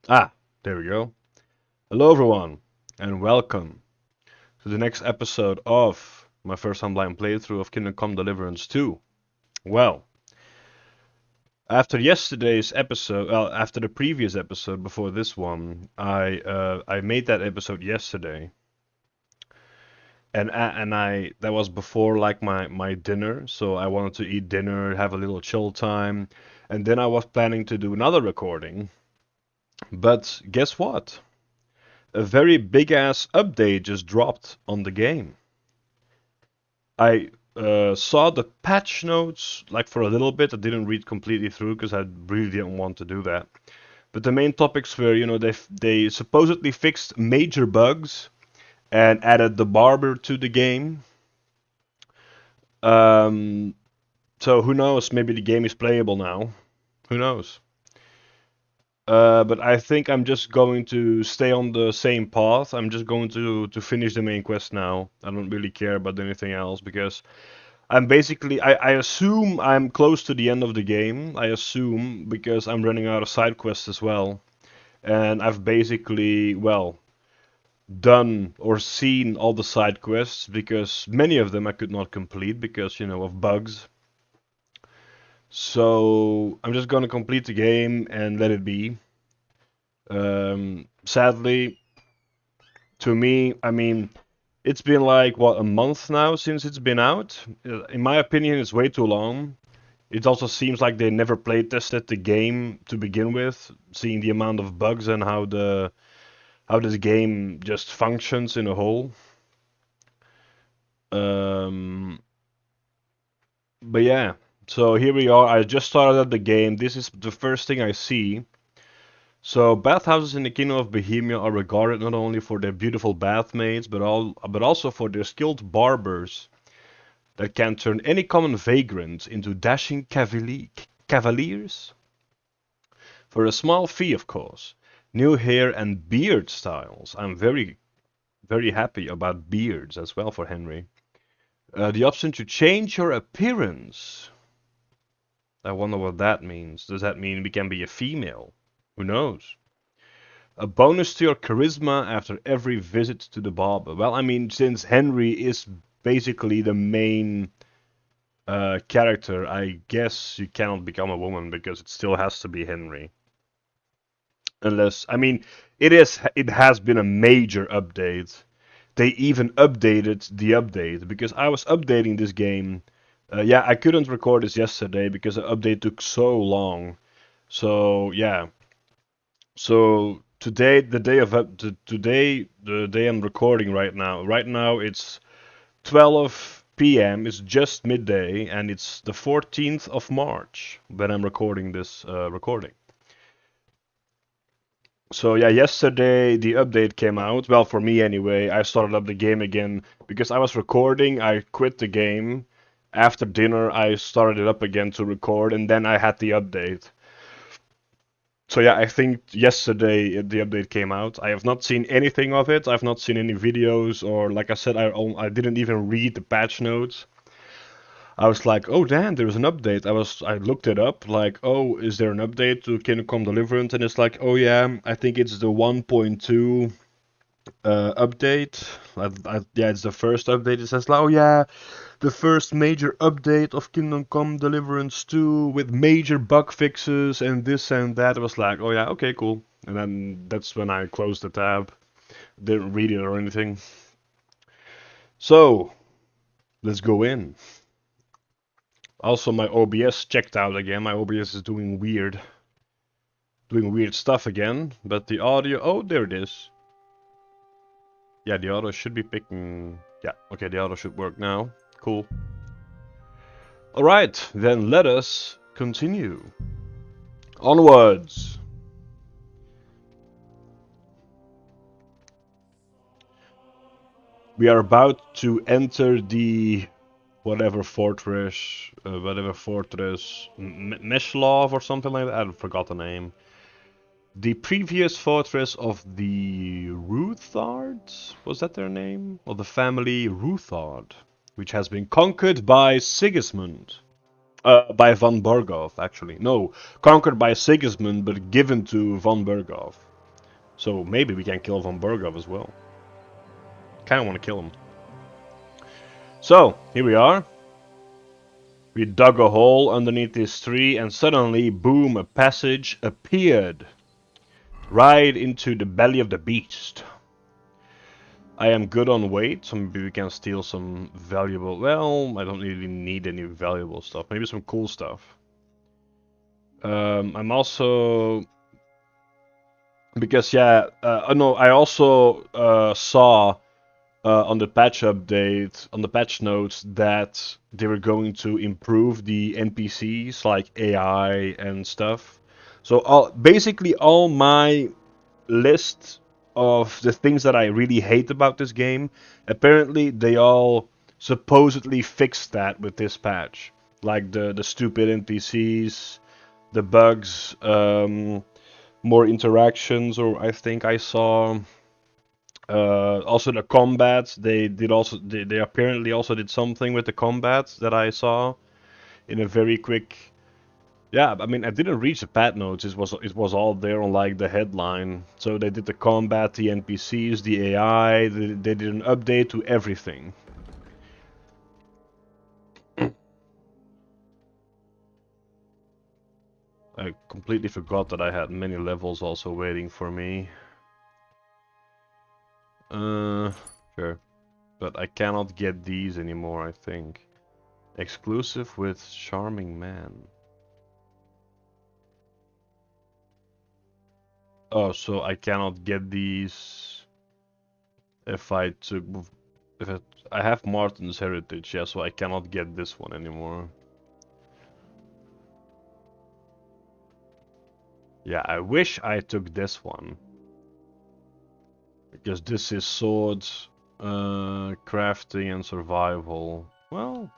Ah, there we go. Hello, everyone, and welcome to the next episode of my first time blind playthrough of Kingdom Come Deliverance 2. Well, after yesterday's episode, after the previous episode before this one, I made that episode yesterday, and I that was before like my dinner, so I wanted to eat dinner, have a little chill time, and then I was planning to do another recording. But guess what? A very big ass update just dropped on the game. I saw the patch notes like for a little bit. I didn't read completely through because I really didn't want to do that. But the main topics were, they supposedly fixed major bugs and added the barber to the game. Um, so who knows? Maybe the game is playable now. Who knows? But I think I'm just going to stay on the same path. I'm just going to finish the main quest now. I don't really care about anything else because I'm basically I assume I'm close to the end of the game. I assume because I'm running out of side quests as well. And I've basically, well, done or seen all the side quests because many of them I could not complete because, of bugs. So I'm just gonna complete the game and let it be. Sadly, to me, I mean, it's been like what, a month now since it's been out. In my opinion, it's way too long. It also seems like they never play tested the game to begin with, seeing the amount of bugs and how this game just functions in a whole. Um, but yeah, so here we are. I just started up the game. This is the first thing I see. So bathhouses in the Kingdom of Bohemia are regarded not only for their beautiful bathmaids, but also for their skilled barbers that can turn any common vagrant into dashing cavaliers. For a small fee, of course. New hair and beard styles. I'm very, very happy about beards as well for Henry. The option to change your appearance. I wonder what that means. Does that mean we can be a female? Who knows? A bonus to your charisma after every visit to the barber. Well, I mean, since Henry is basically the main character, I guess you cannot become a woman because it still has to be Henry. Unless, I mean, it has been a major update. They even updated the update because I was updating this game. Yeah, I couldn't record this yesterday because the update took so long. So yeah, so today, the day of today, the day I'm recording right now. Right now it's 12 p.m. It's just midday, and it's the 14th of March when I'm recording this recording. So yeah, yesterday the update came out. Well, for me anyway, I started up the game again because I was recording. I quit the game. After dinner, I started it up again to record, and then I had the update. So yeah, I think yesterday the update came out. I have not seen anything of it. I've not seen any videos, or like I said, I didn't even read the patch notes. I was like, oh damn, there's an update. I looked it up, like, oh, is there an update to Kingdom Come Deliverance? And it's like, oh yeah, I think it's the 1.2 update. Yeah, it's the first update. It says, like, oh yeah, the first major update of Kingdom Come Deliverance 2 with major bug fixes and this and that. It was like, oh yeah, okay, cool. And then that's when I closed the tab. Didn't read it or anything. So, let's go in. Also, my OBS checked out again. My OBS is doing weird stuff again. But the audio, oh, there it is. Yeah, the audio should be picking. Yeah, okay, the audio should work now. Cool. Alright, then let us continue. Onwards! We are about to enter the whatever fortress, Meshlov or something like that. I forgot the name. The previous fortress of the Ruthards, was that their name? Or the family Ruthard, which has been conquered by Sigismund. By von Berghoff, actually. No, conquered by Sigismund, but given to von Berghoff. So maybe we can kill Von Burgov as well. Kinda wanna kill him. So, here we are. We dug a hole underneath this tree and suddenly, boom, a passage appeared. Right into the belly of the beast. I am good on weight, so maybe we can steal some valuable... Well, I don't really need any valuable stuff. Maybe some cool stuff. I'm also... Because, yeah, no, I also saw on the patch update, on the patch notes, that they were going to improve the NPCs, like AI and stuff. So basically all my list of the things that I really hate about this game, apparently they all supposedly fixed that with this patch. Like the stupid NPCs, the bugs, more interactions, or I think I saw also the combat. They apparently also did something with the combat that I saw in a very quick. Yeah, I mean, I didn't reach the patch notes. It was all there on like the headline. So they did the combat, the NPCs, the AI. They did an update to everything. I completely forgot that I had many levels also waiting for me. Sure, but I cannot get these anymore. I think exclusive with Charming Man. Oh, so I cannot get these if I took if I have Martin's Heritage, yeah, so I cannot get this one anymore. Yeah, I wish I took this one. Because this is swords, crafting and survival. Well,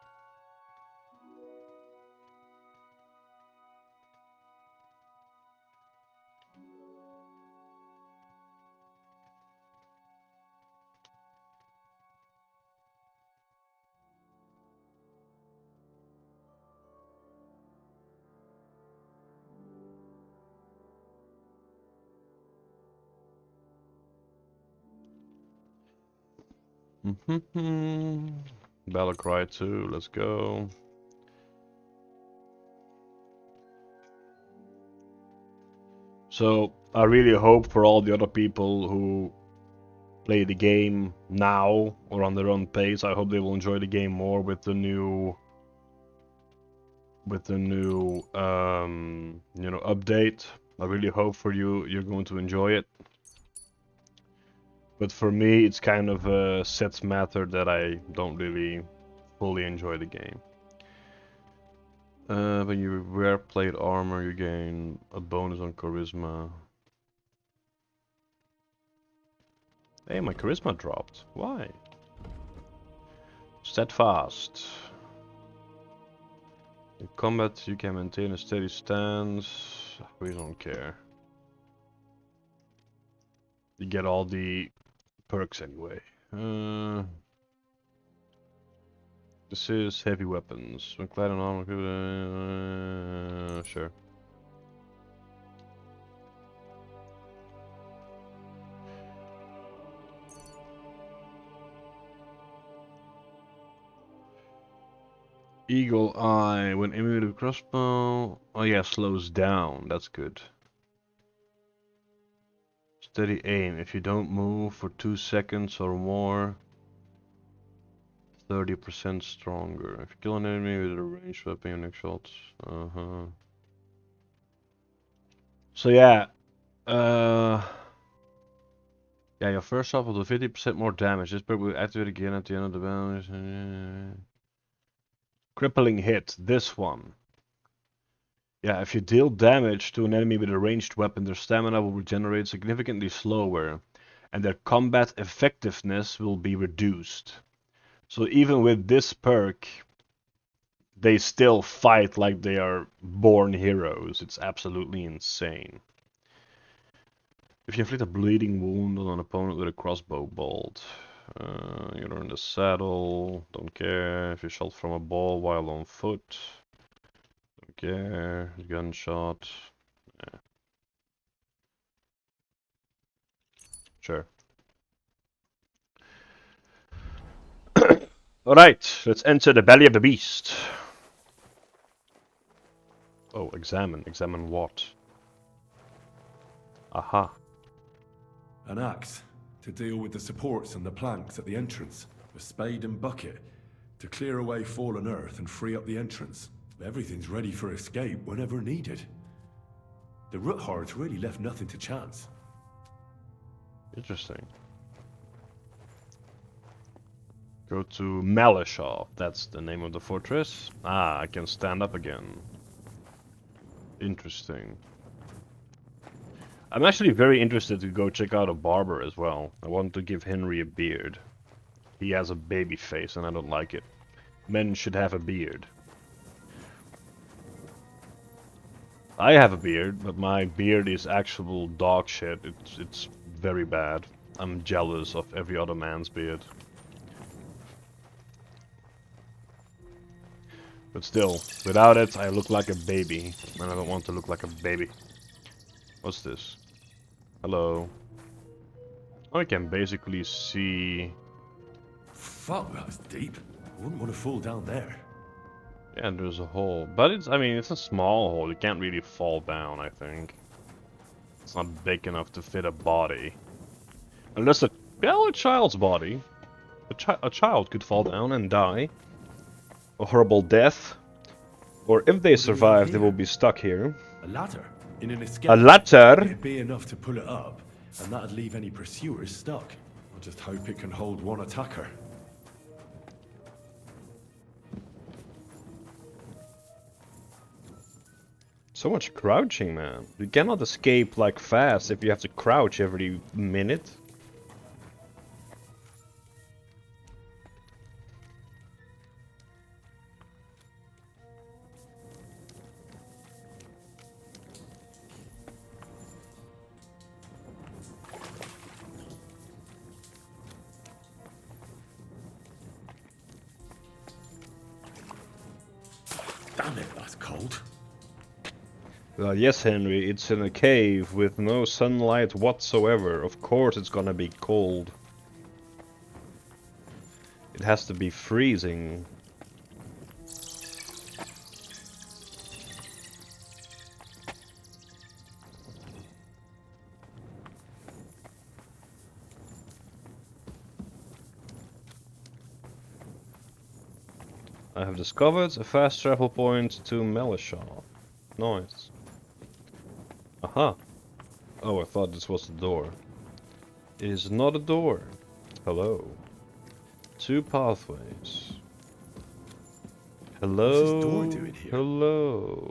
Battlecry 2, let's go. So I really hope for all the other people who play the game now or on their own pace, I hope they will enjoy the game more with the new update. I really hope for you're going to enjoy it. But for me, it's kind of a set matter that I don't really fully enjoy the game. When you wear plate armor, you gain a bonus on charisma. Hey, my charisma dropped. Why? Steadfast. In combat, you can maintain a steady stance. We don't care. You get all the perks anyway. This is heavy weapons. When clad in armor, sure. Eagle Eye. When aiming with a crossbow. Oh yeah, slows down. That's good. Steady aim. If you don't move for 2 seconds or more, 30% stronger. If you kill an enemy with a ranged weapon, your next shot. So yeah, yeah, your first shot will do 50% more damage. This perk will activate again at the end of the battle. Crippling hit. This one. Yeah, if you deal damage to an enemy with a ranged weapon, their stamina will regenerate significantly slower, and their combat effectiveness will be reduced. So even with this perk, they still fight like they are born heroes. It's absolutely insane. If you inflict a bleeding wound on an opponent with a crossbow bolt, you're in the saddle, don't care. If you shot from a ball while on foot, don't care. Gunshot. Sure. Alright, let's enter the belly of the beast. Oh, examine. Examine what? Aha. An axe to deal with the supports and the planks at the entrance. A spade and bucket to clear away fallen earth and free up the entrance. Everything's ready for escape whenever needed. The root hordes really left nothing to chance. Interesting. Go to Maleshov. That's the name of the fortress. Ah, I can stand up again. Interesting. I'm actually very interested to go check out a barber as well. I want to give Henry a beard. He has a baby face and I don't like it. Men should have a beard. I have a beard, but my beard is actual dog shit. It's very bad. I'm jealous of every other man's beard. But still, without it, I look like a baby. And I don't want to look like a baby. What's this? Hello. I can basically see... Fuck, that's deep. Wouldn't want to fall down there. Yeah, there's a hole. But it's, I mean, it's a small hole. You can't really fall down, I think. It's not big enough to fit a body. Unless a child's body. A child could fall down and die. A horrible death. Or if they survive, they will be stuck here. A ladder in an escape. A ladder? It'd be enough to pull it up, and that'd leave any pursuers stuck. I just hope it can hold one attacker. So much crouching, man. You cannot escape like fast if you have to crouch every minute. Damn it, that's cold. Well, yes, Henry, it's in a cave with no sunlight whatsoever. Of course it's gonna be cold. It has to be freezing. I have discovered a fast travel point to Maleshov. Nice. Aha. Oh, I thought this was the door. It is not a door. Hello. 2 pathways. Hello. What's this door doing here? Hello.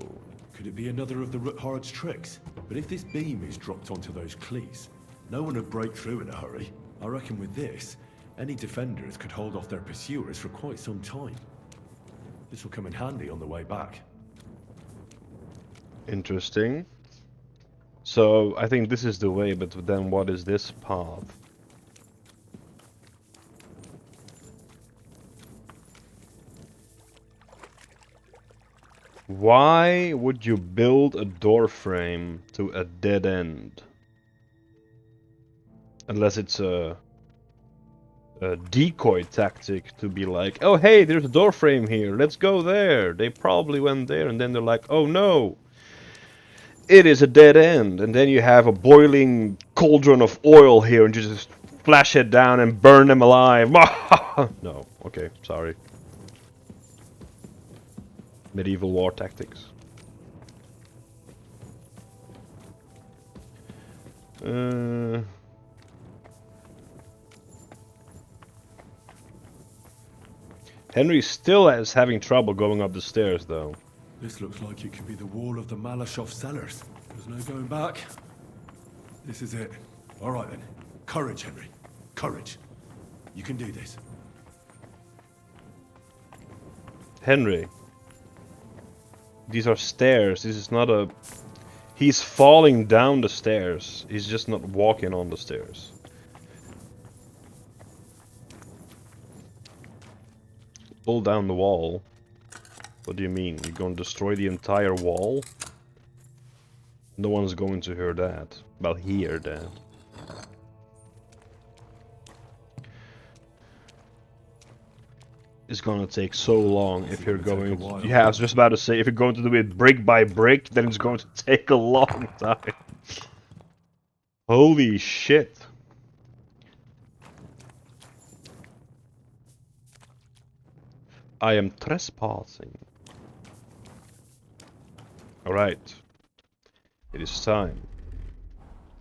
Could it be another of the root horde's tricks? But if this beam is dropped onto those cleats, no one would break through in a hurry. I reckon with this, any defenders could hold off their pursuers for quite some time. This will come in handy on the way back. Interesting. So, I think this is the way, but then what is this path? Why would you build a door frame to a dead end? Unless it's a decoy tactic to be like, oh hey, there's a door frame here, let's go there. They probably went there and then they're like, oh no, it is a dead end. And then you have a boiling cauldron of oil here and you just flash it down and burn them alive. No, okay, sorry. Medieval war tactics. Henry still is having trouble going up the stairs, though. This looks like it could be the wall of the Maleshov cellars. There's no going back. This is it. All right then. Courage, Henry. Courage. You can do this. Henry. These are stairs. This is not a... He's falling down the stairs. He's just not walking on the stairs. Pull down the wall. What do you mean? You're going to destroy the entire wall? No one's going to hear that. Well, hear that. is gonna take so long if you're It's gonna take going a to, while. yeah, I was just about to say, if you're going to do it brick by brick, then it's going to take a long time. Holy shit. I am trespassing. Alright. It is time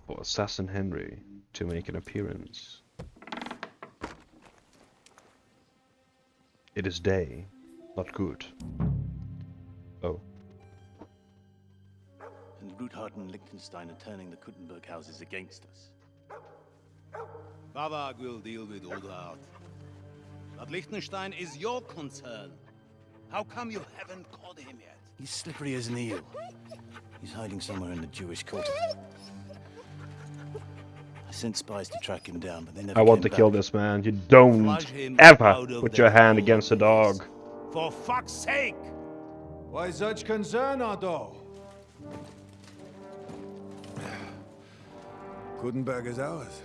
for Assassin Henry to make an appearance. It is day, not good. Oh. And Ruthard and Liechtenstein are turning the Kuttenberg houses against us. Bavag will deal with Ruthard. But Liechtenstein is your concern. How come you haven't caught him yet? He's slippery as an eel. He's hiding somewhere in the Jewish quarter. I sent spies to track him down, but they never I want came to kill back. this man. You don't Flush him ever out of put that your hand hole against a of dog. his. For fuck's sake! Why such concern, Otto? Kuttenberg is ours.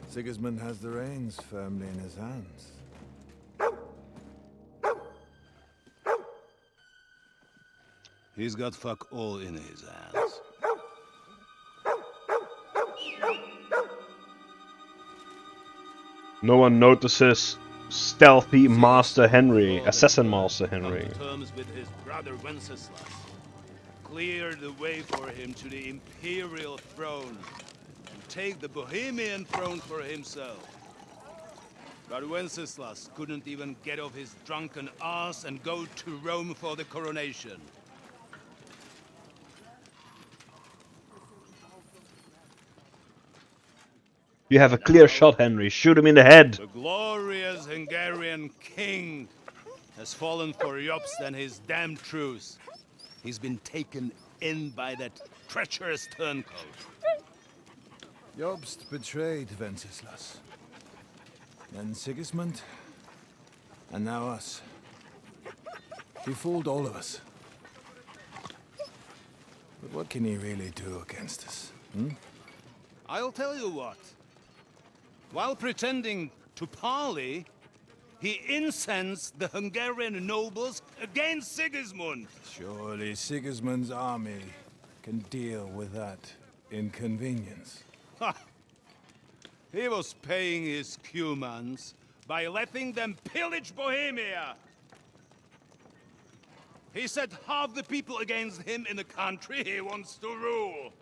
Sigismund has the reins firmly in his hands. He's got fuck all in his hands. No one notices stealthy Master Henry, Sigismund Assassin thought Master he could come Henry. to terms with his brother Wenceslas. Clear the way for him to the imperial throne and take the Bohemian throne for himself. But Wenceslas couldn't even get off his drunken ass and go to Rome for the coronation. You have a clear shot, Henry. Shoot him in the head. The glorious Hungarian king has fallen for Jobst and his damned truce. He's been taken in by that treacherous turncoat. Jobst betrayed Wenceslas. Then Sigismund. And now us. He fooled all of us. But what can he really do against us? I'll tell you what. While pretending to parley, he incensed the Hungarian nobles against Sigismund. Surely Sigismund's army can deal with that inconvenience. Ha! He was paying his Cumans by letting them pillage Bohemia. He set half the people against him in the country he wants to rule.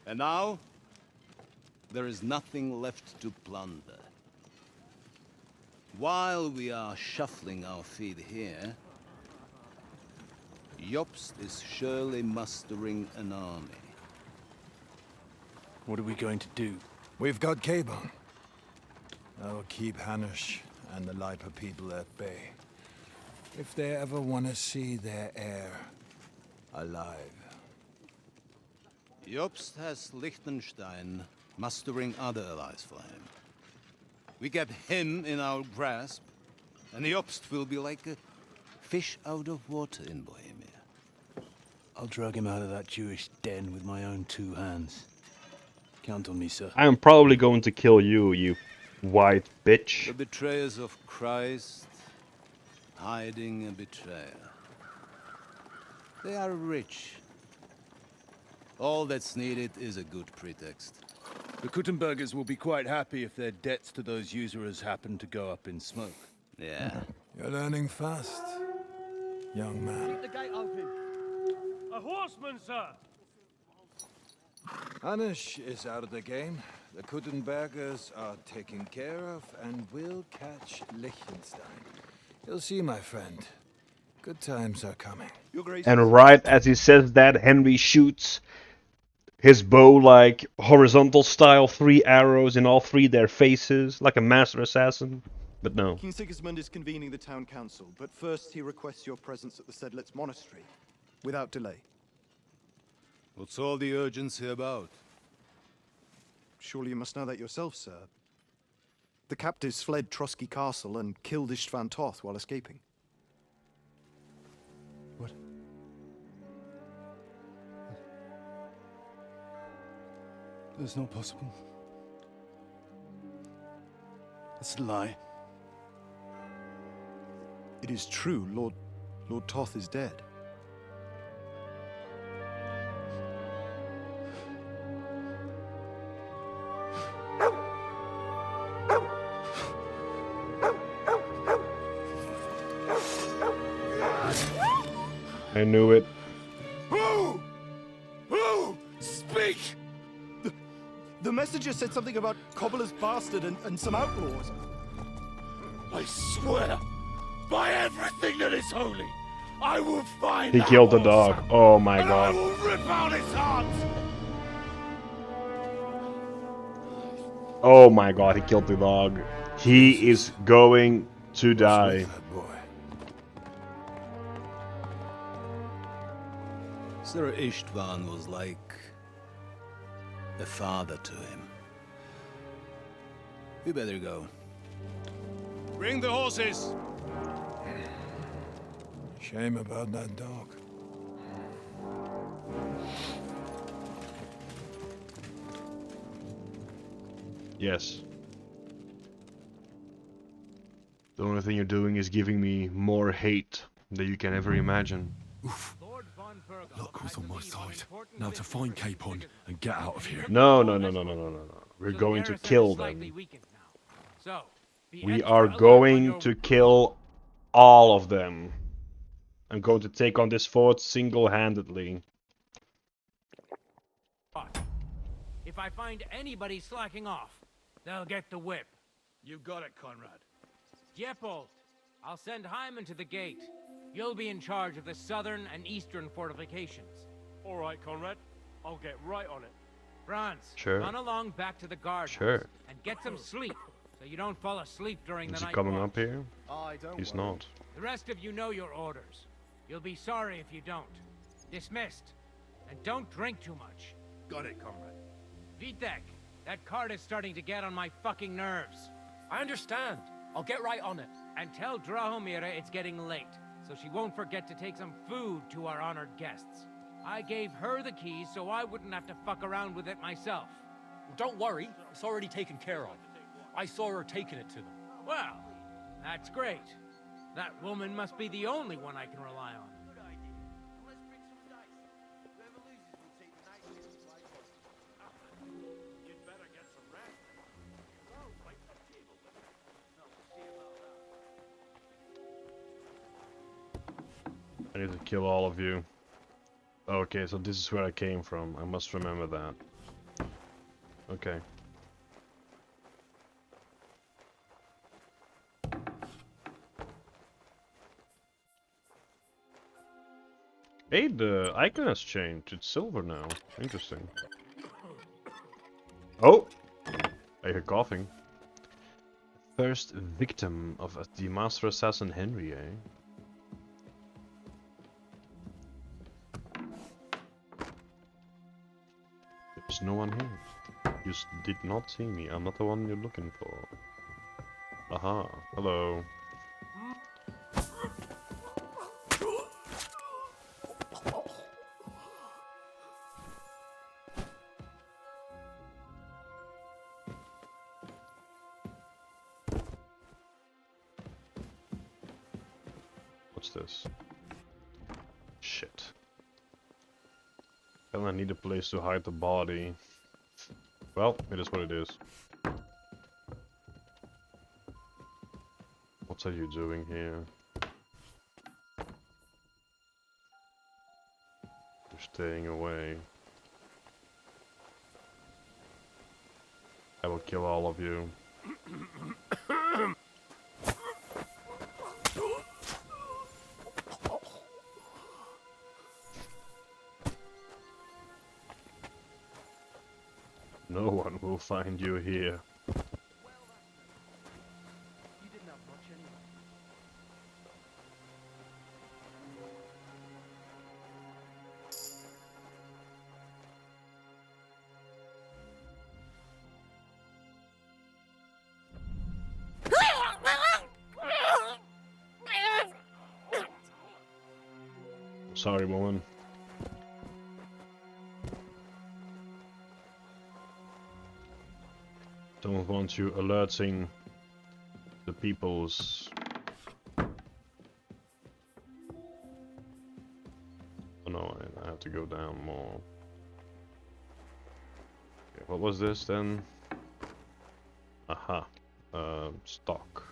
And now, there is nothing left to plunder. While we are shuffling our feet here, Jobst is surely mustering an army. What are we going to do? We've got Cabon. That'll keep Hanush and the Lipa people at bay. If they ever want to see their heir alive. Jobst has Liechtenstein mustering other allies for him. We get him in our grasp, and Jobst will be like a fish out of water in Bohemia. I'll drag him out of that Jewish den with my own two hands. Count on me, sir. I am probably going to kill you, you white The bitch. betrayers of Christ, hiding a betrayer. They are rich. All that's needed is a good pretext. The Kuttenbergers will be quite happy if their debts to those usurers happen to go up in smoke. Yeah. You're learning fast, young man. The gate open. A horseman, sir! Hanush is out of the game. The Kuttenbergers are taken care of, and we'll catch Liechtenstein. You'll see, my friend. Good times are coming. And right as he says that, Henry shoots his bow like horizontal style, 3 arrows in all 3 their faces, like a master assassin. But no. King Sigismund is convening the town council, but first he requests your presence at the Sedlitz monastery, without delay. What's all the urgency about? Surely you must know that yourself, sir. The captives fled Trotsky Castle and killed Istvan Toth while escaping. What? That's not possible. That's a lie. It is true, Lord Toth is dead. I knew it. Who? Who? Speak! The messenger said something about Cobbler's bastard and some outlaws. I swear, by everything that is holy, I will find He that killed the whoreson, dog. Oh my and I god. will rip out his heart! Oh my god, he killed the dog. He Jesus. is going to What's die. with that boy? Sir Istvan was like a father to him. We better go. Bring the horses! Shame about that dog. Yes. The only thing you're doing is giving me more hate than you can ever imagine. Luck was on my side. Now to find Capon and get out of here. No, no, no, no, no, no, no, no. We're going to kill them. So, We are going to kill all of them. I'm going to take on this fort single-handedly. If I find anybody slacking off, they'll get the whip. You got it, Conrad. Diepold, I'll send Hyman to the gate. You'll be in charge of the southern and eastern fortifications. All right, Conrad. I'll get right on it. Franz, Sure. run along back to the guard Sure. and get some sleep, so you don't fall asleep during Is the he night coming watch. up here? He's not. The rest of you know your orders. You'll be sorry if you don't. Dismissed. And don't drink too much. Got it, comrade. Vitek, that cart is starting to get on my fucking nerves. I understand. I'll get right on it. And tell Drahomira it's getting late, so she won't forget to take some food to our honored guests. I gave her the keys so I wouldn't have to fuck around with it myself. Well, don't worry. It's already taken care of. I saw her taking it to them. Well, that's great. That woman must be the only one I can rely on. I need to kill all of you. Okay, so this is where I came from. I must remember that. Okay. Hey, the icon has changed. It's silver now. Interesting. Oh! I hear coughing. First victim of the master assassin Henry, eh? There's no one here. You did not see me. I'm not the one you're looking for. Aha. Hello. What's this? Shit. Well, I need a place to hide the body. Well, it is what it is. What are you doing here? You're staying away. I will kill all of you. No one will find you here. Sorry, woman. Don't want you alerting the peoples to go down more. Okay, what was this then? Aha. Stock.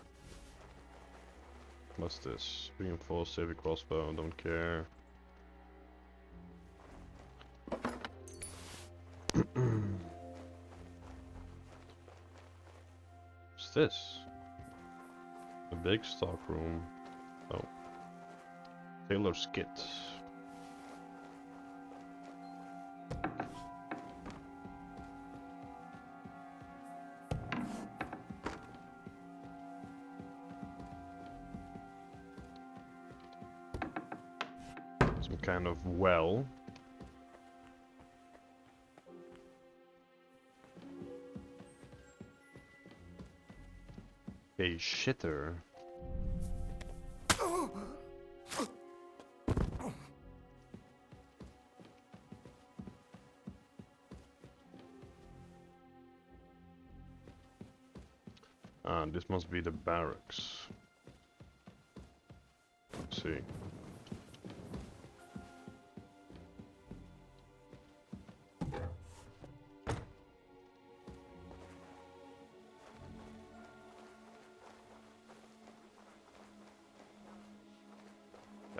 What's this? Reinforced heavy crossbow, don't care. What's this? A big stock room. Oh. Tailor's kit. Some kind of well. A shitter. Ah, this must be the barracks. Let's see.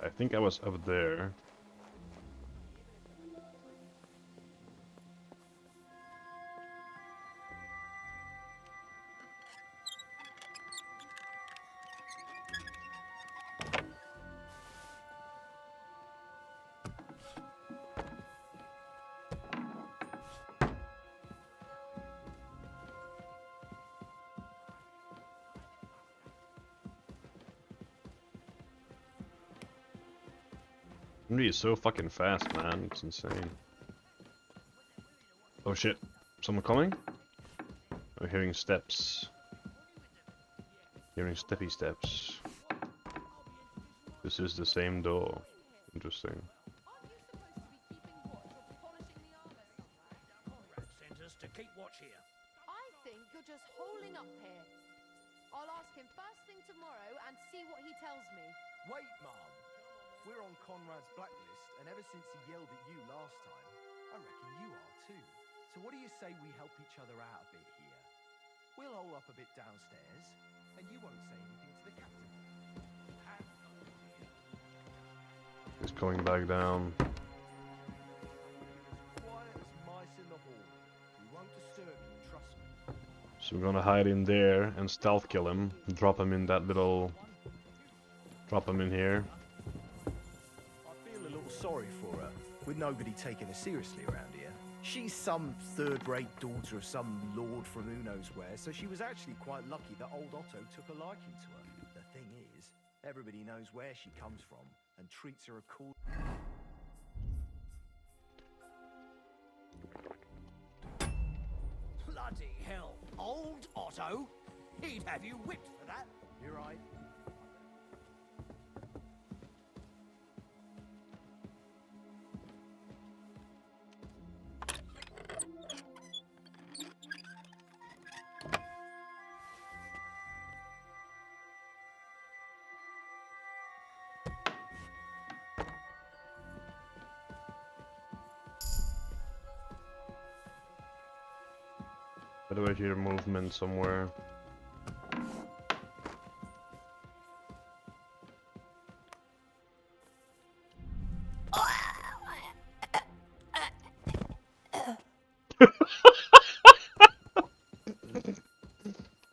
I think I was up there. Henry is so fucking fast, man. It's insane. Oh shit. Someone coming? I'm hearing steps. Hearing steppy steps. This is the same door. Interesting. Sent us to keep watch here. I think you're just holding up here. I'll ask him first thing tomorrow and see what he tells me. Wait, Mom. We're on Conrad's blacklist, and ever since he yelled at you last time, I reckon you are too. So what do you say we help each other out a bit here? We'll hole up a bit downstairs, and you won't say anything to the captain. He's coming back down. Quiet as mice in the hall. We won't disturb you, trust me. So we're gonna hide in there and stealth kill him. Drop him in that little... Drop him in here. I feel a little sorry for her, with nobody taking her seriously around here. She's some third-rate daughter of some lord from who knows where, so she was actually quite lucky that old Otto took a liking to her. The thing is, everybody knows where she comes from and treats her accordingly. Bloody hell. Old Otto? He'd have you whipped for that. You're right. By the way, hear movement somewhere.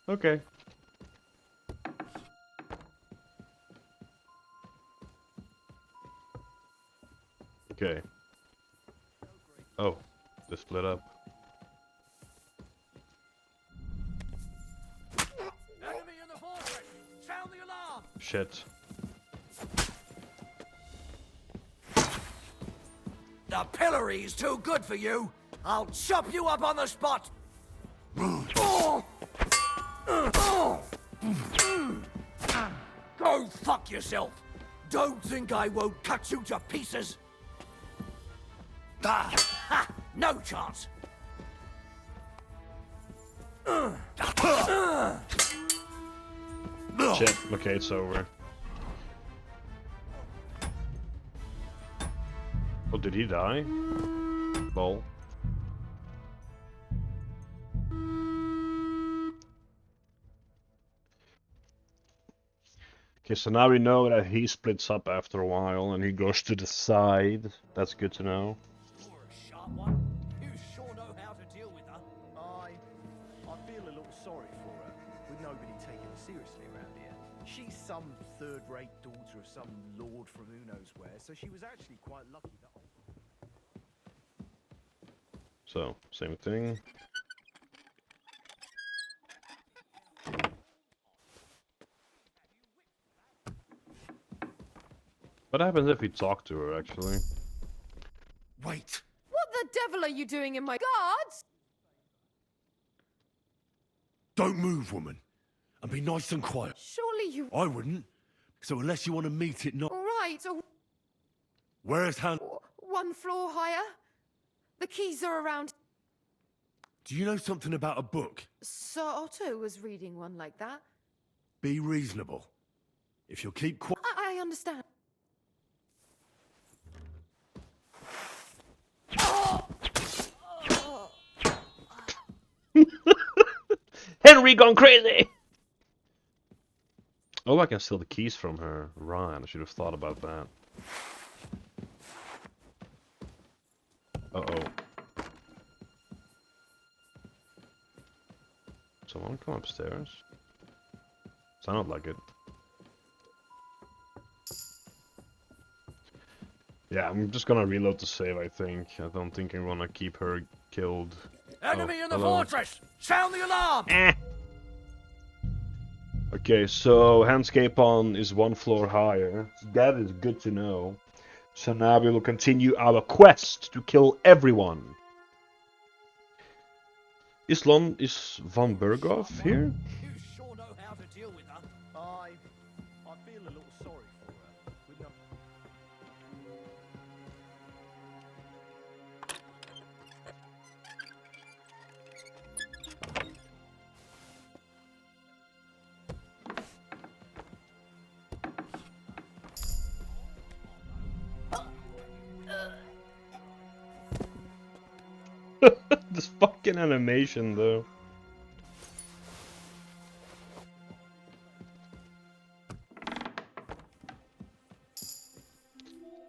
Okay. Okay. Oh, they split up. Enemy in the fortress! Sound the alarm! Shit. The pillory's too good for you! I'll chop you up on the spot! Go fuck yourself! Don't think I won't cut you to pieces! Ah! Ha! No chance! Shit. Okay, it's over. Oh, did he die? Lol. Okay, so now we know that he splits up after a while and he goes to the side. That's good to know. You're a sharp one. You sure know how to deal with her. I feel a little sorry for her, with nobody taking her seriously around here. She's some third-rate daughter of some lord from who knows where, so she was actually quite lucky that... So, same thing. What happens if we talk to her, actually? Wait! What the devil are you doing in my guards? Don't move, woman. And be nice and quiet. Surely you... I wouldn't. So unless you want to meet it not... All right, Where's Han... one floor higher. The keys are around. Do you know something about a book? Sir Otto was reading one like that. Be reasonable. If you'll keep quiet... I understand. Henry gone crazy! Oh, I can steal the keys from her. Right, I should have thought about that. Uh-oh. Someone come upstairs? Sounded like it. Yeah, I'm just gonna reload the save, I think. I don't think I'm gonna keep her killed. Enemy in the hello. fortress! Sound the alarm! Okay, so Handscape is one floor higher. That is good to know. So now we will continue our quest to kill everyone. Is Van Berghoff here? You sure know how to deal with her. I feel a little sorry for her, with no... This fucking animation, though.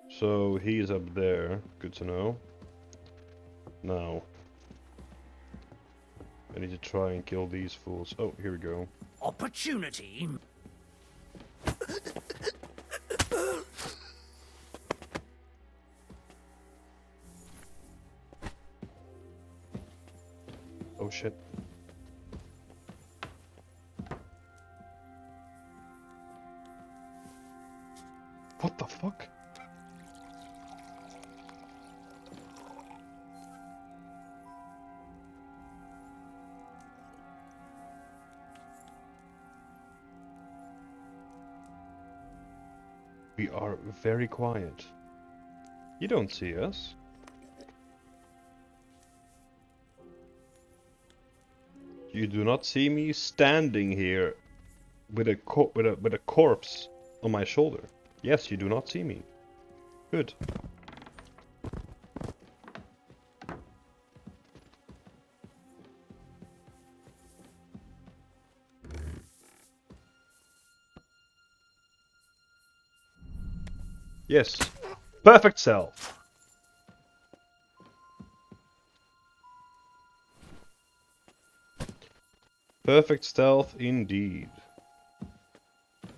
So he's up there. Good to know. Now, I need to try and kill these fools. Oh, here we go. Opportunity? Oh shit. What the fuck? We are very quiet. You don't see us. You do not see me standing here with a corpse on my shoulder. Yes, you do not see me. Good. Yes. Perfect self. Perfect stealth indeed.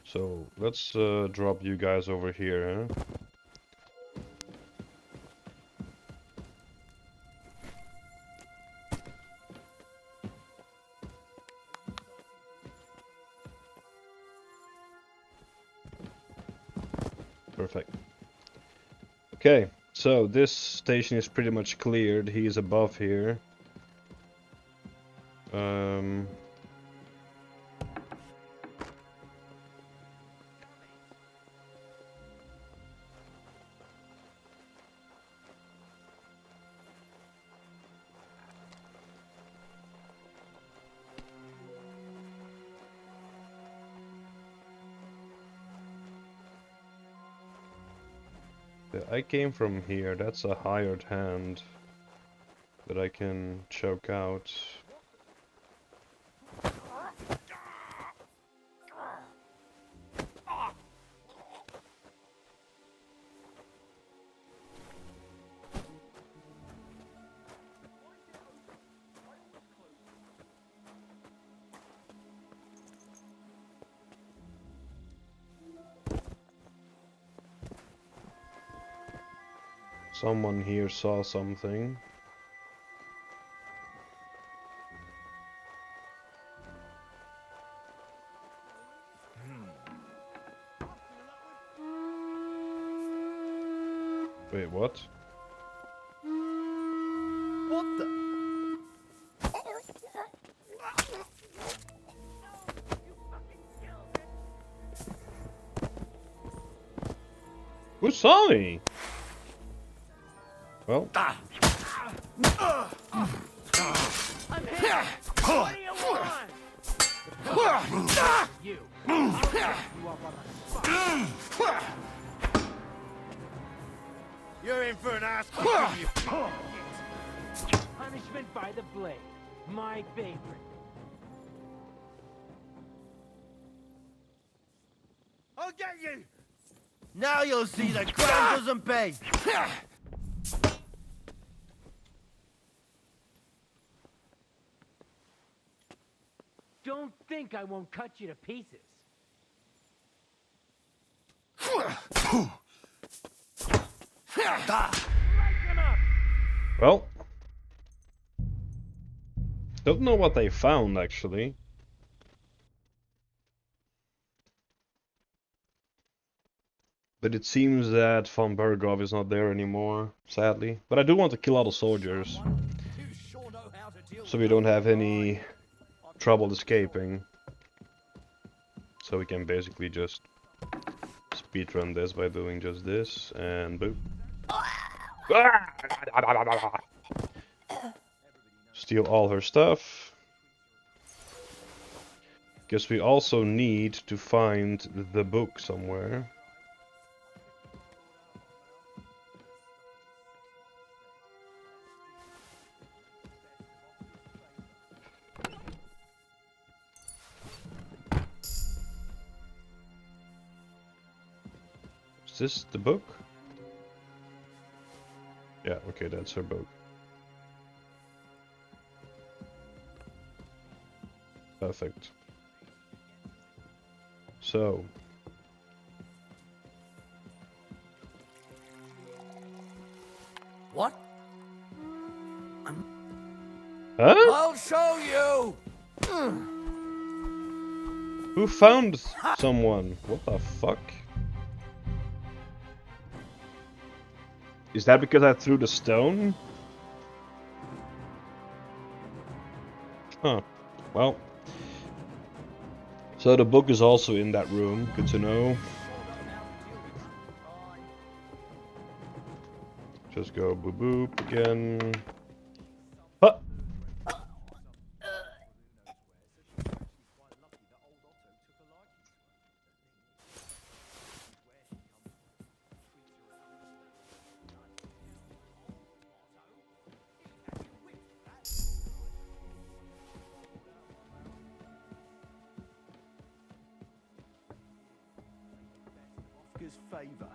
So let's drop you guys over here, huh? Perfect. Okay, so this station is pretty much cleared. He is above here. I came from here. That's a hired hand that I can choke out. Someone here saw something. Wait, what? What the? Who saw me? Well, I'm here! What do you want? You. I'll set you up on the spot. You're in for an ass kicking, you. Punishment by the blade. My favorite. I'll get you! Now you'll see that crime doesn't pay! Don't think I won't cut you to pieces. well. Don't know what they found, actually. But it seems that von Bergov is not there anymore, sadly. But I do want to kill all the soldiers. So we don't have any trouble escaping. So we can basically just speedrun this by doing just this, and boop. Steal all her stuff. Guess we also need to find the book somewhere. Is this the book? Yeah, okay, that's her book. Perfect. So. What? Huh? I'll show you! Who found someone? What the fuck? Is that because I threw the stone? Huh. Well. So the book is also in that room. Good to know. Just go boop boop again. Huh. His favor.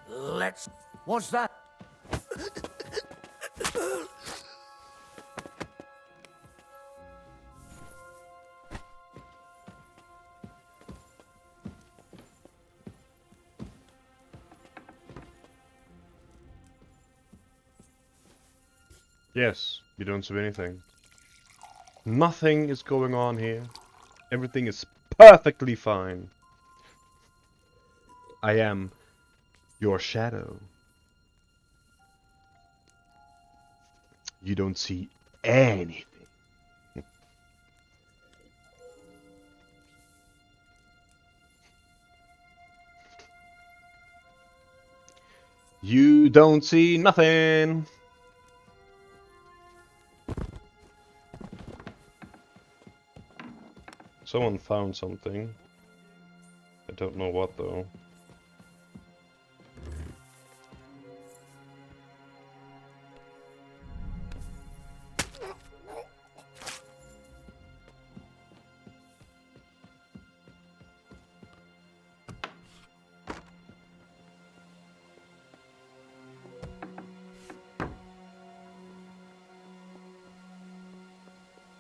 Let's. What's that? Yes, you don't see anything. Nothing is going on here. Everything is perfectly fine. I am your shadow. You don't see anything. You don't see nothing. Someone found something. I don't know what though.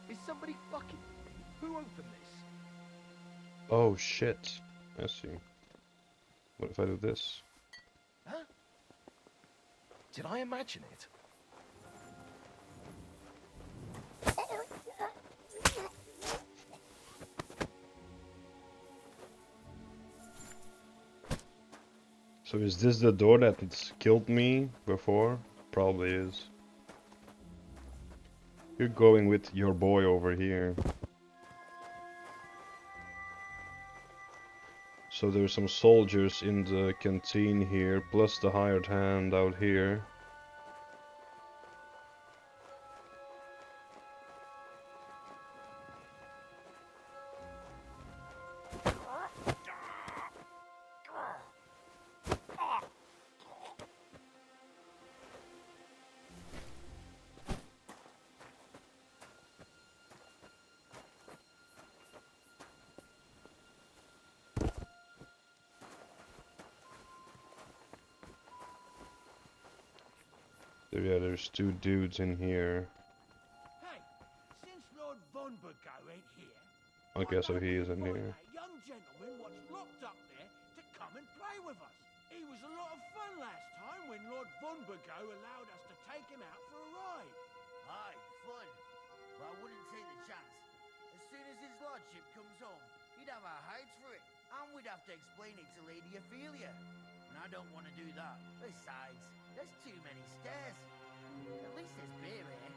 Is somebody fucking... Who opened this? Oh shit. I see. What if I do this? Huh? Did I imagine it? So is this the door that it's killed me before? Probably is. You're going with your boy over here. So there's some soldiers in the canteen here, plus the hired hand out here. So yeah, there's two dudes in here. Hey, since Lord Vonbergo ain't here, Okay, so he is in here. a young gentleman what's locked up there to come and play with us. He was a lot of fun last time when Lord Vonbergo allowed us to take him out for a ride. Aye, fun. But I wouldn't take the chance. As soon as his lordship comes home, he'd have our hides for it. And we'd have to explain it to Lady Ophelia. And I don't want to do that. Besides, there's too many stairs. At least there's beer here.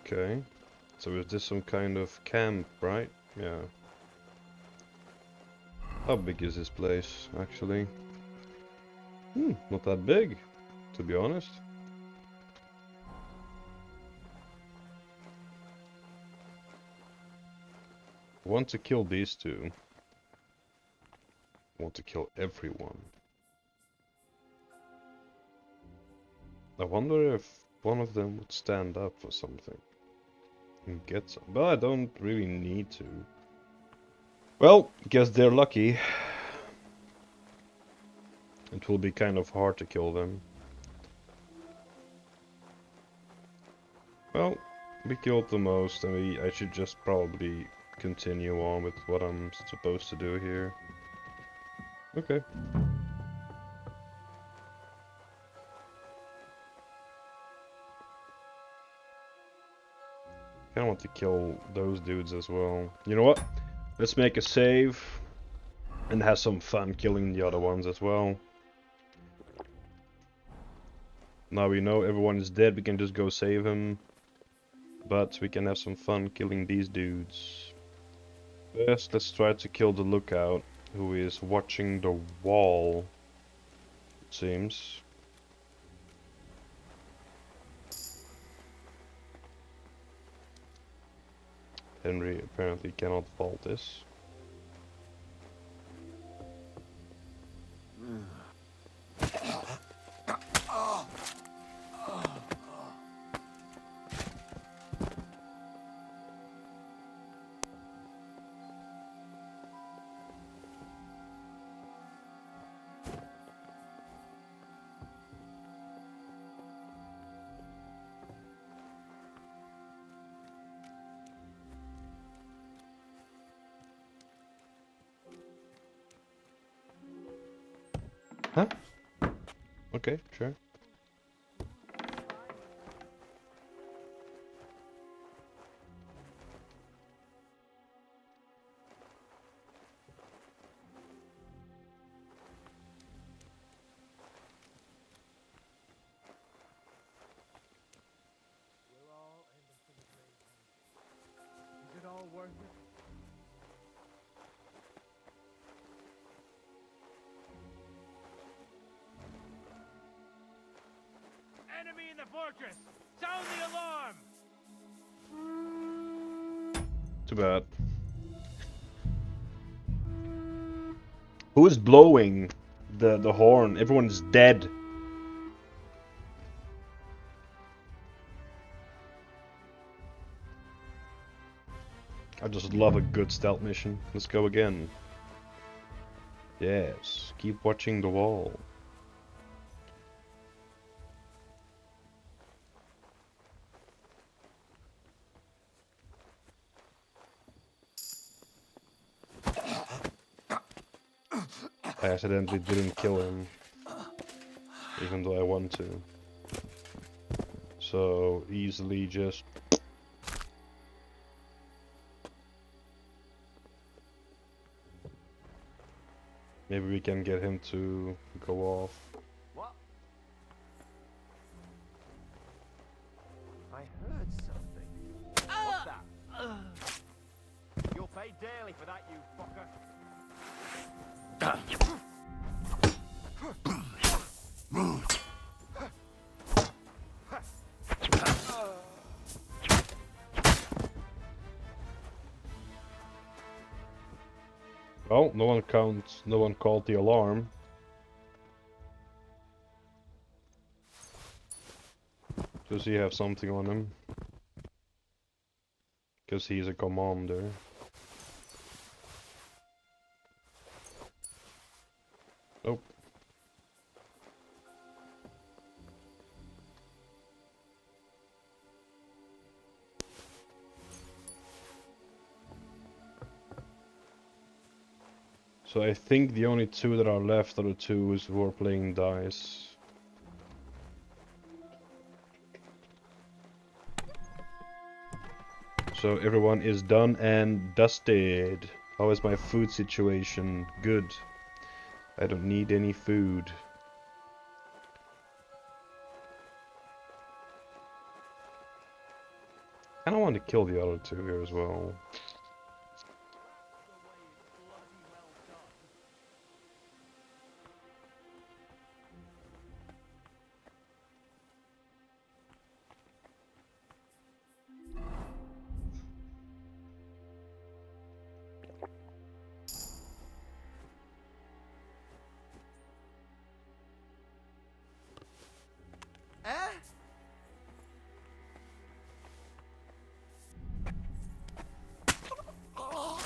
Okay. So is this some kind of camp, right? Yeah. How big is this place, actually? Not that big, to be honest. I want to kill these two. I want to kill everyone. I wonder if one of them would stand up for something and get some. But I don't really need to. Well, guess they're lucky. It will be kind of hard to kill them. Well, we killed the most, and I should just probably continue on with what I'm supposed to do here. Okay. Kinda want to kill those dudes as well. You know what? Let's make a save and have some fun killing the other ones as well. Now we know everyone is dead, we can just go save him. But we can have some fun killing these dudes. First, let's try to kill the lookout, who is watching the wall, it seems. Henry apparently cannot vault this. Huh? Okay, sure. Is it all worth it? in the fortress! Sound the alarm! Too bad. Who is blowing the horn? Everyone's dead. I just love a good stealth mission. Let's go again. Yes, keep watching the wall. I accidentally didn't kill him, even though I want to. So easily just... Maybe we can get him to go off. What? I heard something. What's that? You'll pay dearly for that, you fucker. Well, no one called the alarm. Does he have something on him? Because he's a commander. Nope. So I think the only two that are left are the two who are playing dice. So everyone is done and dusted. How is my food situation? Good. I don't need any food. I don't want to kill the other two here as well.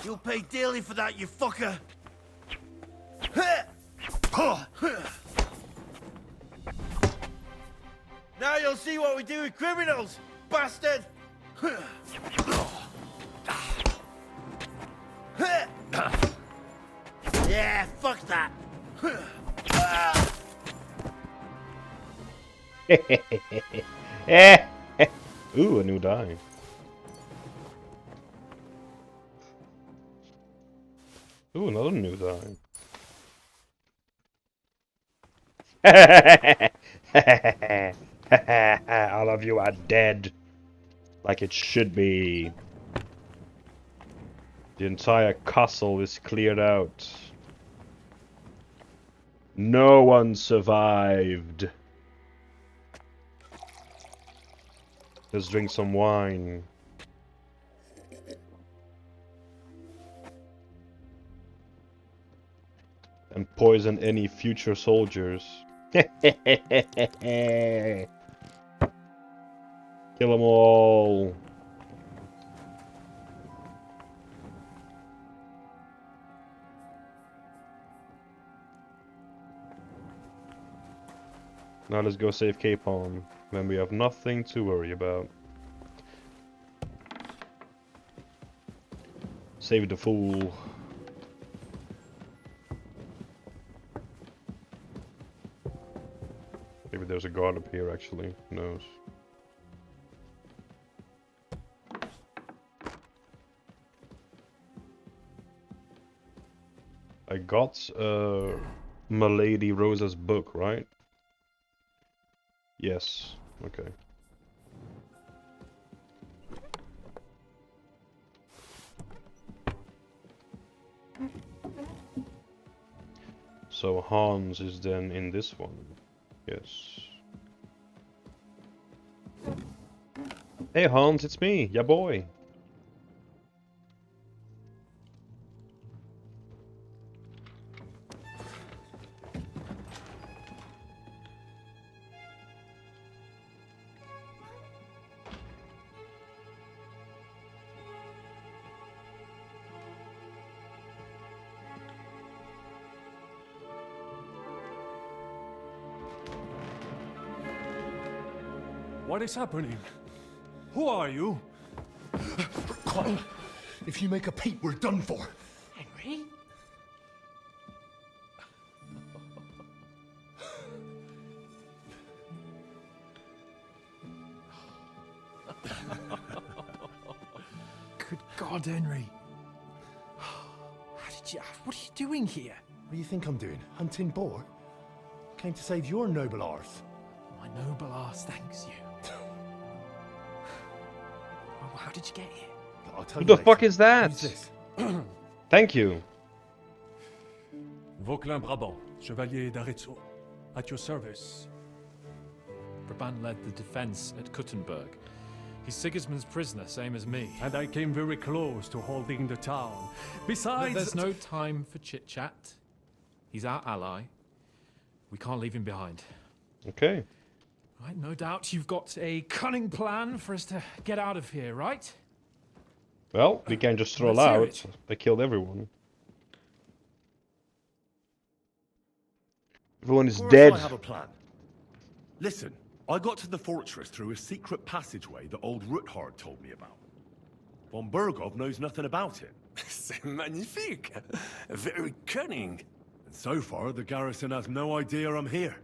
You'll pay dearly for that, you fucker! Now you'll see what we do with criminals, bastard! Yeah, fuck that! Ooh, a new die. Ooh, another new die. All of you are dead. Like it should be. The entire castle is cleared out. No one survived. Let's drink some wine. And poison any future soldiers. Kill them all. Now let's go save Capon, when we have nothing to worry about. Save the fool. Maybe there's a guard up here actually, who knows. I got Milady Rosa's book, right? Yes, okay. So Hans is then in this one. Yes. Hey Hans, it's me, ya boy. What is happening? Who are you? Quiet. If you make a peep, we're done for. Henry? Good God, Henry. What are you doing here? What do you think I'm doing? Hunting boar? Came to save your noble arse. My noble arse thanks you. Well, how did you get here? I'll tell Who you the fuck later. is that? Who's this? Thank you. Vauquelin Brabant, Chevalier d'Arezzo. At your service. Brabant led the defense at Kuttenberg. He's Sigismund's prisoner, same as me. And I came very close to holding the town. Besides... There's no time for chit-chat. He's our ally. We can't leave him behind. Okay. Right, no doubt you've got a cunning plan for us to get out of here, right? Well, we can just roll Let's hear out. it. They killed everyone. Everyone is Of course dead. I have a plan. Listen, I got to the fortress through a secret passageway that old Ruthard told me about. Von Burgov knows nothing about it. C'est magnifique! Very cunning. And so far, the garrison has no idea I'm here.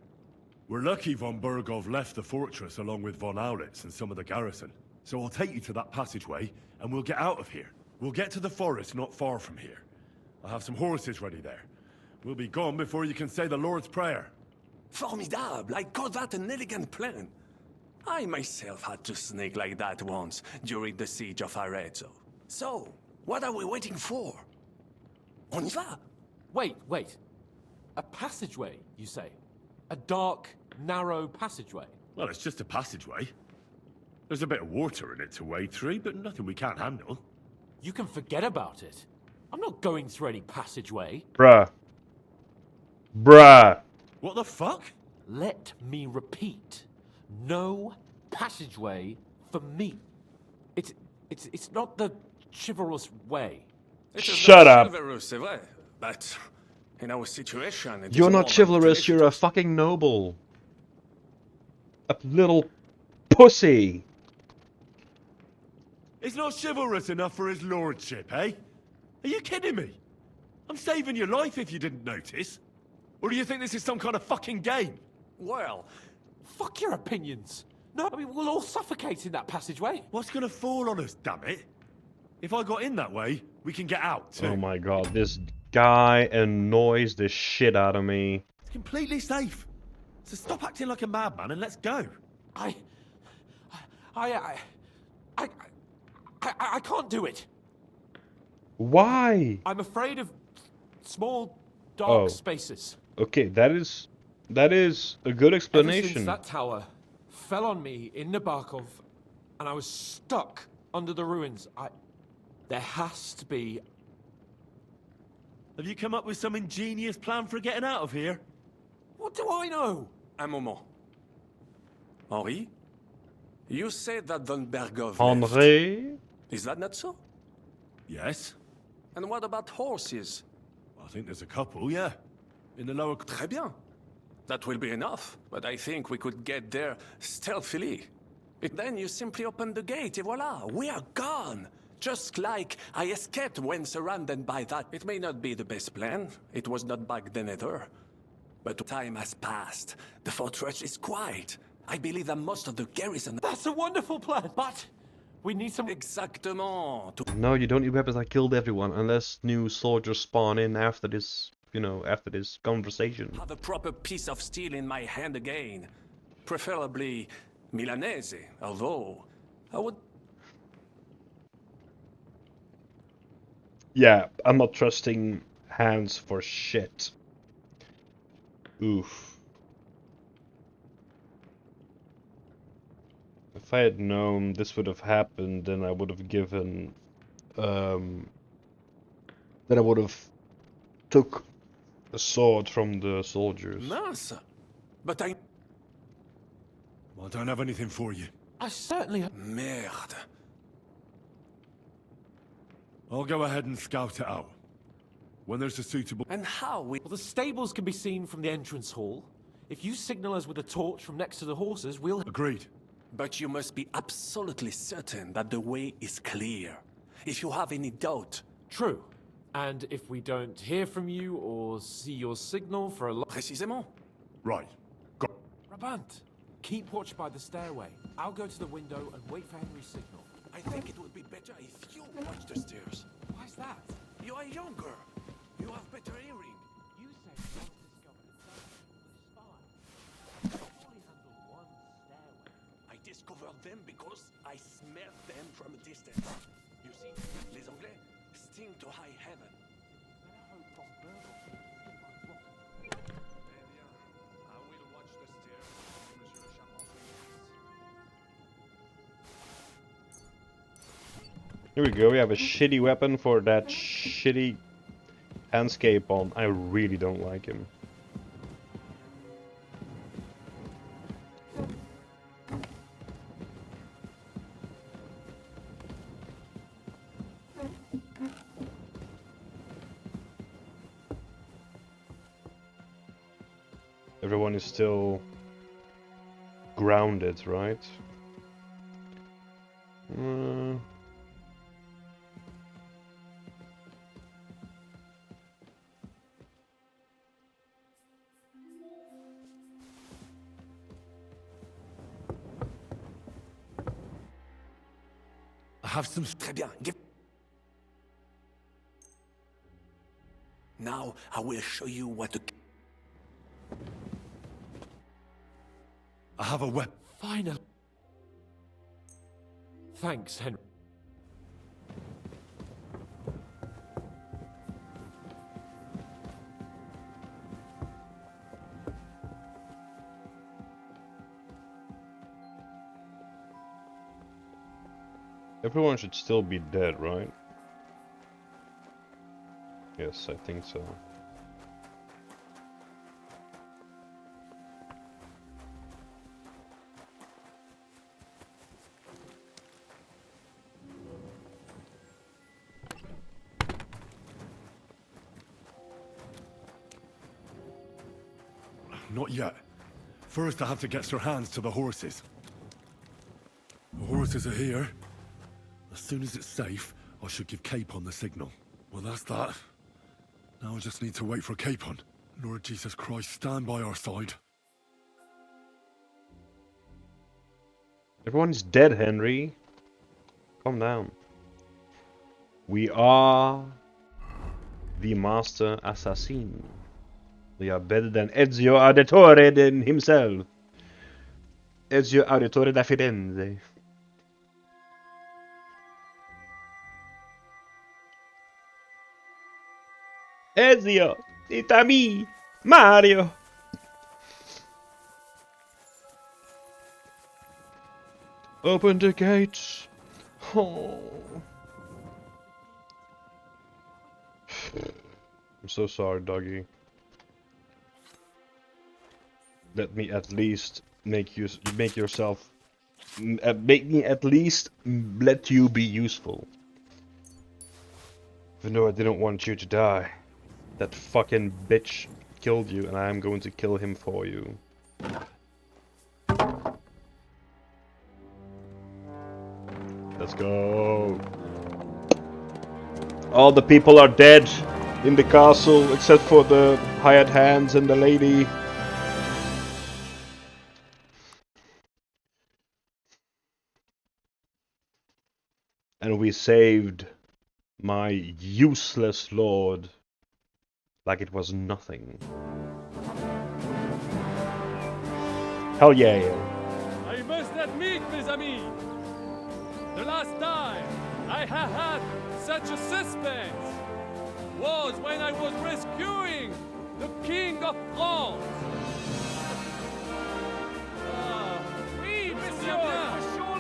We're lucky Von Burgov left the fortress along with Von Aulitz and some of the garrison. So I'll take you to that passageway, and we'll get out of here. We'll get to the forest not far from here. I have some horses ready there. We'll be gone before you can say the Lord's Prayer. Formidable! I call that an elegant plan. I myself had to sneak like that once during the siege of Arezzo. So, what are we waiting for? On y va! Wait. A passageway, you say? A dark, narrow passageway? Well, it's just a passageway. There's a bit of water in it to wade through, but nothing we can't handle. You can forget about it. I'm not going through any passageway. Bruh. Bruh. What the fuck? Let me repeat. No passageway for me. It's not the chivalrous way. Shut up. Chivalrous, c'est vrai, but in our situation, it You're is not more chivalrous, you're a fucking noble. A little pussy. It's not chivalrous enough for his lordship, eh? Are you kidding me? I'm saving your life if you didn't notice. Or do you think this is some kind of fucking game? Well, fuck your opinions. No, I mean, we'll all suffocate in that passageway. What's gonna fall on us, damn it? If I got in that way, we can get out too. Oh my god, this guy annoys the shit out of me. It's completely safe. So stop acting like a madman and let's go. I can't do it. Why? I'm afraid of small, dark Oh. spaces. Okay, that is a good Ever since explanation. that tower fell on me in Nabokov, and I was stuck under the ruins, there has to be... Have you come up with some ingenious plan for getting out of here? What do I know? Un moment. Henri? You said that Von Bergov left. Henri? Is that not so? Yes. And what about horses? I think there's a couple, yeah. In the lower... Très bien. That will be enough, but I think we could get there stealthily. Then you simply open the gate, et voila, we are gone! Just like I escaped when surrounded by that. It may not be the best plan. It was not back then either. But time has passed. The fortress is quiet. I believe that most of the garrison... That's a wonderful plan, but we need some... Exactement. No, you don't need weapons. I killed everyone unless new soldiers spawn in after this, after this conversation. Have a proper piece of steel in my hand again. Preferably Milanese, although I would... Yeah, I'm not trusting hands for shit. Oof. If I had known this would have happened, then I would have given, then I would have took a sword from the soldiers. Mince! But I don't have anything for you. I certainly... Merde. I'll go ahead and scout it out. When there's a suitable... And how we... Well, the stables can be seen from the entrance hall. If you signal us with a torch from next to the horses, we'll... Agreed. But you must be absolutely certain that the way is clear. If you have any doubt... True. And if we don't hear from you or see your signal for a long... Précisément. Right. Go. Brabant, keep watch by the stairway. I'll go to the window and wait for Henry's signal. I think it would be better if you watch the stairs. Why's that? You are younger. You have better hearing. You said you once discovered a spy. Only handle one stairway. I discovered them because I smelled them from a distance. You see, les Anglais sting to high heaven. Better hope Von Burgle Eh bien, I will watch the stairs, Monsieur Champon. Here we go, we have a shitty weapon for that shitty handscape on. I really don't like him. Everyone is still grounded, right? I have some... Très bien. Now I will show you what to... I have a weapon. Finally. Thanks, Henry. Everyone should still be dead, right? Yes, I think so. Not yet. First, I have to get Sir Hans to the horses. The horses are here. As soon as it's safe, I should give Capon the signal. Well, that's that. Now I just need to wait for Capon. Lord Jesus Christ, stand by our side. Everyone's dead, Henry. Calm down. We are the master assassin. We are better than Ezio Auditore than himself. Ezio Auditore da Firenze. Ezio, it's a me, Mario. Open the gates. Oh. I'm so sorry, doggy. Let me at least make yourself. Make me at least let you be useful. Even though I didn't want you to die. That fucking bitch killed you, and I am going to kill him for you. Let's go. All the people are dead in the castle, except for the hired hands and the lady. And we saved my useless lord like it was nothing. Hell yeah. I must admit, mes amis, the last time I have had such a suspense was when I was rescuing the King of France. Oui, monsieur, for sure.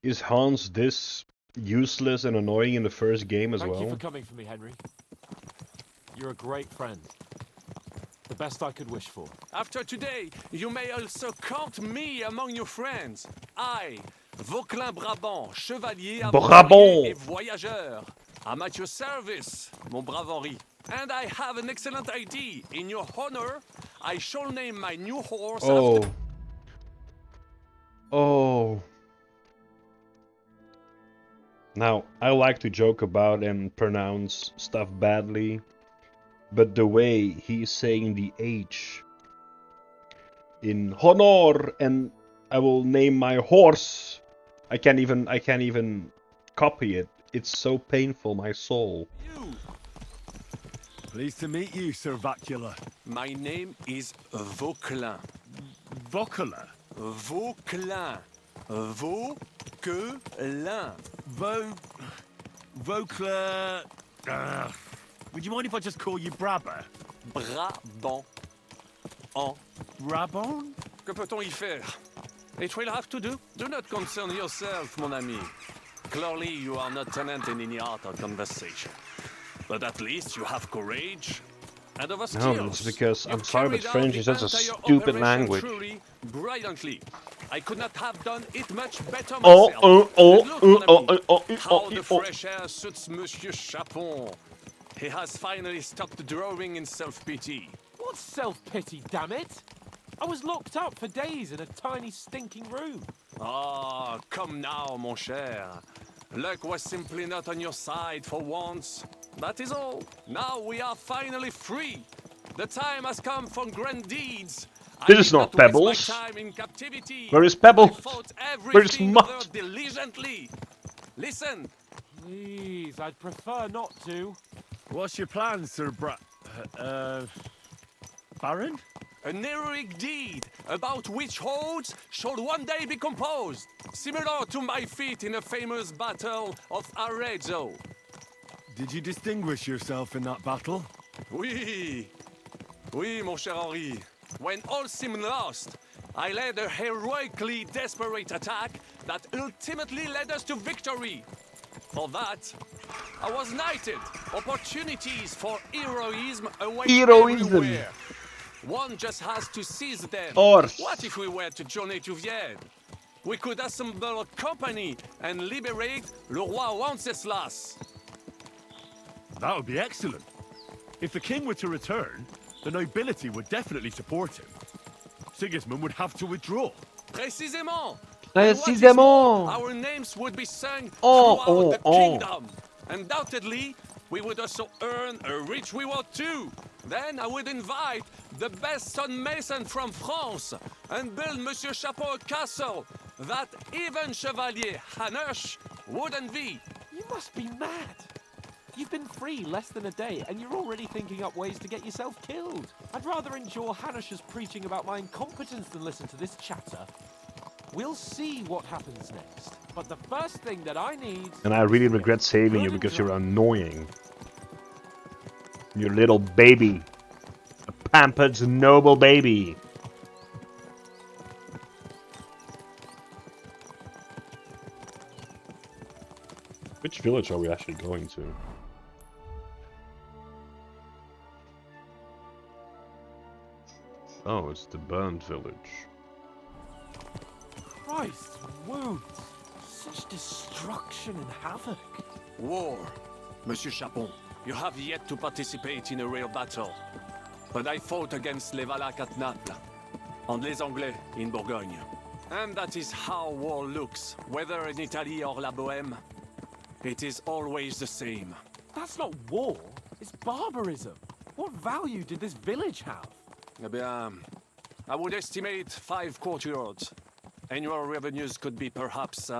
Is Hans this useless and annoying in the first game as Thank well? you for coming for me, Henry. You're a great friend. The best I could wish for. After today, you may also count me among your friends. I, Vauquelin Brabant, chevalier, aventurier et voyageur. I'm at your service, mon brave Henri. And I have an excellent idea. In your honor, I shall name my new horse after... Oh. Now, I like to joke about and pronounce stuff badly, but the way he's saying the H in honor and I will name my horse. I can't even copy it. It's so painful, my soul. Pleased to meet you, Sir Vacula. My name is Vauquelin. Vauquelin? Vauquelin. Vauquelin. Vauquelin... would you mind if I just call you Brabber? Brabant. En. Brabant? Que peut-on y faire? It will have to do. Do not concern yourself, mon ami. Clearly, you are not tenant in any art or conversation. But at least you have courage and of skills. No, it's because I'm sorry, but French is such a stupid language. Brilliantly. I could not have done it much better myself. How the fresh air suits Monsieur Chapon. He has finally stopped drawing in self-pity. What self-pity, damn it? I was locked up for days in a tiny stinking room. Ah, come now, mon cher. Luck was simply not on your side for once. That is all. Now we are finally free. The time has come for grand deeds. This is not Pebbles. Where is Pebbles? Where is Mutt? Diligently. Listen. Please, I'd prefer not to. What's your plan, Sir Baron? An heroic deed about which odes shall one day be composed, similar to my feat in the famous battle of Arezzo. Did you distinguish yourself in that battle? Oui. Oui, mon cher Henri. When all seemed lost, I led a heroically desperate attack that ultimately led us to victory. For that, I was knighted. Opportunities for heroism await everywhere. One just has to seize them. What if we were to journey to Vienne? We could assemble a company and liberate le roi Wenceslas. That would be excellent. If the king were to return, the nobility would definitely support him. Sigismund would have to withdraw. Précisément. Précisément. Our names would be sung throughout the kingdom. Undoubtedly, we would also earn a rich reward too. Then I would invite the best stonemason from France and build Monsieur Chapeau a castle that even Chevalier Hanush would envy. You must be mad. You've been free less than a day, and you're already thinking up ways to get yourself killed. I'd rather endure Hanush's preaching about my incompetence than listen to this chatter. We'll see what happens next. But the first thing that I need... And I really regret saving you because you're annoying. Your little baby. A pampered, noble baby. Which village are we actually going to? Oh, it's the burned village. Christ, wounds. Such destruction and havoc. War. Monsieur Chapon, you have yet to participate in a real battle. But I fought against les Valaques at Naples, and les Anglais in Bourgogne. And that is how war looks, whether in Italy or La Bohème. It is always the same. That's not war, it's barbarism. What value did this village have? Eh bien, I would estimate 5 courtyards. Annual revenues could be perhaps,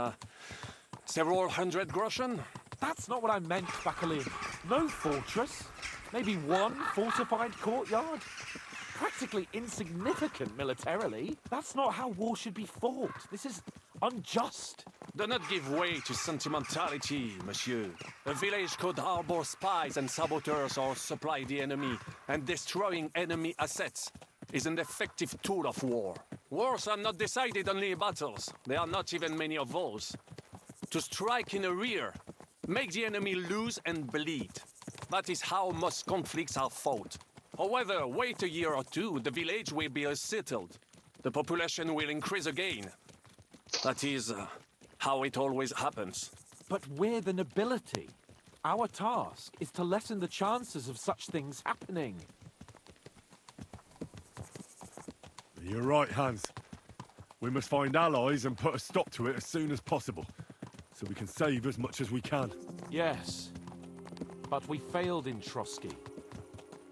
several hundred groschen. That's not what I meant, Bacalin. No fortress. Maybe one fortified courtyard. Practically insignificant militarily. That's not how war should be fought. This is unjust. Do not give way to sentimentality, monsieur. A village could harbor spies and saboteurs or supply the enemy, and destroying enemy assets is an effective tool of war. Wars are not decided only in battles. There are not even many of those. To strike in the rear. Make the enemy lose and bleed. That is how most conflicts are fought. However, wait a year or two, the village will be settled. The population will increase again. That is how it always happens. But we're the nobility. Our task is to lessen the chances of such things happening. You're right, Hans. We must find allies and put a stop to it as soon as possible, so we can save as much as we can. Yes, but we failed in Trotsky.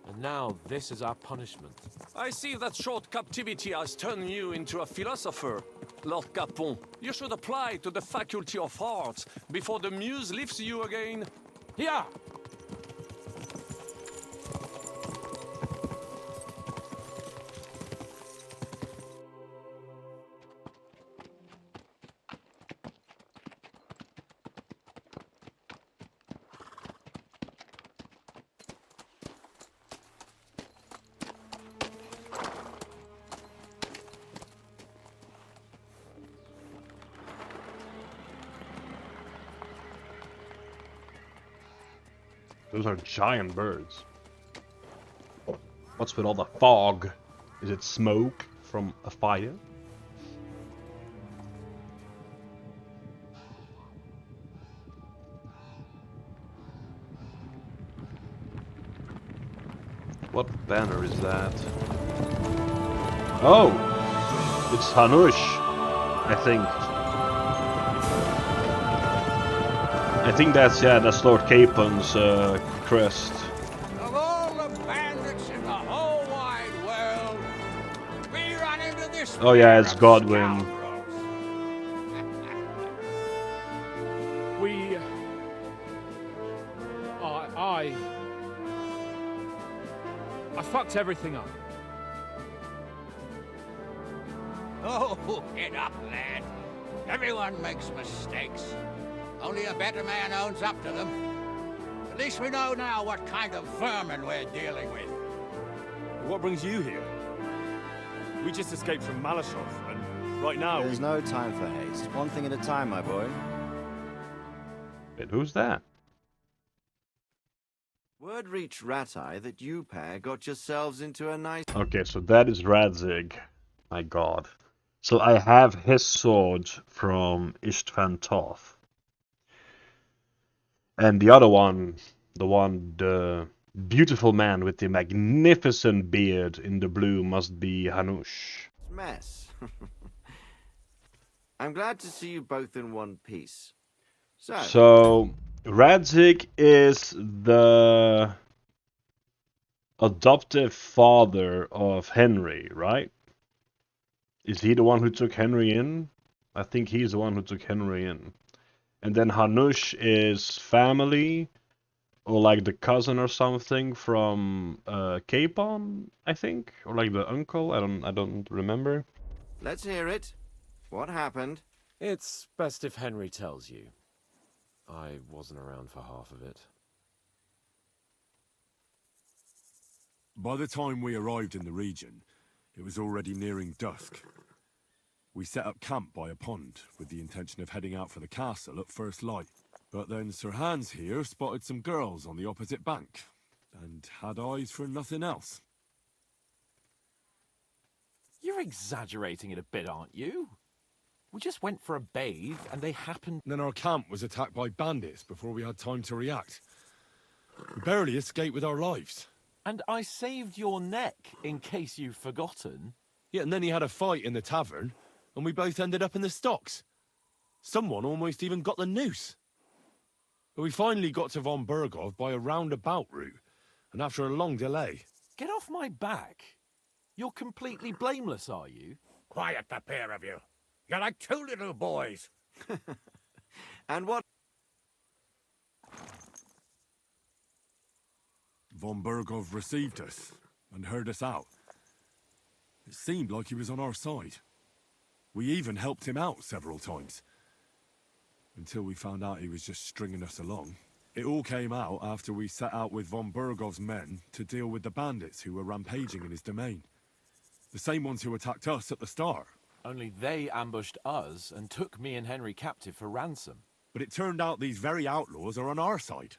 And now this is our punishment. I see that short captivity has turned you into a philosopher, Lord Capon. You should apply to the Faculty of Arts before the muse lifts you again. Here! Those are giant birds. What's with all the fog? Is it smoke from a fire? What banner is that? Oh! It's Hanush, I think. I think that's, yeah, that's Lord Capon's crest. Of all the bandits in the whole wide world, we run into this. Oh yeah, it's Godwin. We... I fucked everything up. Oh, get up, lad. Everyone makes mistakes. Only a better man owns up to them. At least we know now what kind of vermin we're dealing with. What brings you here? We just escaped from Maleshov, and right now There's no time for haste. One thing at a time, my boy. Wait, who's that? Word reached Rat-Eye that you pair got yourselves into a nice... Okay, so that is Radzig. My god. So I have his sword from Istvan Toth. And the other one, the beautiful man with the magnificent beard in the blue must be Hanush. mess. I'm glad to see you both in one piece. So Radzig is the adoptive father of Henry, right? Is he the one who took Henry in? I think he's the one who took Henry in. And then Hanush is family, or like the cousin or something from Capon, I think, or like the uncle. I don't remember. Let's hear it. What happened? It's best if Henry tells you. I wasn't around for half of it. By the time we arrived in the region, it was already nearing dusk. We set up camp by a pond with the intention of heading out for the castle at first light. But then Sir Hans here spotted some girls on the opposite bank and had eyes for nothing else. You're exaggerating it a bit, aren't you? We just went for a bathe and they happened... Then our camp was attacked by bandits before we had time to react. We barely escaped with our lives. And I saved your neck, in case you've forgotten. Yeah, and then he had a fight in the tavern, and we both ended up in the stocks. Someone almost even got the noose. But we finally got to Von Bergov by a roundabout route, and after a long delay... Get off my back. You're completely blameless, are you? Quiet, the pair of you. You're like two little boys. And what... Von Bergov received us and heard us out. It seemed like he was on our side. We even helped him out several times. Until we found out he was just stringing us along. It all came out after we set out with Von Bergov's men to deal with the bandits who were rampaging in his domain. The same ones who attacked us at the start. Only they ambushed us and took me and Henry captive for ransom. But it turned out these very outlaws are on our side.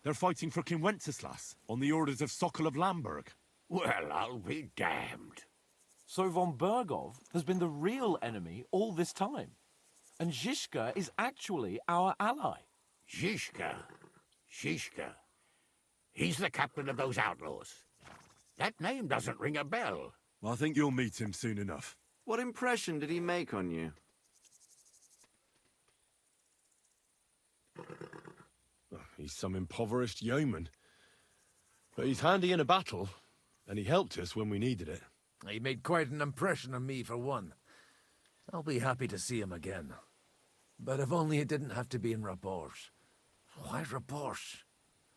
They're fighting for King Wenceslas on the orders of Sokol of Lamberg. Well, I'll be damned. So von Bergov has been the real enemy all this time. And Zhishka is actually our ally. Zhishka. Zhishka. He's the captain of those outlaws. That name doesn't ring a bell. I think you'll meet him soon enough. What impression did he make on you? He's some impoverished yeoman. But he's handy in a battle, and he helped us when we needed it. He made quite an impression on me, for one. I'll be happy to see him again. But if only it didn't have to be in Rabosh. Why Rabosh?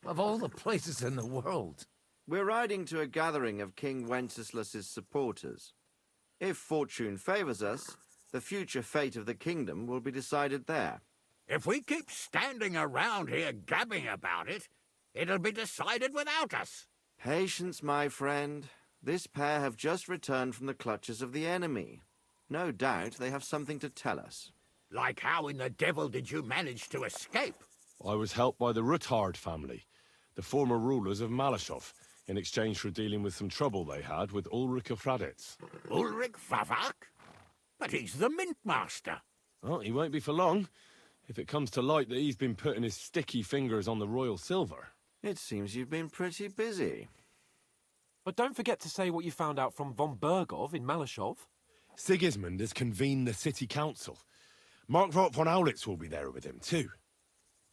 Of all the places in the world. We're riding to a gathering of King Wenceslas's supporters. If fortune favors us, the future fate of the kingdom will be decided there. If we keep standing around here gabbing about it, it'll be decided without us. Patience, my friend. This pair have just returned from the clutches of the enemy. No doubt they have something to tell us. Like how in the devil did you manage to escape? I was helped by the Ruthard family, the former rulers of Maleshov, in exchange for dealing with some trouble they had with Ulrich of Raditz. Ulrich Favak? But he's the mint master. Well, he won't be for long, if it comes to light that he's been putting his sticky fingers on the royal silver. It seems you've been pretty busy. But don't forget to say what you found out from von Bergov in Maleshov. Sigismund has convened the city council. Markvart von Aulitz will be there with him, too.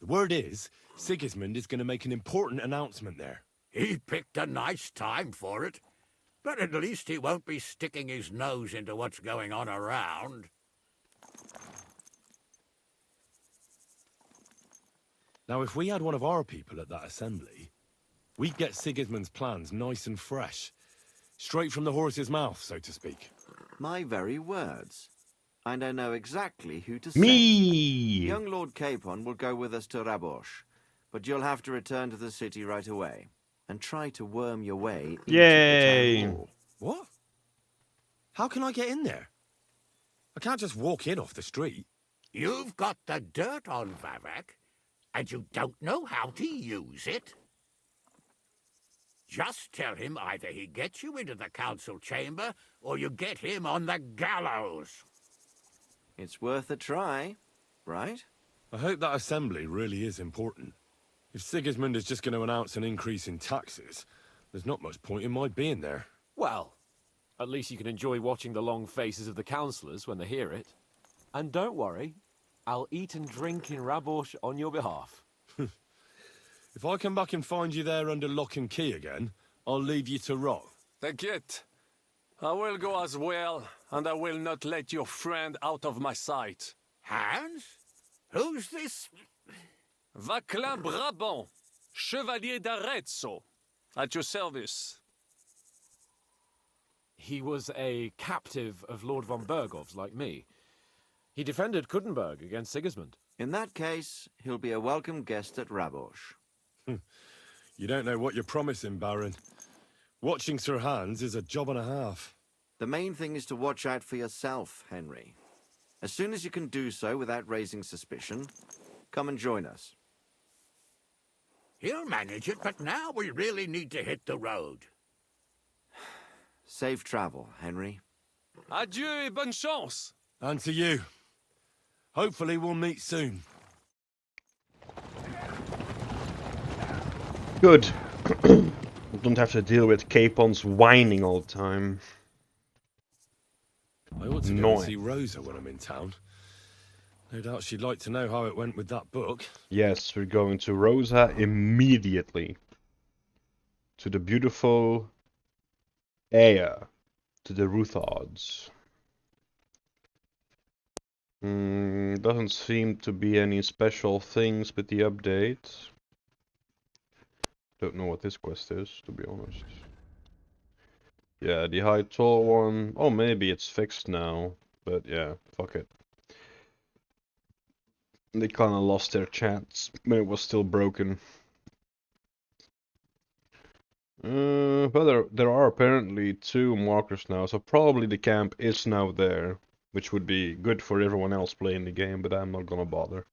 The word is, Sigismund is going to make an important announcement there. He picked a nice time for it. But at least he won't be sticking his nose into what's going on around. Now, if we had one of our people at that assembly, we'd get Sigismund's plans nice and fresh. Straight from the horse's mouth, so to speak. My very words. And I know exactly who to Me! send. Young Lord Capon will go with us to Rabosh, but you'll have to return to the city right away and try to worm your way into Yay! the town hall. What? How can I get in there? I can't just walk in off the street. You've got the dirt on Vavak, and you don't know how to use it? Just tell him either he gets you into the council chamber, or you get him on the gallows. It's worth a try, right? I hope that assembly really is important. If Sigismund is just going to announce an increase in taxes, there's not much point in my being there. Well, at least you can enjoy watching the long faces of the councillors when they hear it. And don't worry, I'll eat and drink in Rabosh on your behalf. If I come back and find you there under lock and key again, I'll leave you to rot. T'inquiète. I will go as well, and I will not let your friend out of my sight. Hans? Who's this? Vaclin Brabant, Chevalier d'Arezzo, at your service. He was a captive of Lord von Bergov's, like me. He defended Kuttenberg against Sigismund. In that case, he'll be a welcome guest at Rabosh. You don't know what you're promising, Baron. Watching Sir Hans is a job and a half. The main thing is to watch out for yourself, Henry. As soon as you can do so without raising suspicion, come and join us. He'll manage it, but now we really need to hit the road. Safe travel, Henry. Adieu et bonne chance. And to you. Hopefully we'll meet soon. Good. We don't have to deal with Capon's whining all the time. I ought to go and see Rosa when I'm in town. No doubt she'd like to know how it went with that book. Yes, we're going to Rosa immediately. To the beautiful Aya. To the Ruthards. Doesn't seem to be any special things with the update. Don't know what this quest is, to be honest. Yeah, the high tall one. Oh, maybe it's fixed now. But yeah, fuck it. They kind of lost their chance when it was still broken. But there are apparently 2 markers now, so probably the camp is now there, which would be good for everyone else playing the game, but I'm not gonna bother.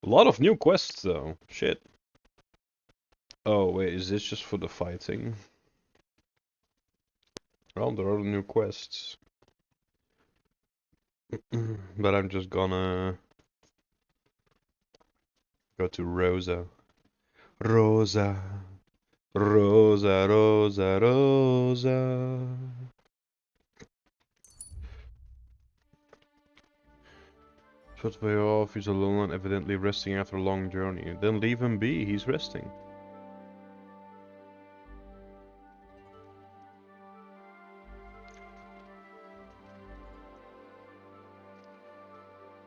A lot of new quests though. Shit. Oh wait, is this just for the fighting? Well, there are new quests. But I'm just gonna go to Rosa. Rosa. Rosa, Rosa, Rosa. Short way off, he's alone and evidently resting after a long journey. Then leave him be, he's resting.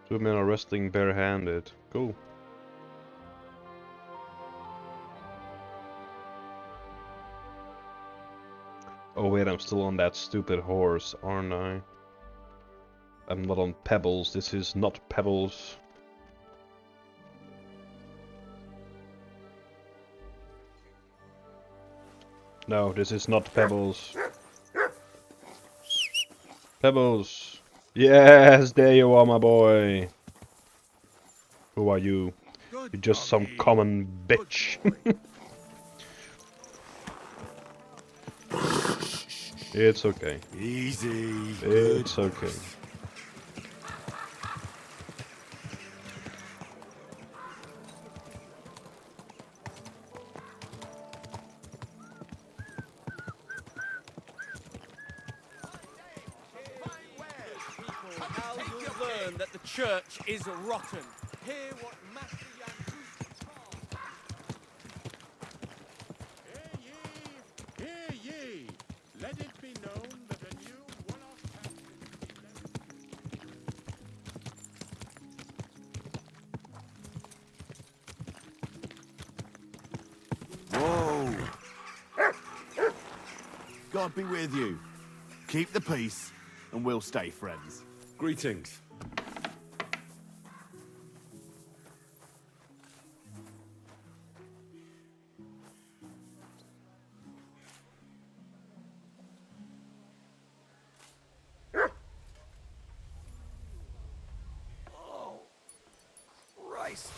Two men are wrestling barehanded. Cool. Oh wait, I'm still on that stupid horse, aren't I? I'm not on Pebbles, this is not Pebbles. No, this is not Pebbles. Pebbles! Yes, there you are, my boy! Who are you? You're just some common bitch. It's okay. Easy. It's okay. Now you'll learn that the church is rotten. Hear what Master Hear ye! Let it be known that a new one-off Whoa! God be with you. Keep the peace, and we'll stay friends. Greetings. Oh, Christ!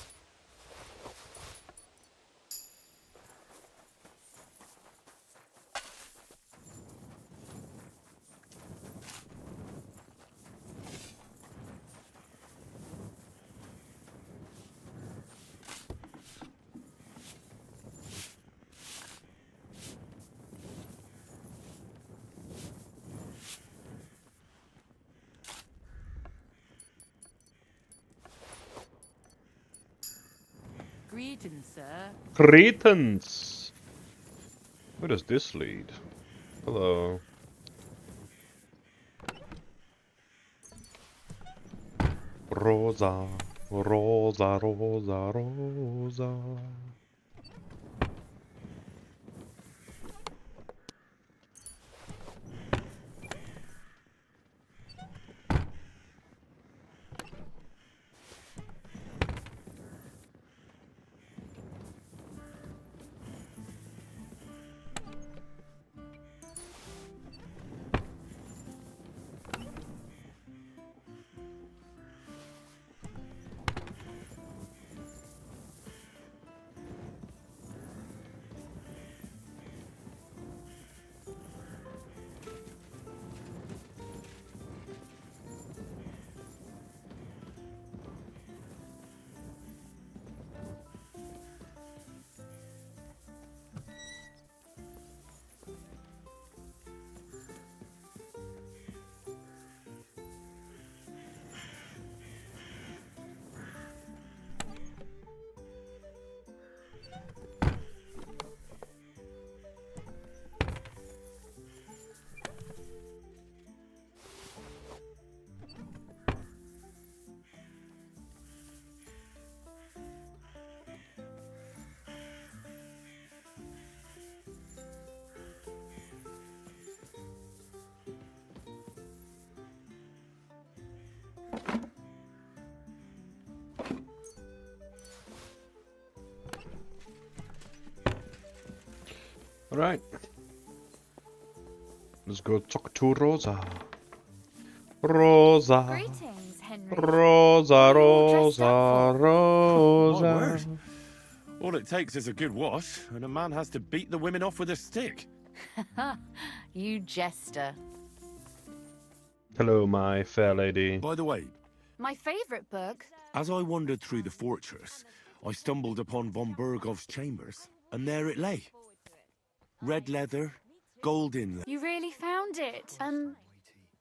Greetings, sir. Greetings! Where does this lead? Hello. Rosa, Rosa, Rosa, Rosa. Alright. Let's go talk to Rosa. Rosa. Greetings, Henry. Rosa, Rosa, My Rosa. word. All it takes is a good wash, and a man has to beat the women off with a stick. You jester. Hello, my fair lady. By the way, My favorite book. as I wandered through the fortress, I stumbled upon von Burgov's chambers, and there it lay. Red leather, gold inlay. You really found it.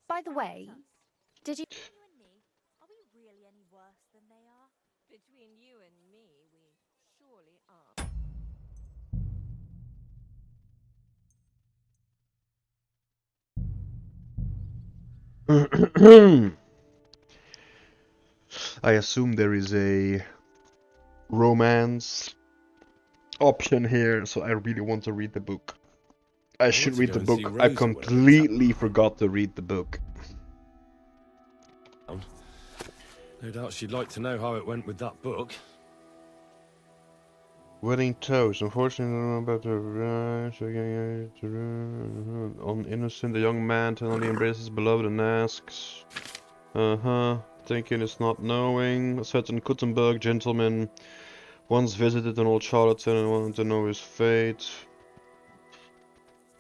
By the way, did you... Between you and me, we surely are. I assume there is a romance option here, so I really want to read the book. I should to read go the and see book. I Rose or whatever completely forgot to read the book. No doubt she'd like to know how it went with that book. Wedding toast. Unfortunately, about the on innocent, the young man tenderly embraces his beloved and asks, thinking it's not knowing. A certain Kuttenberg gentleman once visited an old charlatan and wanted to know his fate.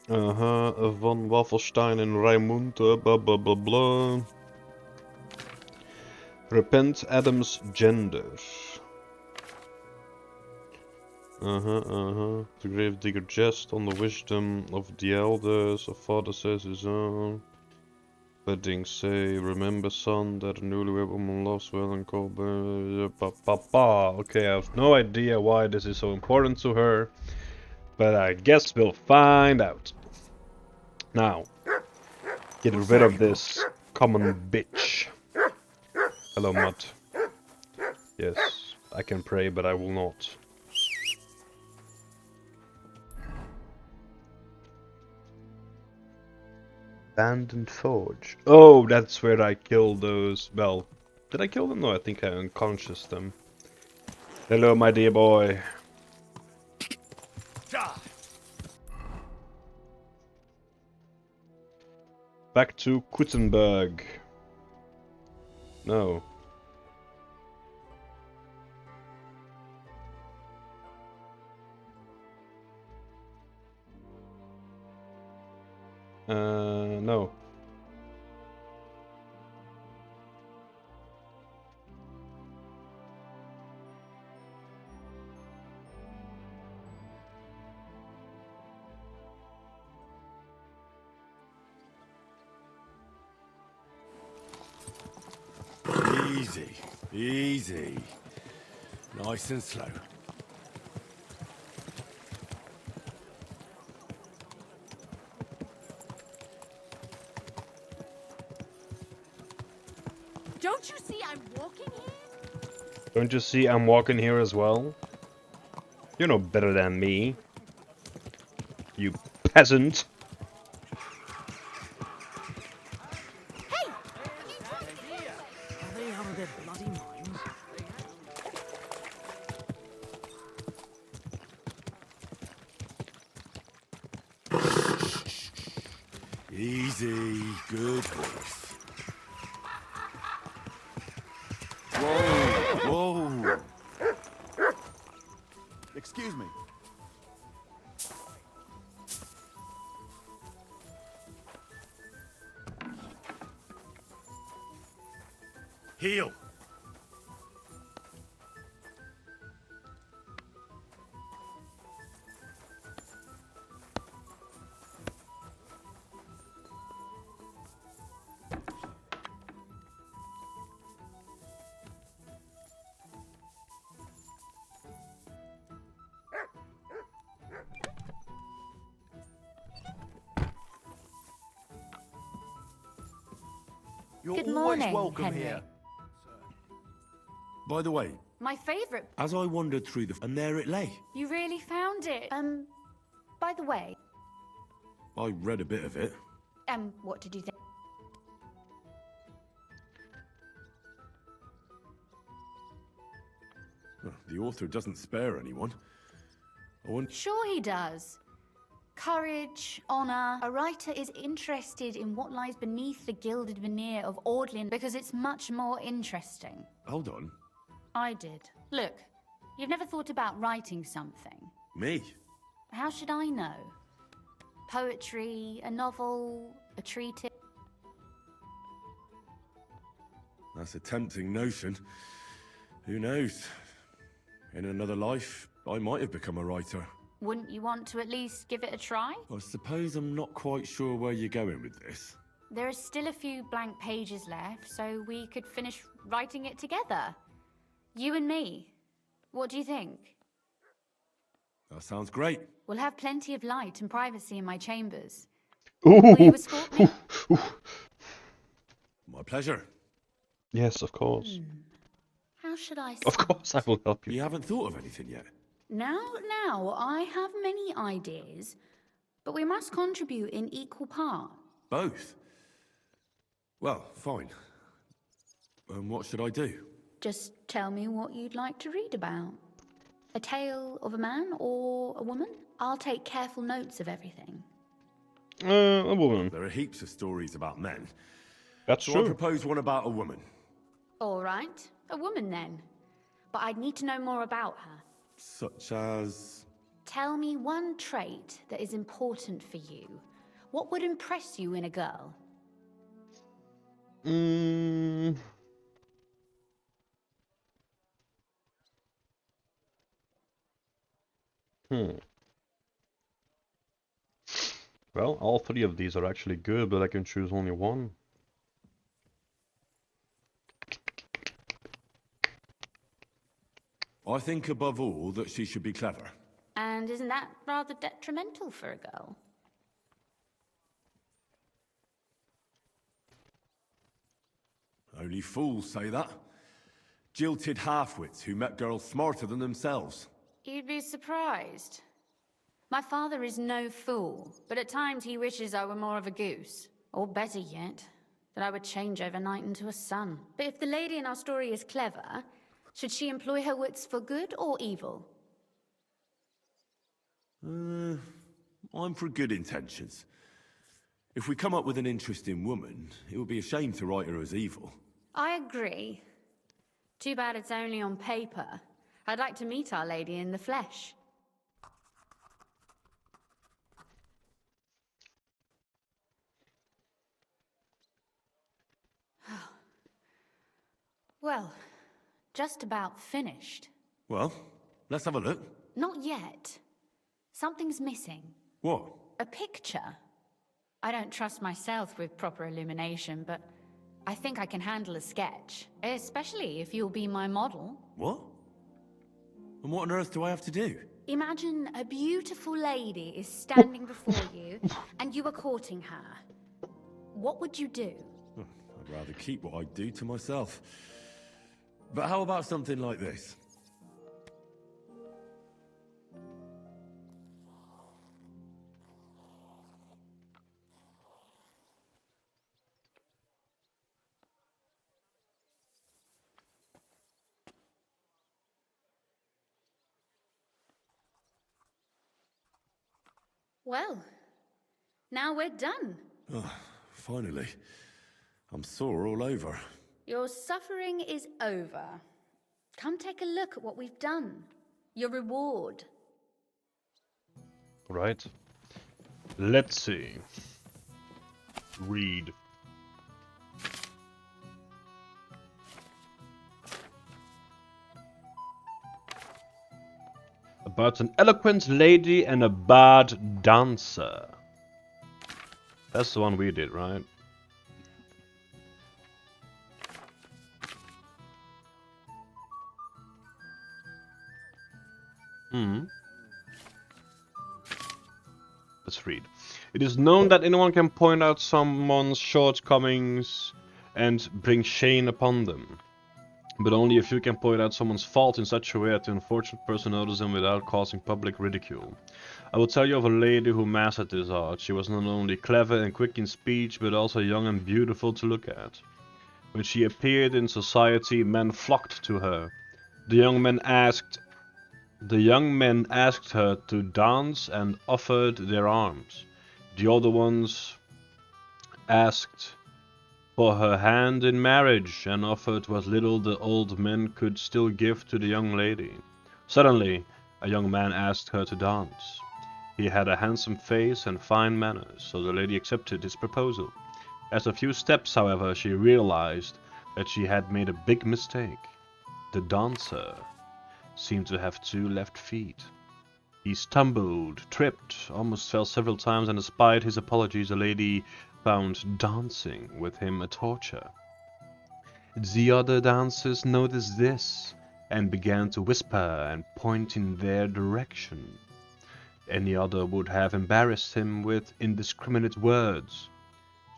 Von Waffelstein and Raimund, blah blah blah blah. Repent Adam's gender. The gravedigger jest on the wisdom of the elders. A father says his own. Wedding say, remember son, that a newlywed woman loves well and called papa. Okay, I have no idea why this is so important to her, but I guess we'll find out. Now, get rid of this common bitch. Hello, Mutt. Yes, I can pray, but I will not. Abandoned forge. Oh, that's where I killed those. Well, did I kill them? No, I think I unconscious them. Hello, my dear boy. Back to Kuttenberg. No. No. Easy, easy. Nice and slow. Don't you see I'm walking here? Don't you see I'm walking here as well? You're no better than me. You peasant. Are they out of their bloody minds? Easy, good horse. Whoa, whoa. Excuse me. Heel. You're Good always morning, welcome Henry. here. By the way, My favorite. as I wandered through the... and there it lay. You really found it. By the way, I read a bit of it. what did you think? The author doesn't spare anyone. I wonder... Sure he does. Courage, honor. A writer is interested in what lies beneath the gilded veneer of Audlin because it's much more interesting. Hold on. I did. Look, you've never thought about writing something. Me? How should I know? Poetry, a novel, a treatise. That's a tempting notion. Who knows? In another life, I might have become a writer. Wouldn't you want to at least give it a try? I suppose I'm not quite sure where you're going with this. There are still a few blank pages left, so we could finish writing it together. You and me. What do you think? That sounds great. We'll have plenty of light and privacy in my chambers. Ooh. Will you escort me? My pleasure. Yes, of course. How should I Of start? course I will help you. You haven't thought of anything yet? Now, I have many ideas, but we must contribute in equal part. Both? Well, fine. What should I do? Just tell me what you'd like to read about. A tale of a man or a woman? I'll take careful notes of everything. A woman. There are heaps of stories about men. That's so true. I propose one about a woman. All right, a woman then. But I'd need to know more about her. Such as... Tell me one trait that is important for you. What would impress you in a girl? Well, all three of these are actually good, but I can choose only one. I think above all that she should be clever. And isn't that rather detrimental for a girl? Only fools say that. Jilted half-wits who met girls smarter than themselves. You'd be surprised. My father is no fool, but at times he wishes I were more of a goose. Or better yet, that I would change overnight into a sun. But if the lady in our story is clever, should she employ her wits for good or evil? I'm for good intentions. If we come up with an interesting woman, it would be a shame to write her as evil. I agree. Too bad it's only on paper. I'd like to meet our lady in the flesh. Well, just about finished. Well, let's have a look. Not yet. Something's missing. What? A picture. I don't trust myself with proper illumination, but I think I can handle a sketch. Especially if you'll be my model. What? And what on earth do I have to do? Imagine a beautiful lady is standing before you, and you are courting her. What would you do? I'd rather keep what I do to myself. But how about something like this? Well, now we're done. Oh, finally. I'm sore all over. Your suffering is over. Come take a look at what we've done. Your reward. Right. Let's see. Read. About an eloquent lady and a bad dancer. That's the one we did, right? Let's read. It is known that anyone can point out someone's shortcomings and bring shame upon them. But only if you can point out someone's fault in such a way that the unfortunate person notices them without causing public ridicule. I will tell you of a lady who mastered this art. She was not only clever and quick in speech, but also young and beautiful to look at. When she appeared in society, men flocked to her. The young men asked, The young men asked her to dance and offered their arms. The older ones asked for her hand in marriage and offered what little the old men could still give to the young lady. Suddenly, a young man asked her to dance. He had a handsome face and fine manners, so the lady accepted his proposal. After a few steps, however, she realized that she had made a big mistake. The dancer seemed to have 2 left feet. He stumbled, tripped, almost fell several times, and despite his apologies, the lady found dancing with him a torture. The other dancers noticed this and began to whisper and point in their direction. Any other would have embarrassed him with indiscriminate words.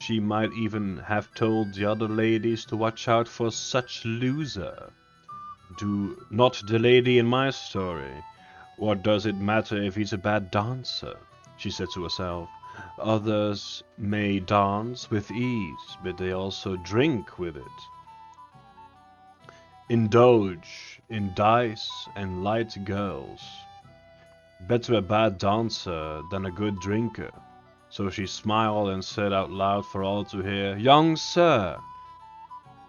She might even have told the other ladies to watch out for such loser. Do not the lady in my story. What does it matter if he's a bad dancer? She said to herself. Others may dance with ease, but they also drink with it. Indulge in dice and light girls. Better a bad dancer than a good drinker. So she smiled and said out loud for all to hear, Young sir,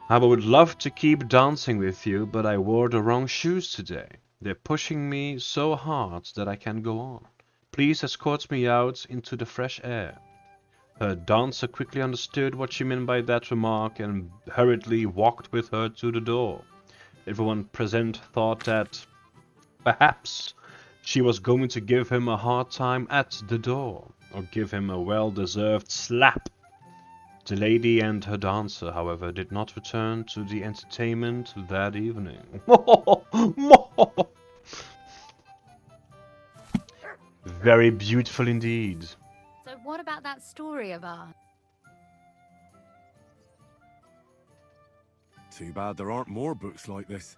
I would love to keep dancing with you, but I wore the wrong shoes today. They're pushing me so hard that I can't go on. Please escort me out into the fresh air. Her dancer quickly understood what she meant by that remark and hurriedly walked with her to the door. Everyone present thought that perhaps she was going to give him a hard time at the door, or give him a well-deserved slap. The lady and her dancer, however, did not return to the entertainment that evening. Very beautiful indeed. So what about that story of ours? Too bad there aren't more books like this.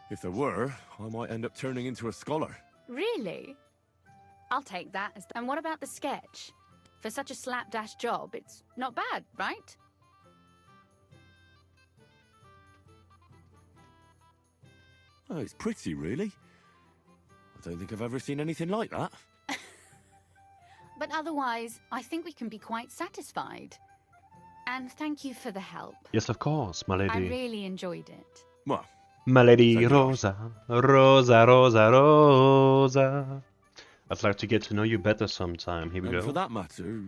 If there were, I might end up turning into a scholar. Really? I'll take that. And what about the sketch? For such a slapdash job, it's not bad, right? Oh, it's pretty, really. I don't think I've ever seen anything like that. But otherwise, I think we can be quite satisfied. And thank you for the help. Yes, of course, my I lady. really enjoyed it. Well, My lady Rosa, Rosa, Rosa, Rosa. I'd like to get to know you better sometime. Here we And go. for that matter,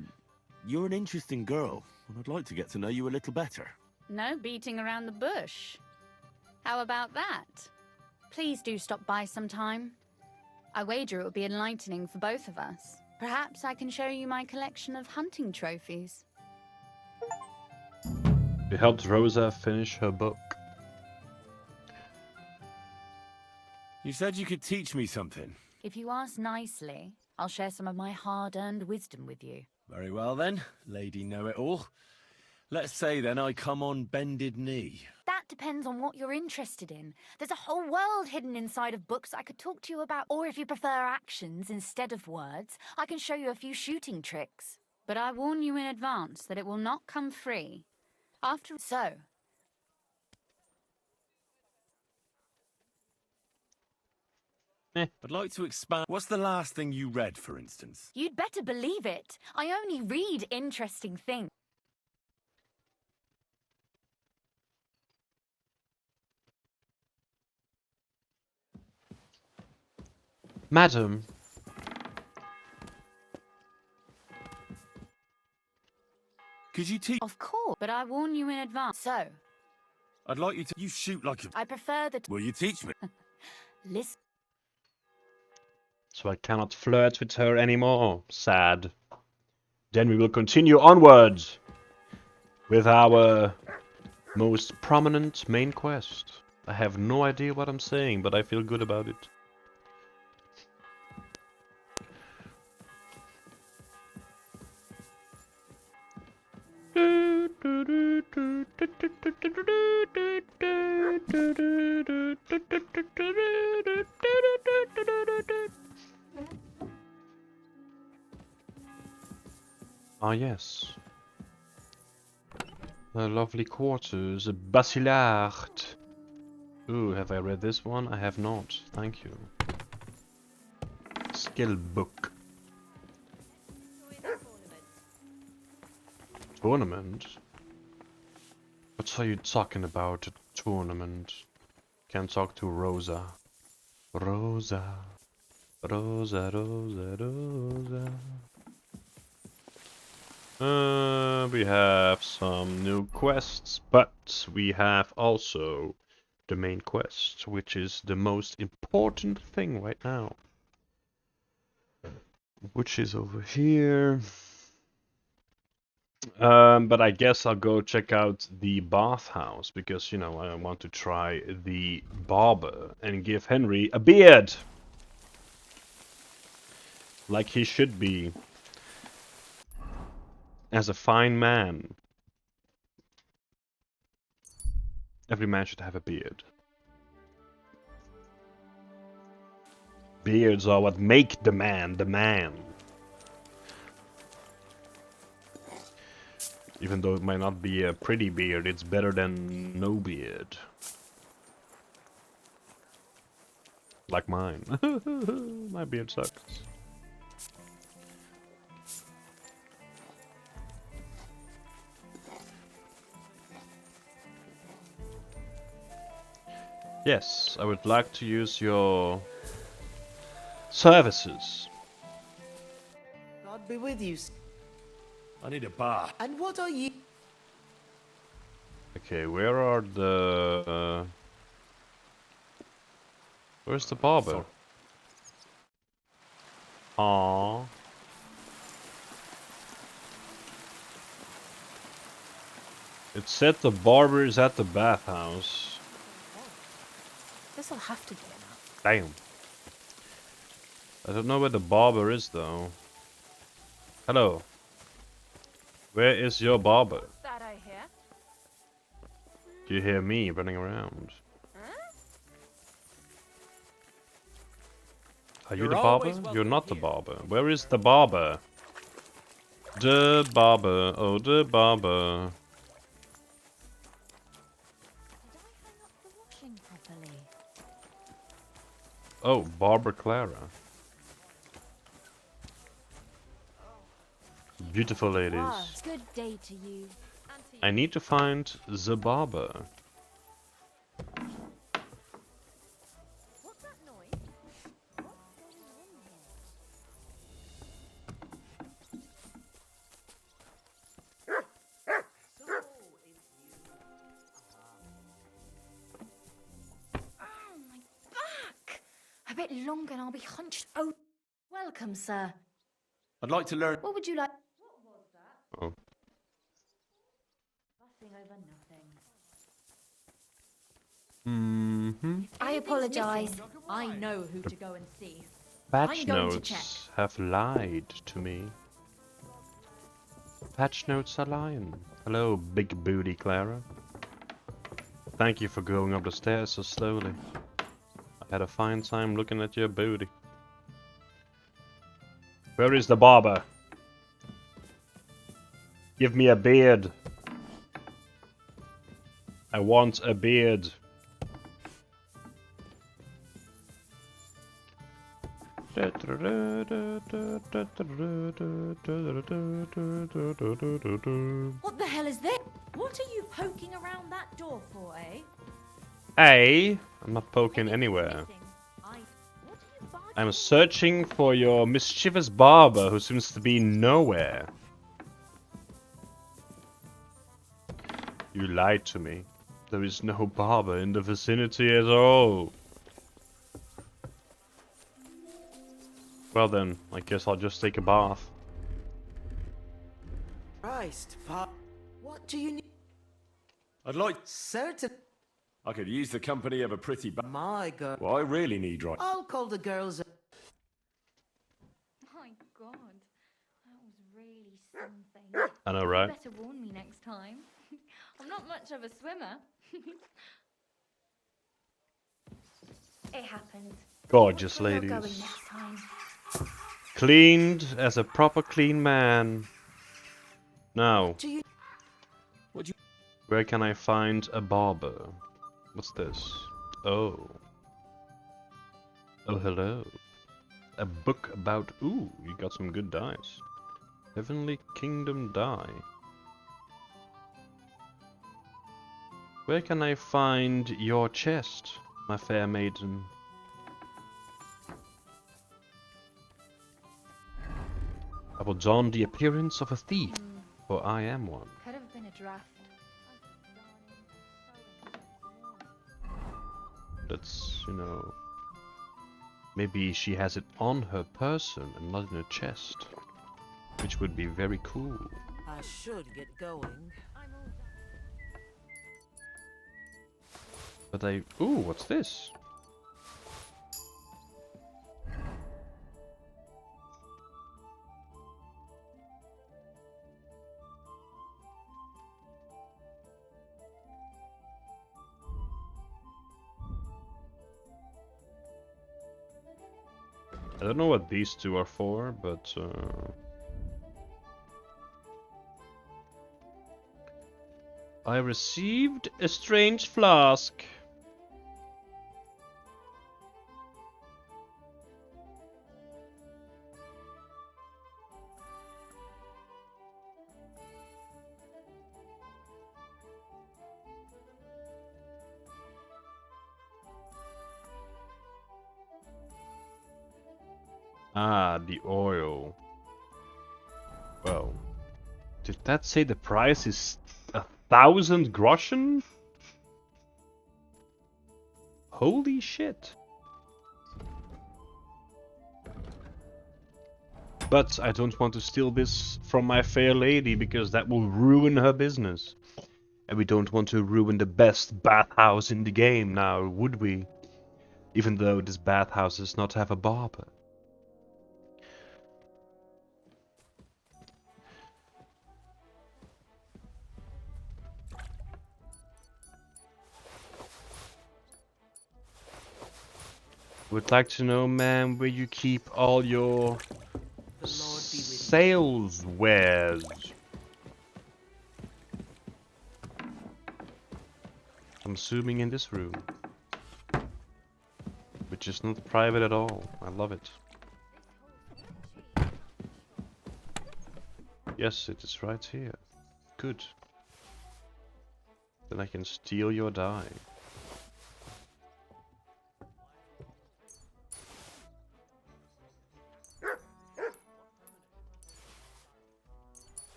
you're an interesting girl, and I'd like to get to know you a little better. No beating around the bush. How about that? Please do stop by sometime. I wager it will be enlightening for both of us. Perhaps I can show you my collection of hunting trophies. We helped Rosa finish her book. You said you could teach me something. If you ask nicely, I'll share some of my hard-earned wisdom with you. Very well then, Lady Know-It-All. Let's say then I come on bended knee. That depends on what you're interested in. There's a whole world hidden inside of books I could talk to you about. Or if you prefer actions instead of words, I can show you a few shooting tricks. But I warn you in advance that it will not come free. So, I'd like to expand. What's the last thing you read, for instance? you'd better believe it. I only read interesting things. Madam. Could you teach? Of course, but I warn you in advance. So, I'd like you to. You shoot like a. I prefer that. Will you teach me? Listen. So I cannot flirt with her anymore. Sad. Then we will continue onwards with our most prominent main quest. I have no idea what I'm saying, but I feel good about it. Ah yes. The lovely quarters, Basilard. Ooh, have I read this one? I have not. Thank you. skill book. Tournament? What are you talking about? A tournament? Can't talk to Rosa. Rosa. Rosa, Rosa, Rosa. We have some new quests, but we have also the main quest, which is the most important thing right now. Which is over here. But I guess I'll go check out the bathhouse because, you know, I want to try the barber and give Henry a beard! Like he should be. As a fine man. Every man should have a beard. Beards are what make the man the man. Even though it might not be a pretty beard, it's better than no beard. Like mine. My beard sucks. Yes, I would like to use your services. God be with you. I need a bar. And what are you? Okay, where are the... where's the barber? Aww. It said the barber is at the bathhouse. This'll have to be enough. Damn. I don't know where the barber is though. Hello. Where is your barber? What's that I hear? Do you hear me running around? Are you You're the always barber? welcome You're not the here. barber. Where is the barber? The barber. Oh, the barber. Washing properly. Oh, Barbara Clara. Beautiful ladies. Ah, it's good day to you. I need to find the barber. What's that noise? What's going on here? Oh, my back! A bit longer and I'll be hunched over. Welcome, sir. I'd like to learn. What would you like? What was that? Oh. Fussing over nothing. Mm-hmm. I apologize. I know who to go and see. Patch I'm going to check. notes have lied to me. Patch notes are lying. Hello, big booty Clara. Thank you for going up the stairs so slowly. I had a fine time looking at your booty. Where is the barber? Give me a beard. I want a beard. What the hell is this? What are you poking around that door for, eh? Hey, I'm not poking anywhere. I'm searching for your mischievous barber who seems to be nowhere. You lied to me. There is no barber in the vicinity at all. Well then, I guess I'll just take a bath. Christ, what do you need? I'd like. Certain. I could use the company of a pretty My God. What I really need right. I'll call the girls. My God, that was really something. I know, right? You better warn me next time. I'm not much of a swimmer. It happened. Gorgeous Where you're ladies. going next time. Cleaned as a proper clean man. Now, where can I find a barber? What's this? Oh. Oh, hello. A book about... Ooh, you got some good dice. Heavenly Kingdom die. Where can I find your chest, my fair maiden? I will don the appearance of a thief, for I am one. Could have been a draft. That's, you know... Maybe she has it on her person and not in her chest. Which would be very cool. I should get going. But I... Ooh, what's this? I don't know what these two are for, but... I received a strange flask. Ah, the oil. Well, did that say the price is 1,000 groschen? Holy shit. But I don't want to steal this from my fair lady because that will ruin her business. And we don't want to ruin the best bathhouse in the game now, would we? Even though this bathhouse does not have a barber. Would like to know, ma'am, where you keep all your sales wares. I'm assuming in this room. Which is not private at all. I love it. Yes, it is right here. Good. Then I can steal your dye.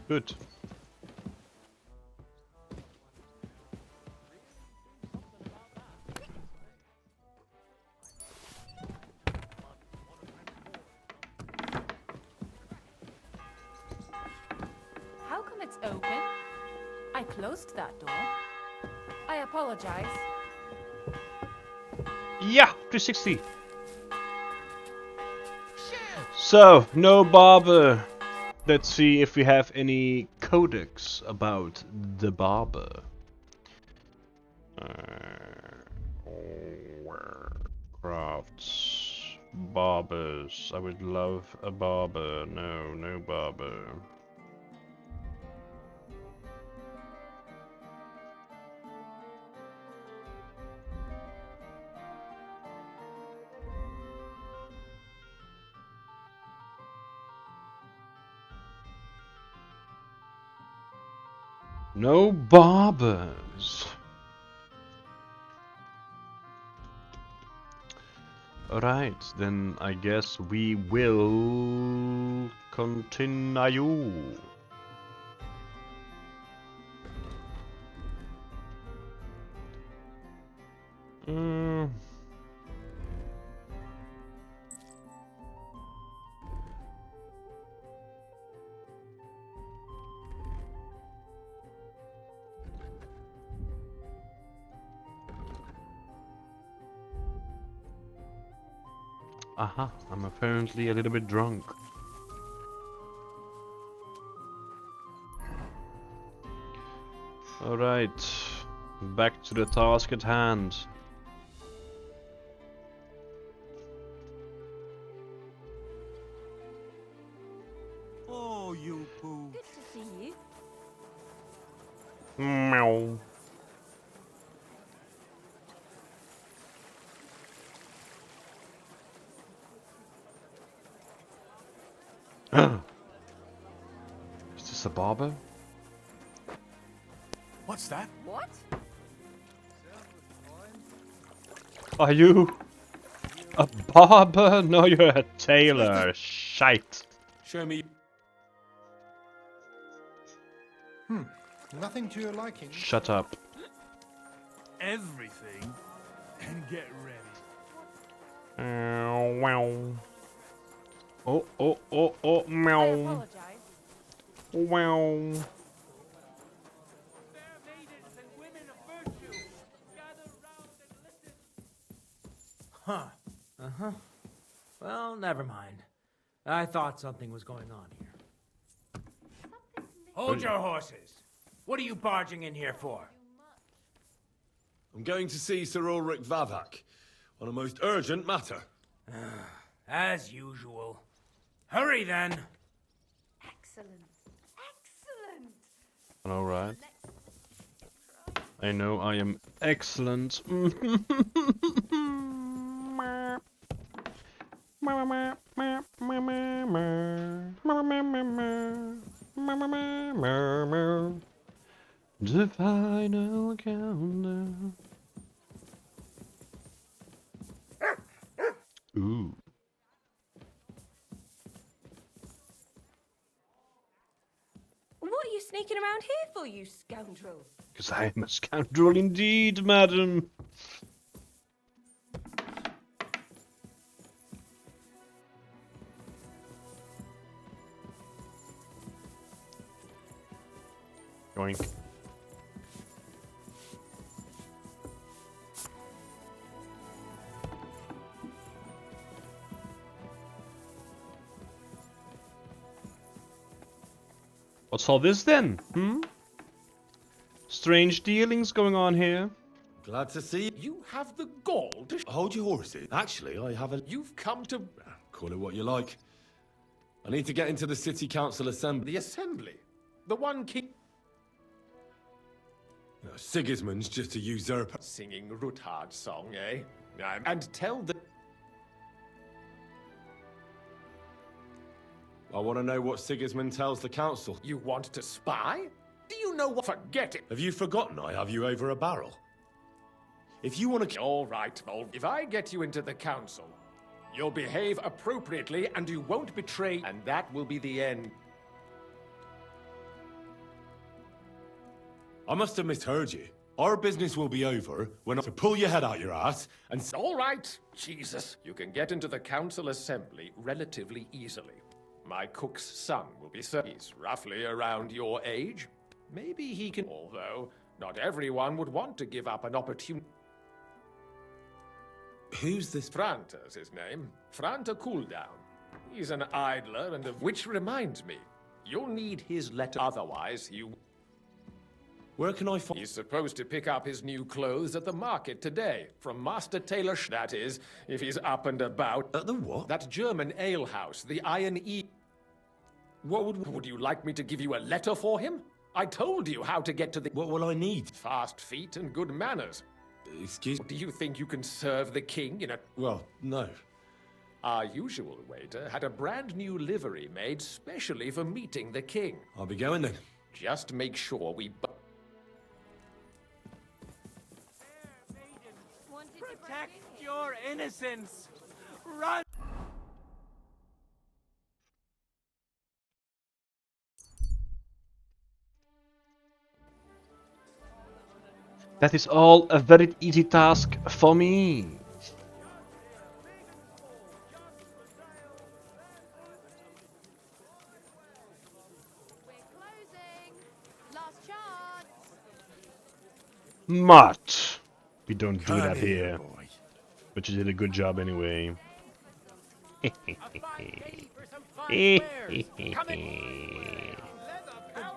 Good. How come it's open? I closed that door. I apologize. Yeah, 360. So, no barber. Let's see if we have any codex about the barber. Crafts. Barbers. I would love a barber. No, no barber. No barbers. Alright, then I guess we will continue. Aha, I'm apparently a little bit drunk. Alright, back to the task at hand. Oh, you poo. Good to see you. Meow. Is this a barber? What's that? What? Are you a barber? No, you're a tailor. Shite. Show me. Nothing to your liking. Shut up. Everything and get ready. Wow. Oh, meow. Wow. Huh. Uh-huh. Well, never mind. I thought something was going on here. Hold your horses. What are you barging in here for? I'm going to see Sir Ulrich Vavak on a most urgent matter. As usual. Hurry then. Excellent. Excellent. All right. I know I am excellent. The final countdown. Ooh. What are you sneaking around here for, you scoundrel? Because I am a scoundrel indeed, madam. Yoink. What's all this then? Strange dealings going on here. Glad to see you. You have the gall to... Hold your horses. Actually, I have a... You've come to... Call it what you like. I need to get into the City Council Assembly. The Assembly. The one king... No, Sigismund's just a usurper. Singing Ruthard's song, eh? And tell the... I want to know what Sigismund tells the council. You want to spy? Do you know what? Forget it. Have you forgotten I have you over a barrel? If you want to... All right, well, if I get you into the council, you'll behave appropriately and you won't betray, and that will be the end. I must have misheard you. Our business will be over when I pull your head out your ass and... All right, Jesus. You can get into the council assembly relatively easily. My cook's son will be he's roughly around your age. Maybe he can... Although, not everyone would want to give up an opportunity. Who's this? Franta's his name. Franta Cooldown. He's an idler and which reminds me, you'll need his letter. Otherwise, you... Where can I find... He's supposed to pick up his new clothes at the market today. From Master Tailor that is, if he's up and about. At the what? That German alehouse, the Iron E... What would... Would you like me to give you a letter for him? I told you how to get to the... What will I need? Fast feet and good manners. Excuse... Do you think you can serve the king in a... Well, no. Our usual waiter had a brand new livery made specially for meeting the king. I'll be going then. Just make sure we... Protect your innocence! Run! That is all a very easy task for me. Last chance. Mutt. We don't do that Come here. boy. But you did a good job anyway. The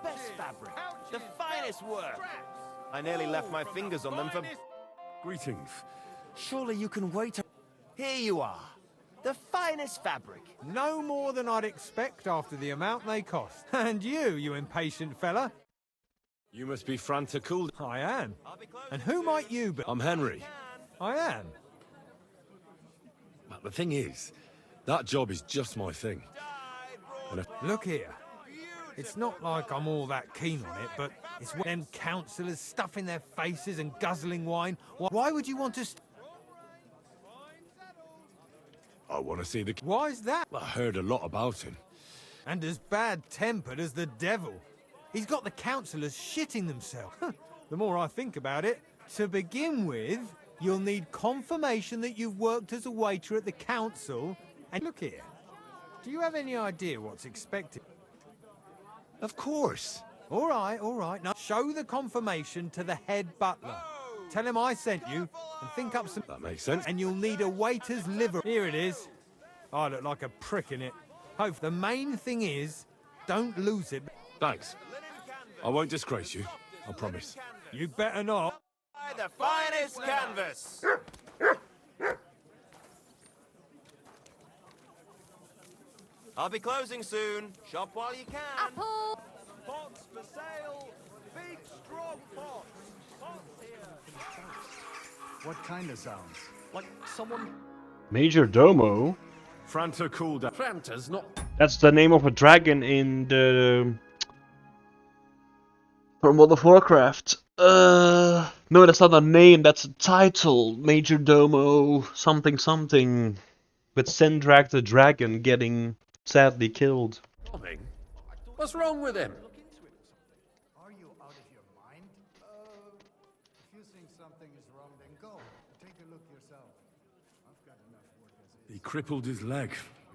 best fabric. The finest work. I nearly left my fingers on them for... Greetings. Surely you can wait... Here you are. The finest fabric. No more than I'd expect after the amount they cost. And you impatient fella? You must be Franta Cool. I am. And who might you be? I'm Henry. I am. But the thing is, that job is just my thing. Look here. It's not like I'm all that keen on it, but it's when them councillors stuffing their faces and guzzling wine. Why would you want to... I want to see the... Why is that? I heard a lot about him. And as bad-tempered as the devil. He's got the councillors shitting themselves. The more I think about it, to begin with, you'll need confirmation that you've worked as a waiter at the council. And look here, do you have any idea what's expected? Of course. All right. Now show the confirmation to the head butler. Tell him I sent you, and think up some... That makes sense. And you'll need a waiter's liver. Here it is. I look like a prick in it. Hope the main thing is, don't lose it. Thanks. I won't disgrace you. I promise. You better not. The finest canvas! I'll be closing soon. Shop while you can. Apple! Pots for sale. Big, strong pots. Pots here. What kind of sounds? Like someone... Major Domo? Franta cooled down. Franta's not... That's the name of a dragon in the... From World of Warcraft. No, that's not a name, that's a title. Major Domo something something. With Sendrak the dragon getting sadly killed. What's wrong with him? Are you out of your mind? If you think something is wrong, then go. Take a look yourself. I've got enough work as it is. He crippled his leg.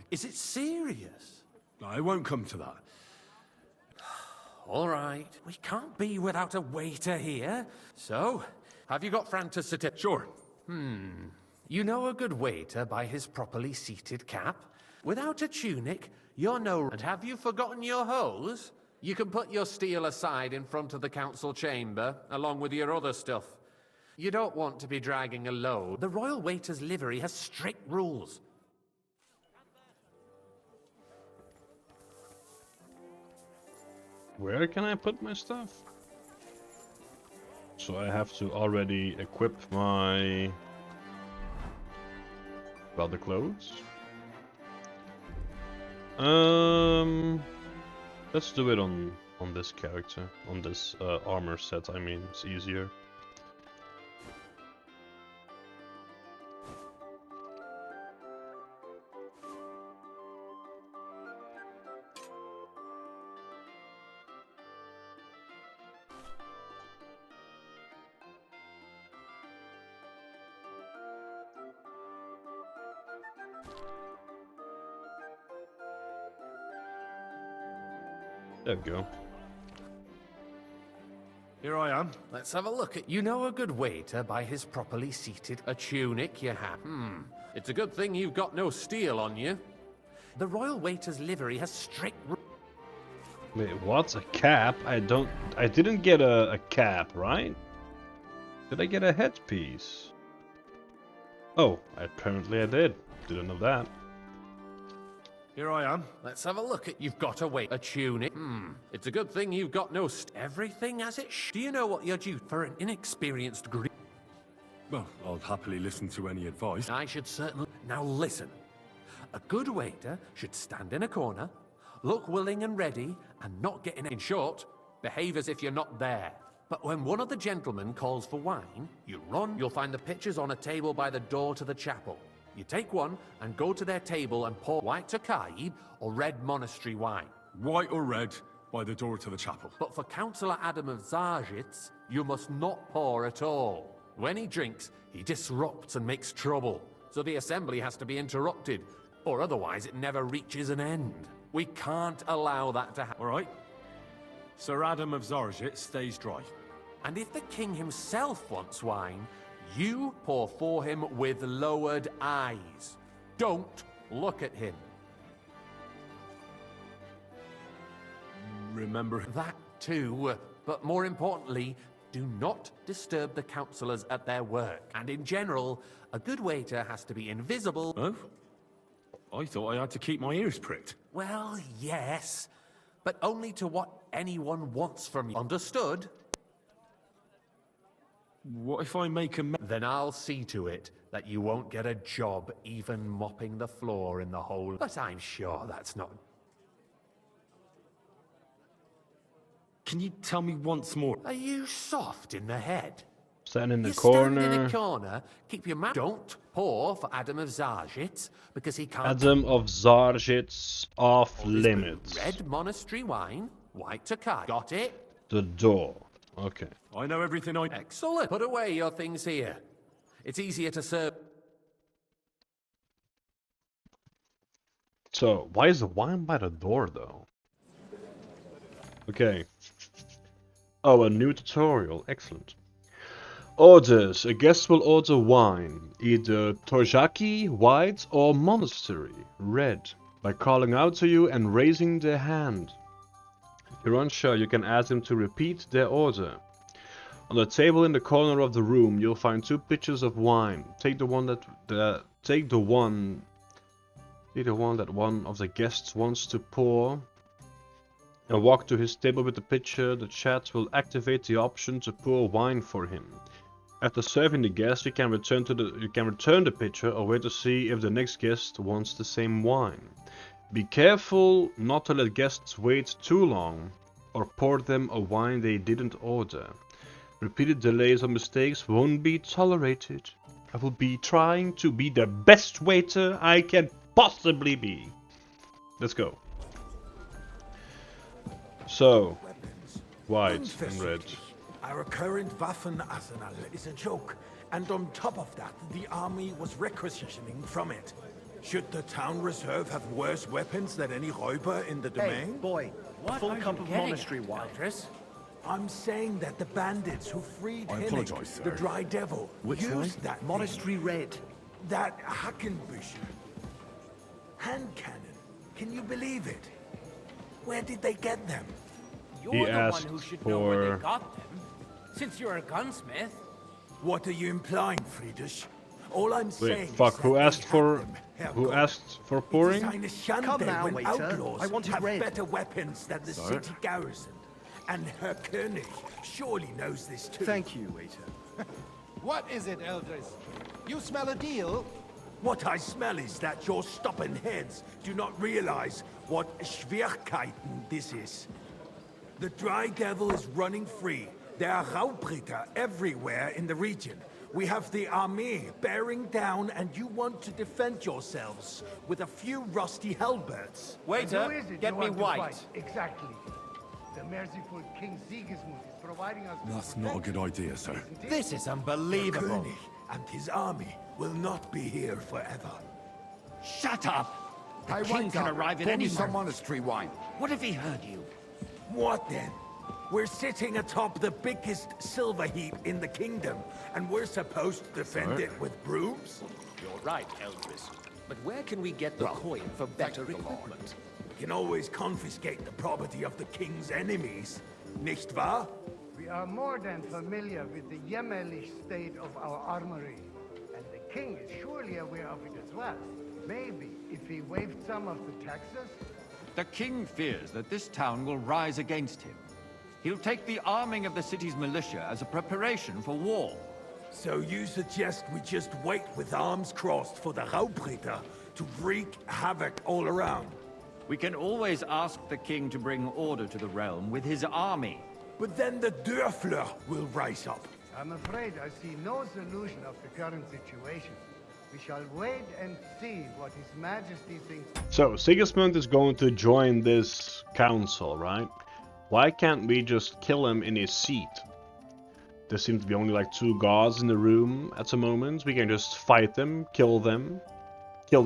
Is it serious? No, it won't come to that. All right, we can't be without a waiter here. So, have you got Franta's certificate? Sure. You know a good waiter by his properly seated cap? Without a tunic, you're no... And have you forgotten your hose? You can put your steel aside in front of the council chamber, along with your other stuff. You don't want to be dragging a load. The royal waiter's livery has strict rules. Where can I put my stuff? So I have to already equip my... Well, the clothes? Let's do it on this character. On this armor set, I mean. It's easier. There we go. Here I am. Let's have a look at... You know a good waiter by his properly seated... A tunic you have. It's a good thing you've got no steel on you. The royal waiter's livery has strict... Wait, what? A cap? I didn't get a cap, right? Did I get a headpiece? Oh, apparently I did. Didn't know that. Here I am. Let's have a look at... You've got a tunic. It's a good thing you've got no... Everything as it Do you know what you're due for an inexperienced Greek? Well, I'll happily listen to any advice. I should certainly... Now listen. A good waiter should stand in a corner, look willing and ready, and not get in short, behave as if you're not there. But when one of the gentlemen calls for wine, you run. You'll find the pitchers on a table by the door to the chapel. You take one and go to their table and pour white Tokaib or red monastery wine. White or red, by the door to the chapel. But for Councillor Adam of Zarzhitz, you must not pour at all. When he drinks, he disrupts and makes trouble. So the assembly has to be interrupted, or otherwise it never reaches an end. We can't allow that to happen. All right. Sir Adam of Zarzhitz stays dry. And if the king himself wants wine, you pour for him with lowered eyes. Don't look at him. Remember that too, but more importantly, do not disturb the councillors at their work. And in general, a good waiter has to be invisible. Oh? I thought I had to keep my ears pricked. Well, yes, but only to what anyone wants from you. Understood? What if I make a Then I'll see to it that you won't get a job even mopping the floor in the whole... But I'm sure that's not... Can you tell me once more? Are you soft in the head? Stand in the You stand in corner. a corner, keep your mouth. Don't pour for Adam of Zarjitz, because he can't. Adam of Zarjitz off All this blue. limits. Red monastery wine, white Takai. Got it? The door. Okay. I know everything I... Excellent. Put away your things here. It's easier to serve. So, why is the wine by the door, though? Okay. Oh, a new tutorial. Excellent. Orders. A guest will order wine. Either Torzhaki, white, or monastery, red. By calling out to you and raising their hand. If you're unsure, you can ask them to repeat their order. On the table in the corner of the room, you'll find 2 pitchers of wine. Take the one that one of the guests wants to pour, and walk to his table with the pitcher. The chat will activate the option to pour wine for him. After serving the guest, you can return the pitcher or wait to see if the next guest wants the same wine. Be careful not to let guests wait too long or pour them a wine they didn't order. Repeated delays or mistakes won't be tolerated. I will be trying to be the best waiter I can possibly be. Let's go. So, white and red. Our current Waffen arsenal is a joke, and on top of that, the army was requisitioning from it. Should the town reserve have worse weapons than any Räuber in the domain? Boy, full cup of monastery wine. I'm saying that the bandits who freed I Hennig, apologize, sir. the Dry Devil, Which used one? that Monastery red. That Hackenbücher. Hand cannon. Can you believe it? Where did they get them? You're He the asked one who should know where for- they got them. Since you're a gunsmith. What are you implying, Friedrich? All I'm saying Wait, fuck, is who that asked they for had them, Herr who Gott. asked for pouring? It is eine Come Schande now, when waiter. outlaws I wanted have red. better weapons than the Sir? city garrison. And Herr König surely knows this too. Thank you, waiter. What is it, Eldris? You smell a deal? What I smell is that your stubborn heads do not realize what Schwierigkeiten this is. The Dry Devil is running free. There are Raubritter everywhere in the region. We have the army bearing down, and you want to defend yourselves with a few rusty halberds. Waiter, get me white. Exactly. The merciful King Sigismund is providing us with That's not a good idea, sir. This is The unbelievable. König and his army will not be here forever. Shut up! The I king want can some. arrive at Pour any me some monastery wine. What if he heard you? What then? We're sitting atop the biggest silver heap in the kingdom, and we're supposed to defend it with brooms? You're right, Eldris. But where can we get the coin for better equipment? We can always confiscate the property of the king's enemies, nicht wahr? We are more than familiar with the jämmerlich state of our armory, and the king is surely aware of it as well. Maybe if he waived some of the taxes. The king fears that this town will rise against him. He'll take the arming of the city's militia as a preparation for war. So you suggest we just wait with arms crossed for the Raubritter to wreak havoc all around? We can always ask the king to bring order to the realm with his army. But then the Dörfler will rise up. I'm afraid I see no solution of the current situation. We shall wait and see what His Majesty thinks. So, Sigismund is going to join this council, right? Why can't we just kill him in his seat? There seem to be only like 2 guards in the room at the moment. We can just fight them, kill the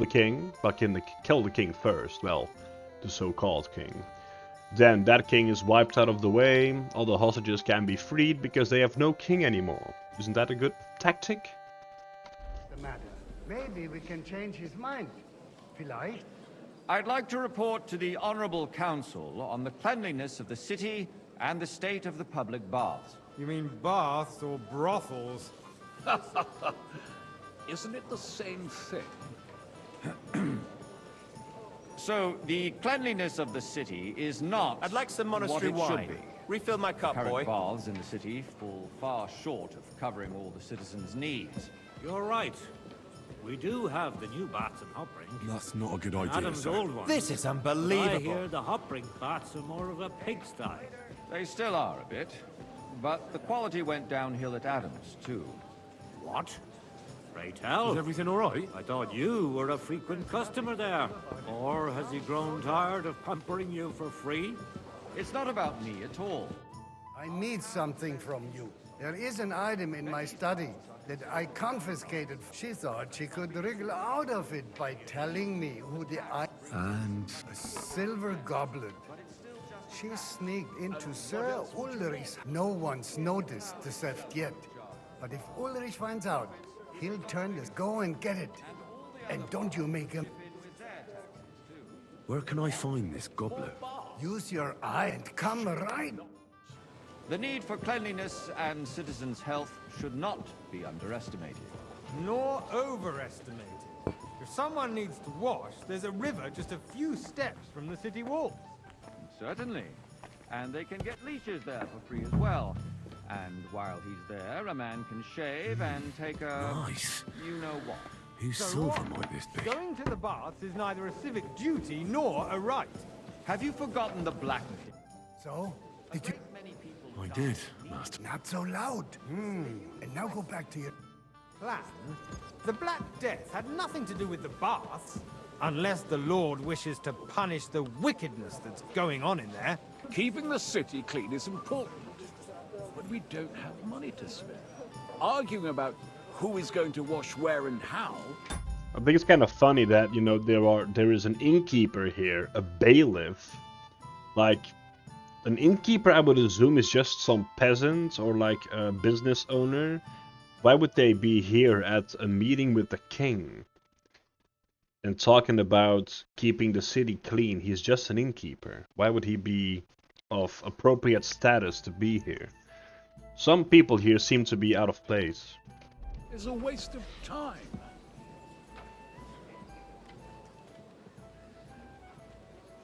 king. But kill the king first, well, the so-called king. Then that king is wiped out of the way. All the hostages can be freed because they have no king anymore. Isn't that a good tactic? The matter. Maybe we can change his mind. Vielleicht. I'd like to report to the Honorable Council on the cleanliness of the city and the state of the public baths. You mean baths or brothels? Isn't it the same thing? So, the cleanliness of the city is not I'd like some monastery what it wine. should be. Refill my cup, Current boy. baths in the city fall far short of covering all the citizens' needs. You're right. We do have the new bats in Hopbrink. That's not a good idea, Adam's sir. old ones. This is But I unbelievable. hear the Hopbrink bats are more of a pigsty. They still are a bit, but the quality went downhill at Adams, too. What? Pray tell. Is everything all right? I thought you were a frequent customer there. Or has he grown tired of pampering you for free? It's not about me at all. I need something from you. There is an item in my study that I confiscated. She thought she could wriggle out of it by telling me who the And a silver goblet. She sneaked into Sir Ulrich's. No one's noticed the theft yet. But if Ulrich finds out, he'll turn this. Go and get it. And don't you make him. where can I find this goblet? Use your eye and come right. The need for cleanliness and citizens' health should not be underestimated. Nor overestimated. If someone needs to wash, there's a river just a few steps from the city wall. Certainly. And they can get leeches there for free as well. And while he's there, a man can shave and take a... Nice. You know what. Whose So silver what? might this be? Going to the baths is neither a civic duty nor a right. Have you forgotten the black... So? Did you... I did, Master. Not so loud. And now go back to your... Plan? The Black Death had nothing to do with the baths. Unless the Lord wishes to punish the wickedness that's going on in there. Keeping the city clean is important, but we don't have money to spare. Arguing about who is going to wash where and how... I think it's kind of funny that, you know, there is an innkeeper here, a bailiff. Like, an innkeeper I would assume is just some peasant or like a business owner. Why would they be here at a meeting with the king? And talking about keeping the city clean. He's just an innkeeper. Why would he be of appropriate status to be here? Some people here seem to be out of place. It's a waste of time.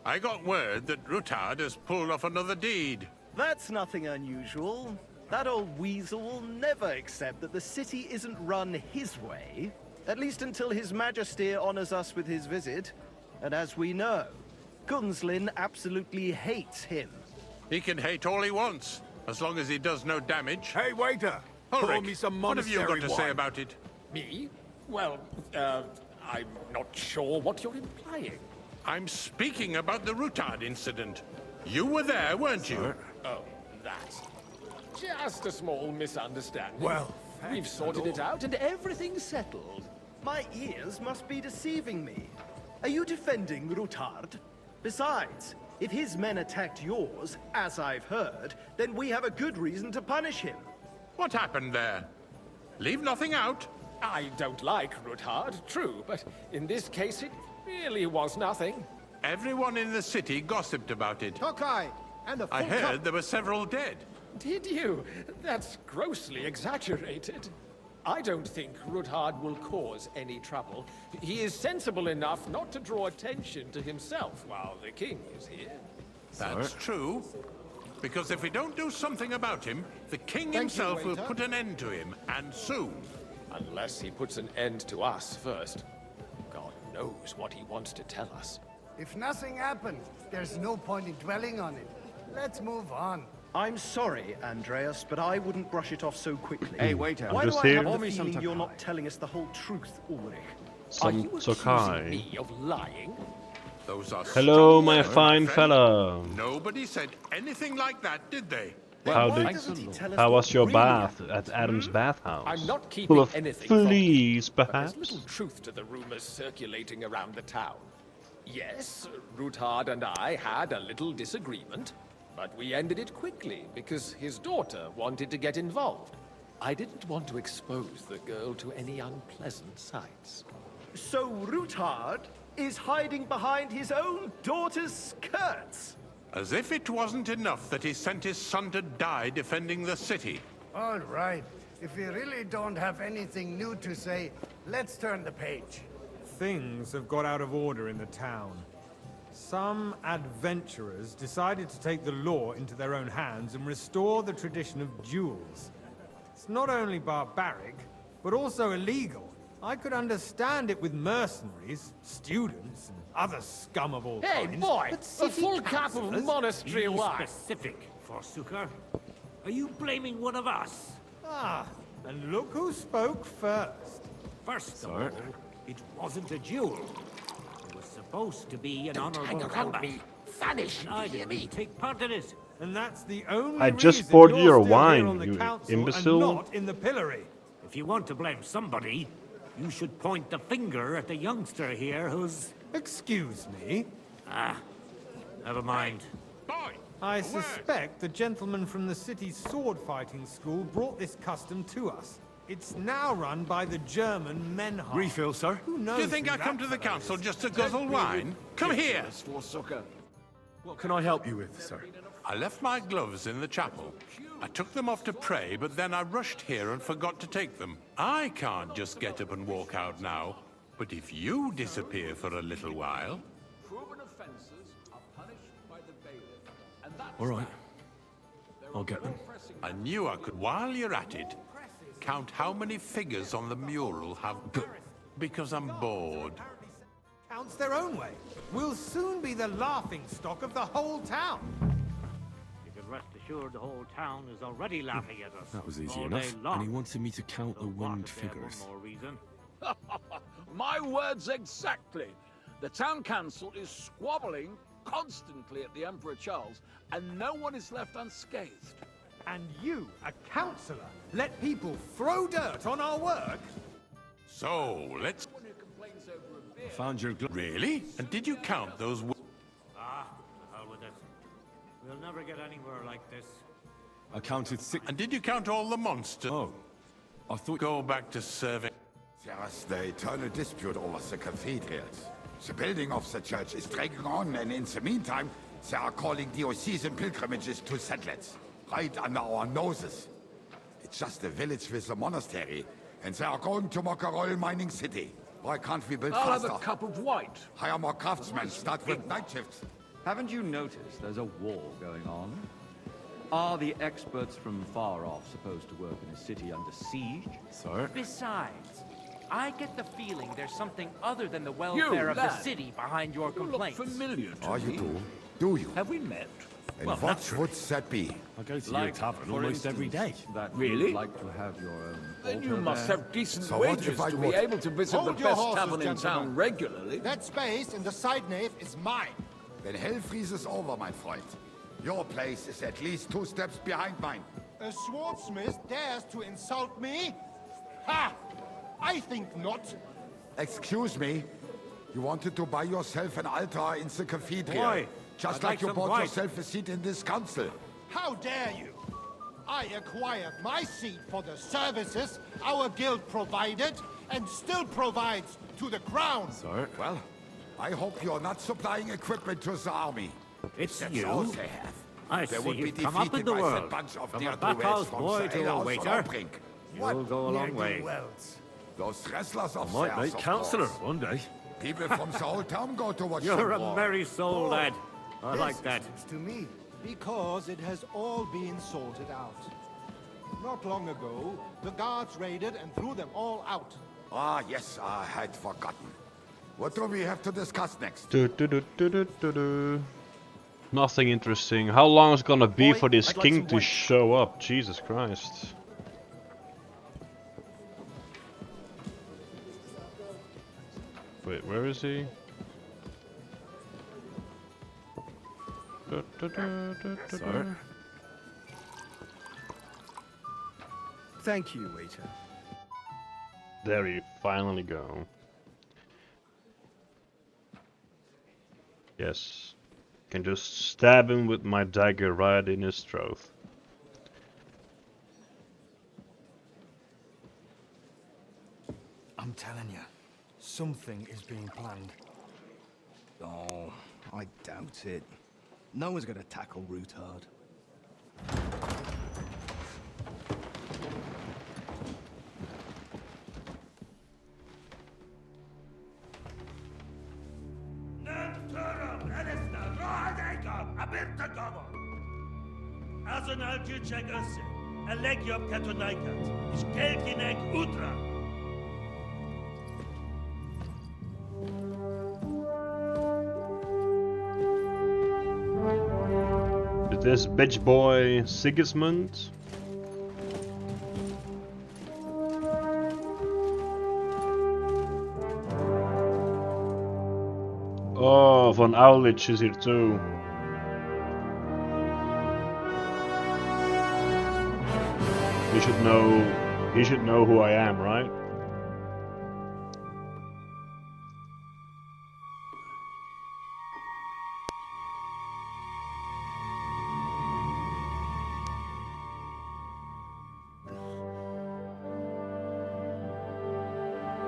I got word that Rutard has pulled off another deed. That's nothing unusual. That old weasel will never accept that the city isn't run his way. At least until His Majesty honors us with his visit. And as we know, Gunslin absolutely hates him. He can hate all he wants, as long as he does no damage. Hey, waiter! Pour Ulrich, me some what have you got monastery to say wine. about it? Me? Well, I'm not sure what you're implying. I'm speaking about the Rutard incident. You were there, weren't you? Oh, that. Just a small misunderstanding. Well, we've sorted it out and everything's settled. My ears must be deceiving me. Are you defending Rutard? Besides, if his men attacked yours, as I've heard, then we have a good reason to punish him. What happened there? Leave nothing out. I don't like Rutard, true, but in this case it really was nothing. Everyone in the city gossiped about it. Tokai! And a I full heard there were several dead. Did you? That's grossly exaggerated. I don't think Rutard will cause any trouble. He is sensible enough not to draw attention to himself while the king is here. That's true. Because if we don't do something about him, the king Thank you, himself will waiter. put an end to him, and soon. Unless he puts an end to us first. God knows what he wants to tell us. If nothing happens, there's no point in dwelling on it. Let's move on. I'm sorry, Andreas, but I wouldn't brush it off so quickly. Hey, waiter. Why I'm just do I here. have Pour the me some feeling you're Tokai. not telling us the whole truth, Ulrich? Are you accusing Tokai. me of lying? Those are Hello, strong my words, fine friend. fella. Nobody said anything like that, did they? How why did? doesn't he tell us How what was your really bath at Adam's bathhouse? I'm not keeping Full of anything from fleas, But perhaps. there's little truth to the rumors circulating around the town. Yes, Rutard and I had a little disagreement, but we ended it quickly because his daughter wanted to get involved. I didn't want to expose the girl to any unpleasant sights. So Rutard is hiding behind his own daughter's skirts? As if it wasn't enough that he sent his son to die defending the city. All right. If we really don't have anything new to say, let's turn the page. Things have got out of order in the town. Some adventurers decided to take the law into their own hands and restore the tradition of duels. It's not only barbaric, but also illegal. I could understand it with mercenaries, students, and other scum of all Hey, kinds. boy! but A city full cup of councillors? monastery Be wine. specific. Forsooker. Are you blaming one of us? Ah, and look who spoke first. First of all, it wasn't a duel. It was supposed to be an honorable combat. Vanish, I didn't take part in it. And that's the only I just reason poured you're your still wine, here on the you council imbecile. and not in the pillory. If you want to blame somebody, you should point the finger at the youngster here who's... Excuse me? Ah, never mind. I suspect the gentleman from the city's sword-fighting school brought this custom to us. It's now run by the German Menhard. Refill, sir. Who knows Do you think who I come that to the fellow council is? just to guzzle wine? Come here! What can I help you with, sir? I left my gloves in the chapel. I took them off to pray, but then I rushed here and forgot to take them. I can't just get up and walk out now. But if you disappear for a little while... All right. I'll get them. I knew I could, while you're at it, count how many figures on the mural have... Because I'm bored. Counts their own way. We'll soon be the laughing stock of the whole town. You can rest assured the whole town is already laughing at us. That was easy all enough. day long. And he wanted me to count the So what winged if they had one figures. more reason? My words exactly. The town council is squabbling constantly at the Emperor Charles, and no one is left unscathed. And you, a councillor, let people throw dirt on our work? So, let's... Found your glove. Really? And did you count those... Ah, the hell with it. We'll never get anywhere like this. I counted 6. And did you count all the monsters? Oh. I thought... Go back to serving... There's the eternal dispute over the cathedrals. The building of the church is dragging on, and in the meantime, they are calling diocesan pilgrimages to settlers, right under our noses. It's just a village with a monastery, and they are going to Mokarol mining city. Why can't we build I'll faster? have a cup of white. Hire more craftsmen, start with night shifts. Haven't you noticed there's a war going on? Are the experts from far off supposed to work in a city under siege? Sir? Besides, I get the feeling there's something other than the welfare of the lad. city behind your complaints. Familiar to Oh, you me. do? Do you? Have we met? And Well, what naturally. would that be? I go to Like, your tavern for almost every day. instance, That Really? you'd like to have your own Then you altar must there? have decent So what wages if I to be would? able to visit Hold the your best horses, tavern in town gentlemen. regularly. That space in the side nave is mine. Then hell freezes over, my friend. Your place is at least 2 steps behind mine. A swordsmith dares to insult me? Ha! I think not. Excuse me? You wanted to buy yourself an altar in the cathedral. Why? Just I'd like like you some bought white. yourself a seat in this council. How dare you? I acquired my seat for the services our guild provided and still provides to the crown. Sir? Well, I hope you're not supplying equipment to the army. It's That's you? all they have. I They see would be you've come up in defeated the by world. that bunch of From dear a backhouse from boy the to a alehouse on waiter. our brink. You'll go a long way. ne'er-do-wells. Those wrestlers of Might theirs, make of councillor course. one day. People from the whole town go to watch You're the a war. merry soul, lad. I like that. It's to me. Because it has all been sorted out. Not long ago, the guards raided and threw them all out. Ah, yes, I had forgotten. What do we have to discuss next? Nothing interesting. How long is it gonna be for this I'd like king some to white. show up? Jesus Christ. Wait, where is he? Sir? Thank you, waiter. There you finally go. Yes. Can just stab him with my dagger right in his throat. I'm telling you, something is being planned. Oh, I doubt it. No one's gonna tackle Rootard. Azonal Gyurcsák össze. A legjobb katonákat, és kelkinek útra! this bitch boy Sigismund. Oh, von Aulich is here too. He should know who I am, right?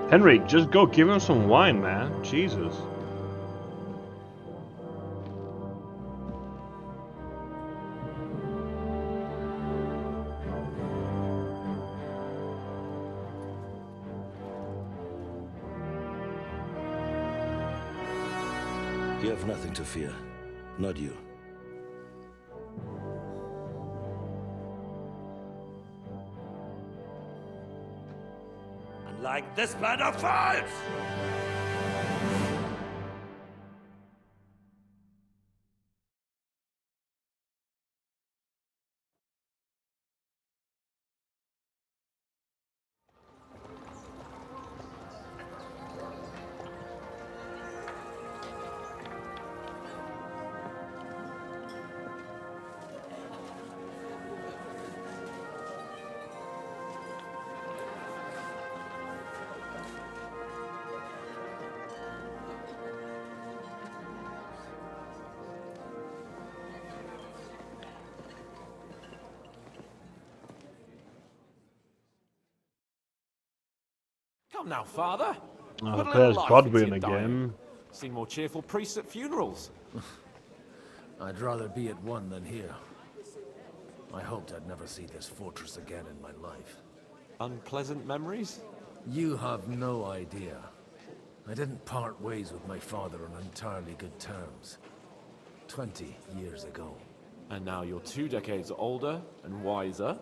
Henrik, just go give him some wine, man. Jesus. You have nothing to fear. Not you. Like this plan of false! Come now, Father. Oh, Put a there's little life Godwin into your dying. again. Seen more cheerful priests at funerals. I'd rather be at one than here. I hoped I'd never see this fortress again in my life. Unpleasant memories? You have no idea. I didn't part ways with my father on entirely good terms. 20 years ago. And now you're 2 decades older and wiser.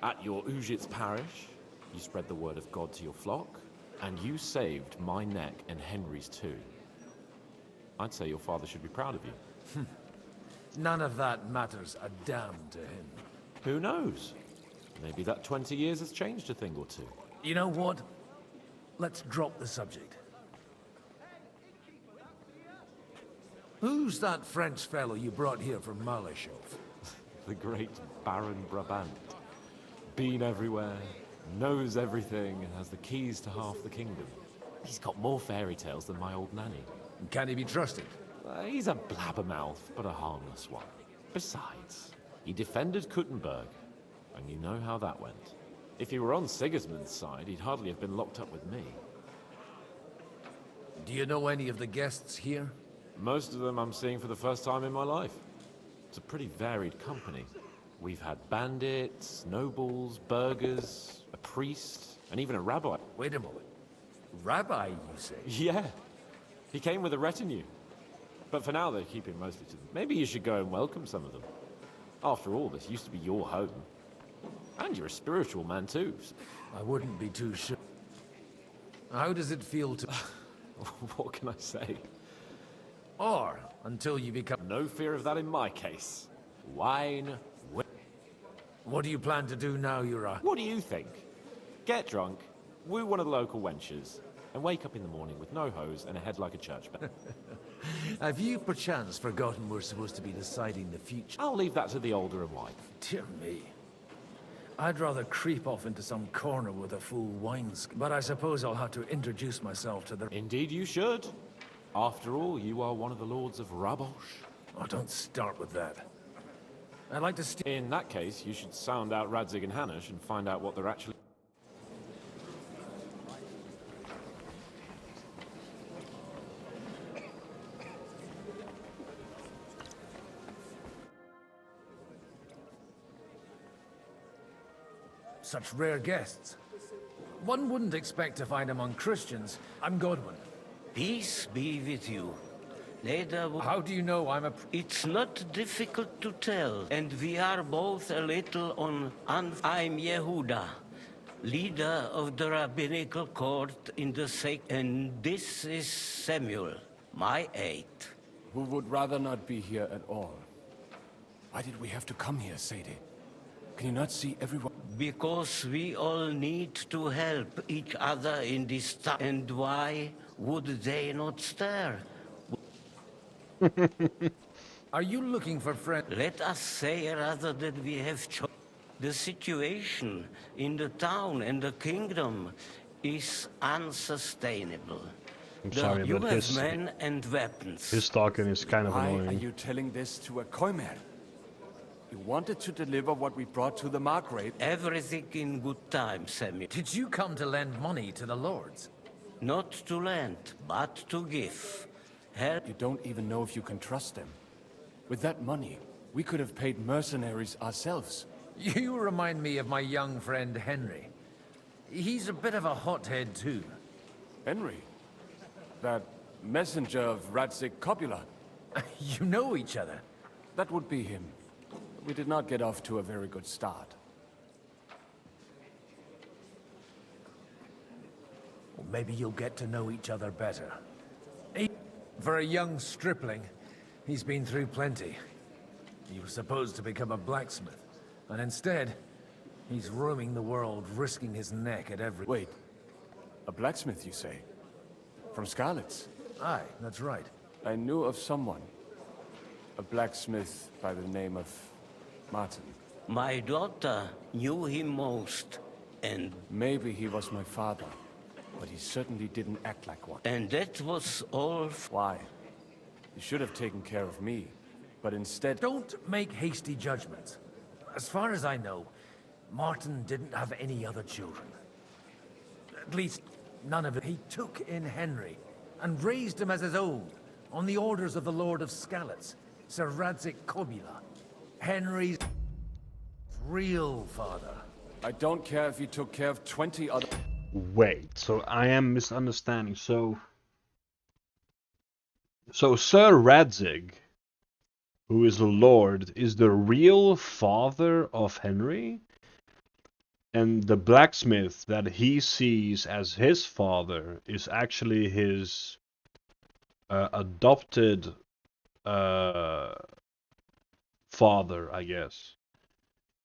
At your Ujit's parish, you spread the word of God to your flock, and you saved my neck and Henry's too. I'd say your father should be proud of you. None of that matters a damn to him. Who knows? Maybe that 20 years has changed a thing or two. You know what? Let's drop the subject. Who's that French fellow you brought here from Maleshov? The great Baron Brabant. Been everywhere, knows everything, and has the keys to half the kingdom. He's got more fairy tales than my old nanny. Can he be trusted? He's a blabbermouth, but a harmless one. Besides, he defended Kuttenberg, and you know how that went. If he were on Sigismund's side, he'd hardly have been locked up with me. Do you know any of the guests here? Most of them I'm seeing for the first time in my life. It's a pretty varied company. We've had bandits, nobles, burghers, a priest, and even a rabbi. Wait a moment. Rabbi, you say? Yeah. He came with a retinue. But for now, they keep him mostly to them. Maybe you should go and welcome some of them. After all, this used to be your home. And you're a spiritual man, too. I wouldn't be too sure. How does it feel to... What can I say? Or, until you become... No fear of that in my case. Wine... What do you plan to do now you're a... What do you think? Get drunk, woo one of the local wenches, and wake up in the morning with no hose and a head like a church bell. Have you perchance forgotten we're supposed to be deciding the future? I'll leave that to the older and wise. Dear me. I'd rather creep off into some corner with a full wineskin. But I suppose I'll have to introduce myself to the... Indeed you should. After all, you are one of the lords of Rabosh. Oh, don't start with that. I'd like to In that case, you should sound out Radzig and Hanush and find out what they're actually... Such rare guests. One wouldn't expect to find among Christians. I'm Godwin. Peace be with you. Later... How do you know I'm a... It's not difficult to tell, and we are both a little on... I'm Yehuda, leader of the rabbinical court in the sect, and this is Samuel, my aide. Who would rather not be here at all. Why did we have to come here, Sadie? Can you not see everyone? Because we all need to help each other in this time. And why would they not stare? Are you looking for friends? Let us say rather that we have the situation in the town and the kingdom is unsustainable. I'm sorry, You but have men and weapons. his talking is kind of Why annoying. are you telling this to a Koimer? You wanted to deliver what we brought to the Margrave. Everything in good time, Samuel. Did you come to lend money to the lords? Not to lend, but to give. Help. You don't even know if you can trust them. With that money, we could have paid mercenaries ourselves. You remind me of my young friend Henry. He's a bit of a hothead too. Henry? That messenger of Radzik Copula? You know each other? That would be him. We did not get off to a very good start. Well, maybe you'll get to know each other better. For a young stripling, he's been through plenty. He was supposed to become a blacksmith, and instead, he's roaming the world, risking his neck at every... Wait, a blacksmith, you say? From Scarlet's? Aye, that's right. I knew of someone. A blacksmith by the name of Martin. My daughter knew him most, and... Maybe he was my father, but he certainly didn't act like one. And that was all... Why? You should have taken care of me, but instead... Don't make hasty judgments. As far as I know, Martin didn't have any other children. At least, none of it. He took in Henry, and raised him as his own, on the orders of the Lord of Skalitz, Sir Radzik Kobula. Henry's real father. I don't care if he took care of 20 other... Wait, so I am misunderstanding. So Sir Radzik, who is the Lord, is the real father of Henry? And the blacksmith that he sees as his father is actually his adopted father, I guess.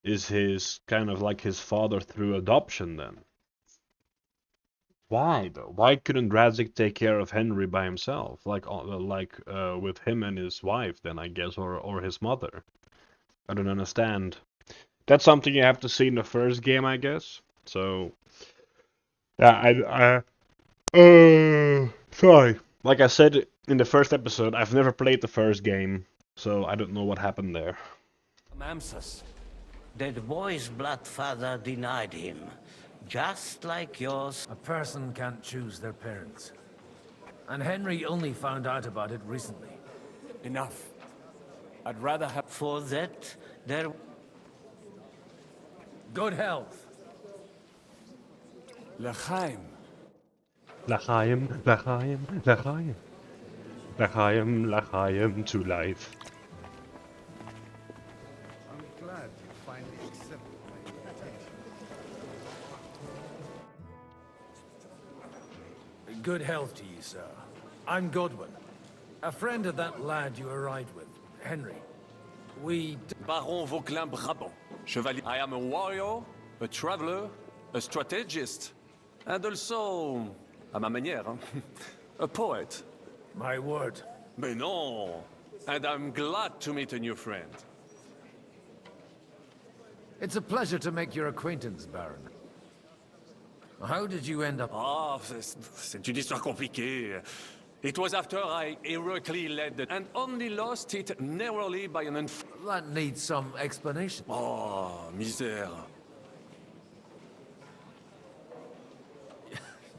Is his kind of like his father through adoption then? Why though? Why couldn't Radzik take care of Henry by himself, like with him and his wife then, I guess, or his mother? I don't understand. That's something you have to see in the first game, I guess. So yeah, sorry. Like I said in the first episode, I've never played the first game, so I don't know what happened there. Mamsus. That boy's blood father denied him, just like yours. A person can't choose their parents. And Henry only found out about it recently. Enough. I'd rather have... For that, there... Good health. L'chaim. L'chaim, l'chaim, l'chaim. L'chaim, l'chaim to life. I'm glad you finally accepted my invitation. Good health to you, sir. I'm Godwin. A friend of that lad you arrived with, Henry. Baron Vauquelin Brabant. Chevalier. I am a warrior, a traveler, a strategist, and also, à ma manière, a poet. My word. Mais non! And I'm glad to meet a new friend. It's a pleasure to make your acquaintance, Baron. How did you end up... Ah, c'est une histoire compliquée. It was after I heroically led the... and only lost it narrowly by an That needs some explanation. Oh, misère.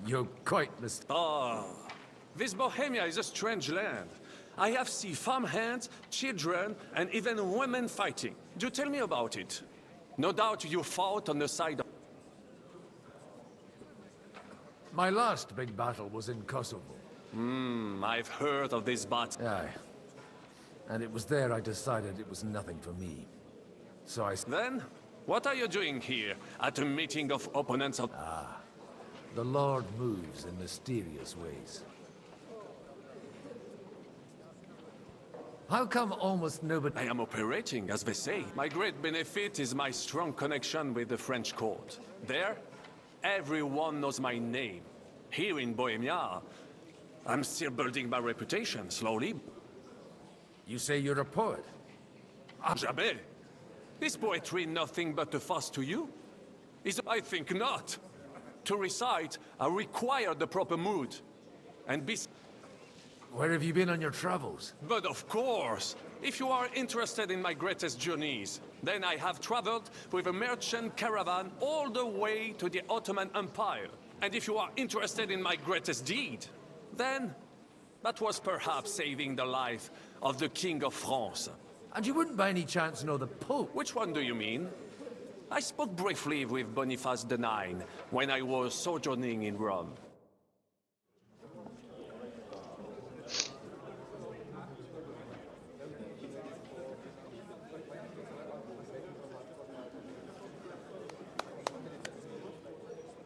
You're quite mistaken. Ah, this Bohemia is a strange land. I have seen farmhands, children, and even women fighting. Do tell me about it. No doubt you fought on the side of... My last big battle was in Kosovo. I've heard of this battle. Aye. And it was there I decided it was nothing for me. So I... Then, what are you doing here, at a meeting of opponents of... The Lord moves in mysterious ways. How come almost nobody... I am operating, as they say. My great benefit is my strong connection with the French court. There, everyone knows my name. Here in Bohemia, I'm still building my reputation, slowly. You say you're a poet? Jamais. Is poetry nothing but a fuss to you? I think not. To recite, I require the proper mood. And be... Where have you been on your travels? But of course! If you are interested in my greatest journeys, then I have traveled with a merchant caravan all the way to the Ottoman Empire. And if you are interested in my greatest deed, then that was perhaps saving the life of the King of France. And you wouldn't by any chance know the Pope? Which one do you mean? I spoke briefly with Boniface IX when I was sojourning in Rome.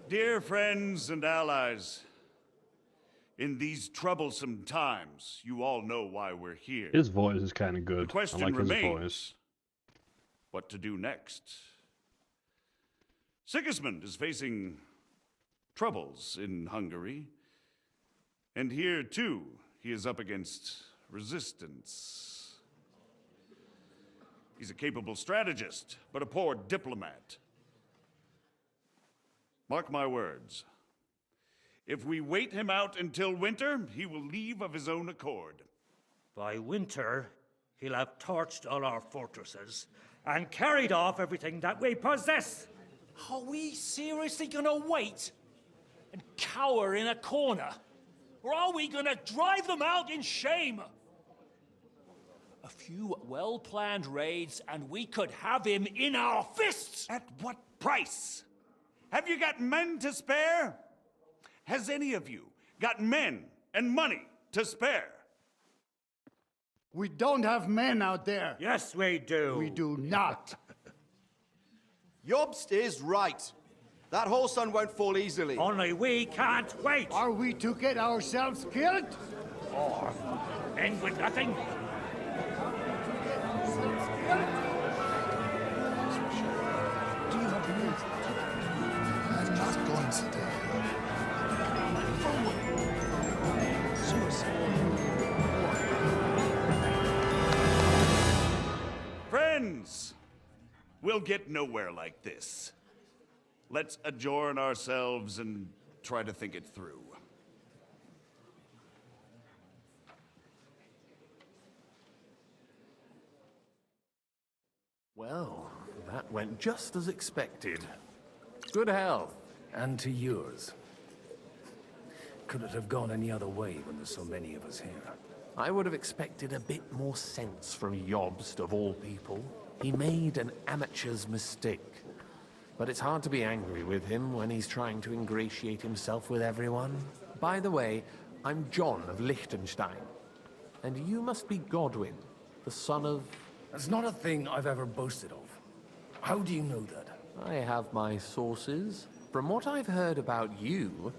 Dear friends and allies, in these troublesome times, you all know why we're here. His voice is kind of good. The question I like his remains, voice. what to do next? Sigismund is facing troubles in Hungary, and here too, he is up against resistance. He's a capable strategist, but a poor diplomat. Mark my words. If we wait him out until winter, he will leave of his own accord. By winter, he'll have torched all our fortresses and carried off everything that we possess. Are we seriously gonna wait and cower in a corner? Or are we gonna drive them out in shame? A few well-planned raids and we could have him in our fists! At what price? Have you got men to spare? Has any of you got men and money to spare? We don't have men out there. Yes, we do. We do not. Jobst is right. That whole sun won't fall easily. Only we can't wait. Are we to get ourselves killed? Or end with nothing? I'm not going to die. Friends, we'll get nowhere like this. Let's adjourn ourselves and try to think it through. Well, that went just as expected. Good health. And to yours. Could it have gone any other way when there's so many of us here? I would have expected a bit more sense from Jobst, of all people. He made an amateur's mistake. But it's hard to be angry with him when he's trying to ingratiate himself with everyone. By the way, I'm John of Liechtenstein. And you must be Godwin, the son of... That's not a thing I've ever boasted of. How do you know that? I have my sources. From what I've heard about you,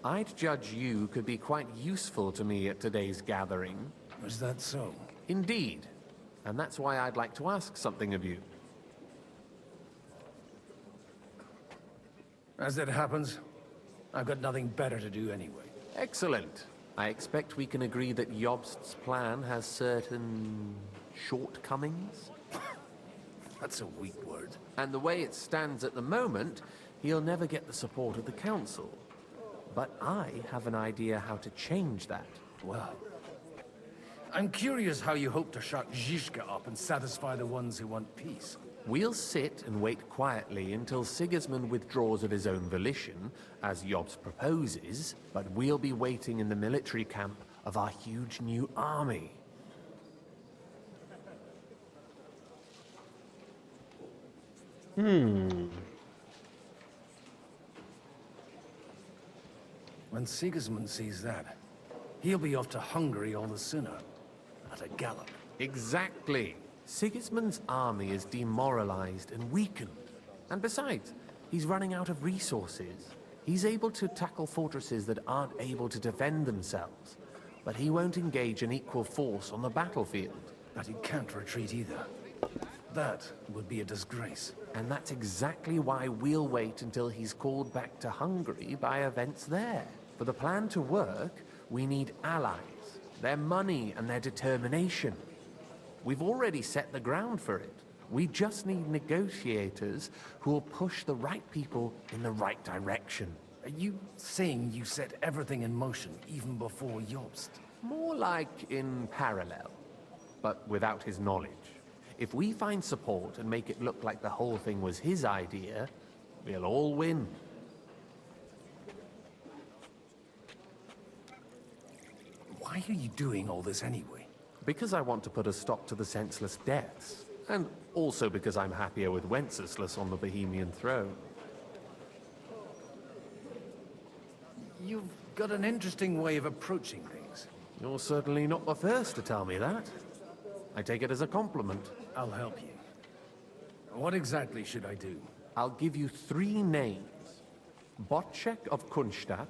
I'd judge you could be quite useful to me at today's gathering. Was that so? Indeed. And that's why I'd like to ask something of you. As it happens, I've got nothing better to do anyway. Excellent. I expect we can agree that Jobst's plan has certain shortcomings? That's a weak word. And the way it stands at the moment, he'll never get the support of the council. But I have an idea how to change that. Well, I'm curious how you hope to shut Zizka up and satisfy the ones who want peace. We'll sit and wait quietly until Sigismund withdraws of his own volition, as Jobst proposes, but we'll be waiting in the military camp of our huge new army. When Sigismund sees that, he'll be off to Hungary all the sooner. At a gallop. Exactly. Sigismund's army is demoralized and weakened. And besides, he's running out of resources. He's able to tackle fortresses that aren't able to defend themselves. But he won't engage an equal force on the battlefield. But he can't retreat either. That would be a disgrace. And that's exactly why we'll wait until he's called back to Hungary by events there. For the plan to work, we need allies, their money and their determination. We've already set the ground for it. We just need negotiators who will push the right people in the right direction. Are you saying you set everything in motion even before Jobst? More like in parallel, but without his knowledge. If we find support and make it look like the whole thing was his idea, we'll all win. Why are you doing all this anyway? Because I want to put a stop to the senseless deaths. And also because I'm happier with Wenceslas on the Bohemian throne. You've got an interesting way of approaching things. You're certainly not the first to tell me that. I take it as a compliment. I'll help you. What exactly should I do? I'll give you 3 names. Botchek of Kunstadt,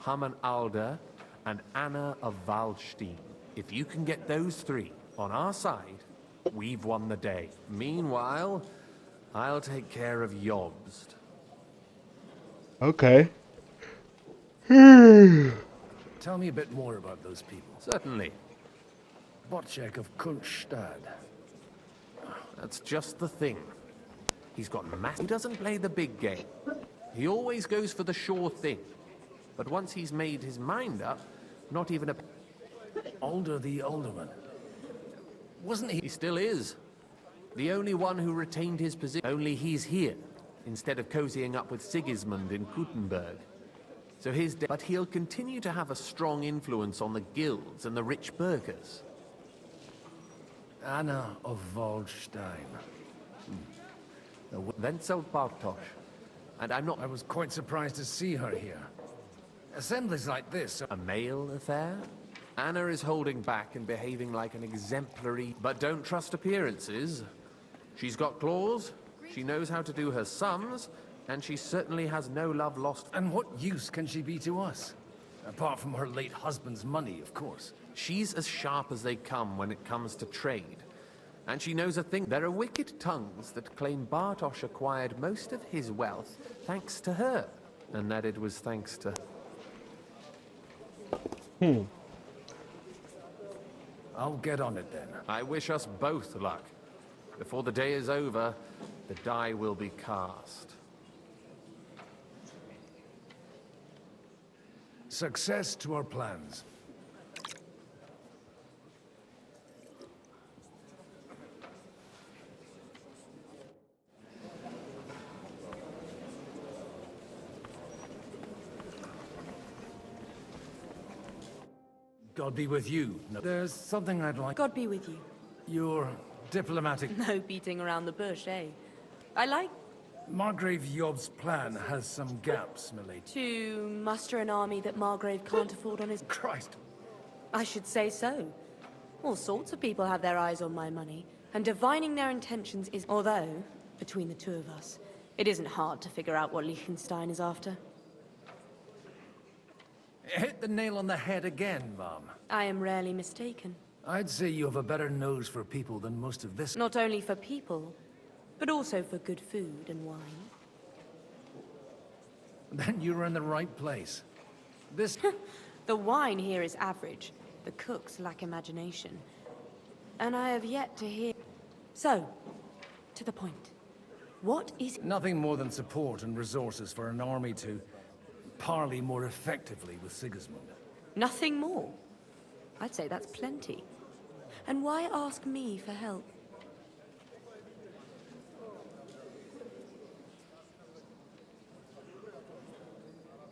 Haman Alder, and Anna of Waldstein. If you can get those 3 on our side, we've won the day. Meanwhile, I'll take care of Jobst. Okay. Tell me a bit more about those people. Certainly. Botchek of Kunstadt. That's just the thing. He's got He doesn't play the big game. He always goes for the sure thing. But once he's made his mind up, not even a... Alder the Alderman. Wasn't he? He still is. The only one who retained his position. Only he's here, instead of cozying up with Sigismund in Gutenberg. So but he'll continue to have a strong influence on the guilds and the rich burghers. Anna of Waldstein. Wenzel Bartosz. And I'm not... I was quite surprised to see her here. Assemblies like this... A male affair? Anna is holding back and behaving like an exemplary... But don't trust appearances. She's got claws, she knows how to do her sums, and she certainly has no love lost. And what use can she be to us? Apart from her late husband's money, of course. She's as sharp as they come when it comes to trade. And she knows a thing. There are wicked tongues that claim Bartosz acquired most of his wealth thanks to her, and that it was thanks to... I'll get on it then. I wish us both luck. Before the day is over, the die will be cast. Success to our plans. God be with you. No, there's something I'd like... God be with you. Your diplomatic... No beating around the bush, eh? I like... Margrave Job's plan has some gaps, milady. To muster an army that Margrave can't afford on his... Christ. I should say so. All sorts of people have their eyes on my money, and divining their intentions is... Although, between the two of us, it isn't hard to figure out what Liechtenstein is after. Hit the nail on the head again, Mom. I am rarely mistaken. I'd say you have a better nose for people than most of this... Not only for people, but also for good food and wine. Then you're in the right place. This... The wine here is average. The cooks lack imagination. And I have yet to hear... So, to the point. What is... Nothing more than support and resources for an army to parley more effectively with Sigismund. Nothing more? I'd say that's plenty. And why ask me for help?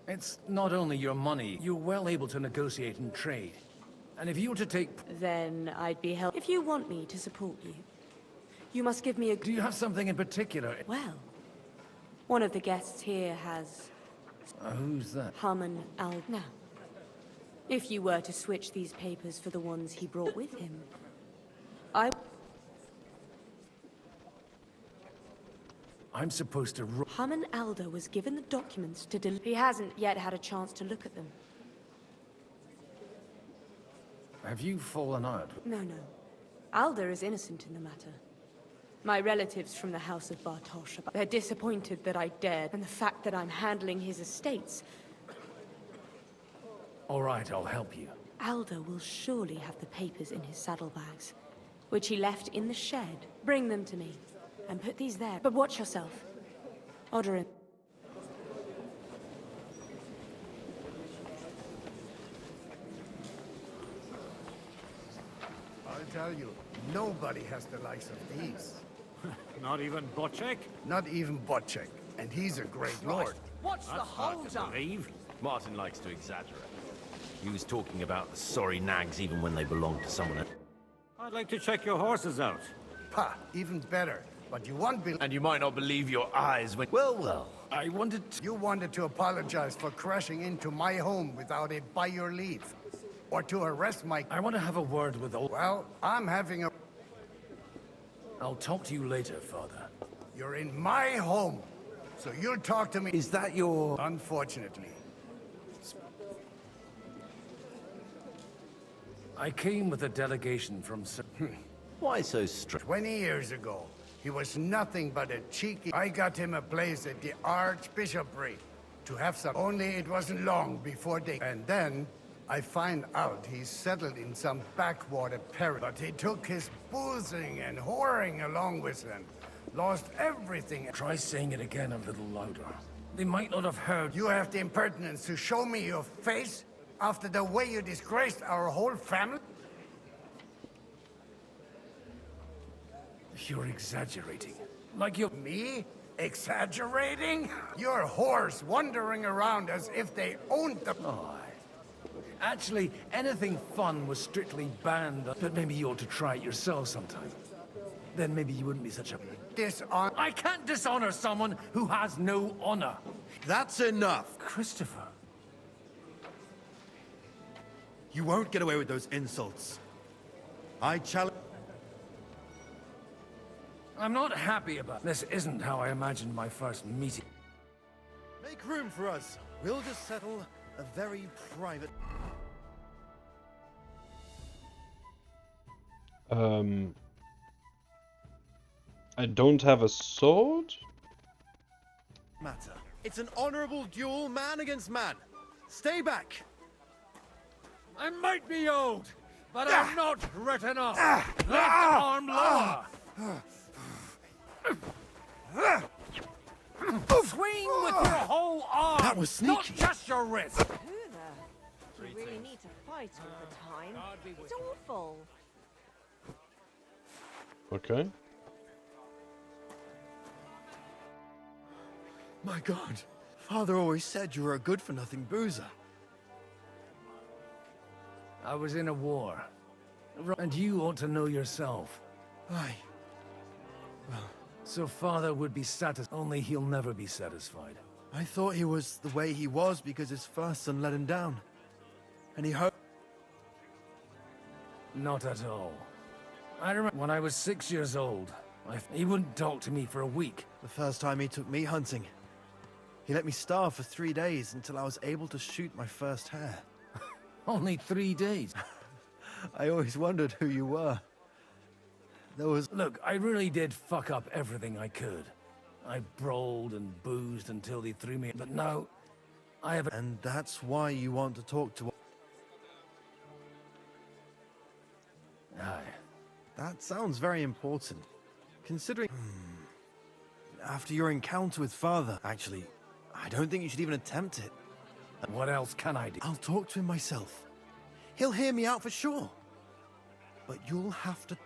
It's not only your money. You're well able to negotiate and trade. And if you were to take... Then I'd be helped. If you want me to support you, you must give me a... Do you have something in particular? Well, one of the guests here has... Who's that? Haman Al... Now, if you were to switch these papers for the ones he brought with him, I'm supposed to... Haman Alder was given the documents to deliver. He hasn't yet had a chance to look at them. Have you fallen out? No. Alder is innocent in the matter. My relatives from the House of Bartosz, they're disappointed that I dared, and the fact that I'm handling his estates. All right, I'll help you. Alder will surely have the papers in his saddlebags, which he left in the shed. Bring them to me, and put these there. But watch yourself. Odorin. I'll tell you, nobody has the likes of these. Not even Bocek? Not even Bocek, and he's a great lord. What's the hold-up? Martin likes to exaggerate. He was talking about the sorry nags even when they belong to someone else. I'd like to check your horses out. Pa, even better. But you won't be... And you might not believe your eyes when... Well, I wanted to... You wanted to apologize for crashing into my home without it by your leave. Or to arrest my... I want to have a word with old... Well, I'm having a... I'll talk to you later, Father. You're in my home, so you'll talk to me... Is that your... Unfortunately. I came with a delegation from... Why so strict? 20 years ago, he was nothing but a cheeky... I got him a place at the Archbishopric to have some... Only it wasn't long before they... And then, I find out he's settled in some backwater parish. But he took his boozing and whoring along with him. Lost everything. Try saying it again a little louder. They might not have heard... You have the impertinence to show me your face after the way you disgraced our whole family? You're exaggerating. Like you're... Me? Exaggerating? Your whores wandering around as if they owned the... Oh, actually, anything fun was strictly banned. But maybe you ought to try it yourself sometime. Then maybe you wouldn't be such a... Dishonor... I can't dishonor someone who has no honor. That's enough. Christopher. You won't get away with those insults. I challenge... I'm not happy about this. Isn't how I imagined my first meeting. Make room for us. We'll just settle a very private... I don't have a sword? matter. It's an honorable duel, man against man. Stay back. I might be old, but I'm not written off. Left arm lower. Swing with your whole arm. That was sneaky. Not just your wrist. You really need to fight all the time. It's awful. Okay. My God. Father always said you were a good-for-nothing boozer. I was in a war. And you ought to know yourself. Aye. So Father would be satisfied, only he'll never be satisfied. I thought he was the way he was because his first son let him down. And he hoped... Not at all. I remember when I was 6 years old, he wouldn't talk to me for a week. The first time he took me hunting. He let me starve for 3 days until I was able to shoot my first hare. Only 3 days? I always wondered who you were. There was... Look, I really did fuck up everything I could. I brawled and boozed until they threw me, but now I have... And that's why you want to talk to... Aye. That sounds very important. Considering... After your encounter with Father, actually, I don't think you should even attempt it. What else can I do? I'll talk to him myself. He'll hear me out for sure. But you'll have to...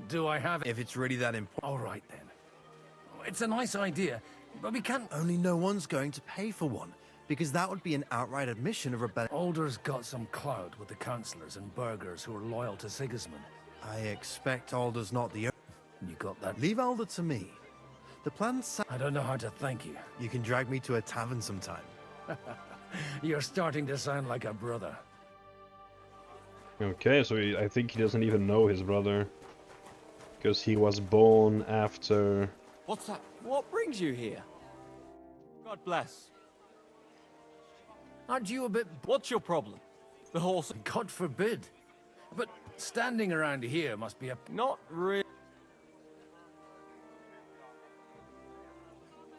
Do I have... If it's really that important. All right, then. It's a nice idea, but we can't... Only no one's going to pay for one, because that would be an outright admission of rebellion. Alder's got some clout with the councillors and burghers who are loyal to Sigismund. I expect Alder's not the... You got that? Leave Alder to me. The plan's... I don't know how to thank you. You can drag me to a tavern sometime. You're starting to sound like a brother. Okay, so I think he doesn't even know his brother. Because he was born after... What's that? What brings you here? God bless. Aren't you a bit... What's your problem? The horse... God forbid. But Standing around here must be a... Not really.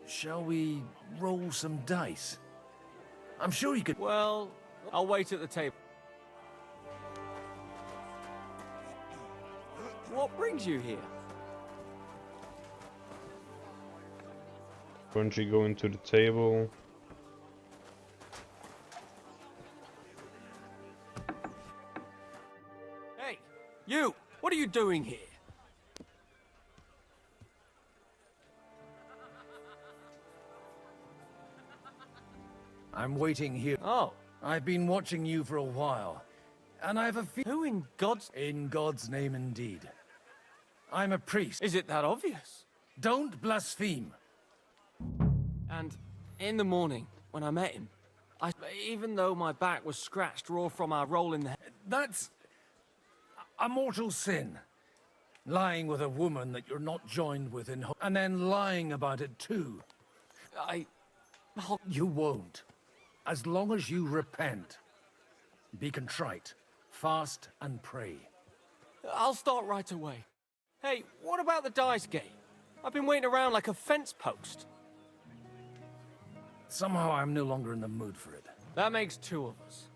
Shall we roll some dice? I'm sure you could... Well, I'll wait at the table. What brings you here? Bungie going to the table. Hey, you! What are you doing here? I'm waiting here. Oh. I've been watching you for a while, and I have a Who in God's... In God's name, indeed. I'm a priest. Is it that obvious? Don't blaspheme. And in the morning, when I met him, even though my back was scratched raw from our roll in the... That's a mortal sin. Lying with a woman that you're not joined with in... And then lying about it, too. You won't. As long as you repent. Be contrite. Fast and pray. I'll start right away. Hey, what about the dice game? I've been waiting around like a fence post. Somehow I'm no longer in the mood for it. That makes two of us.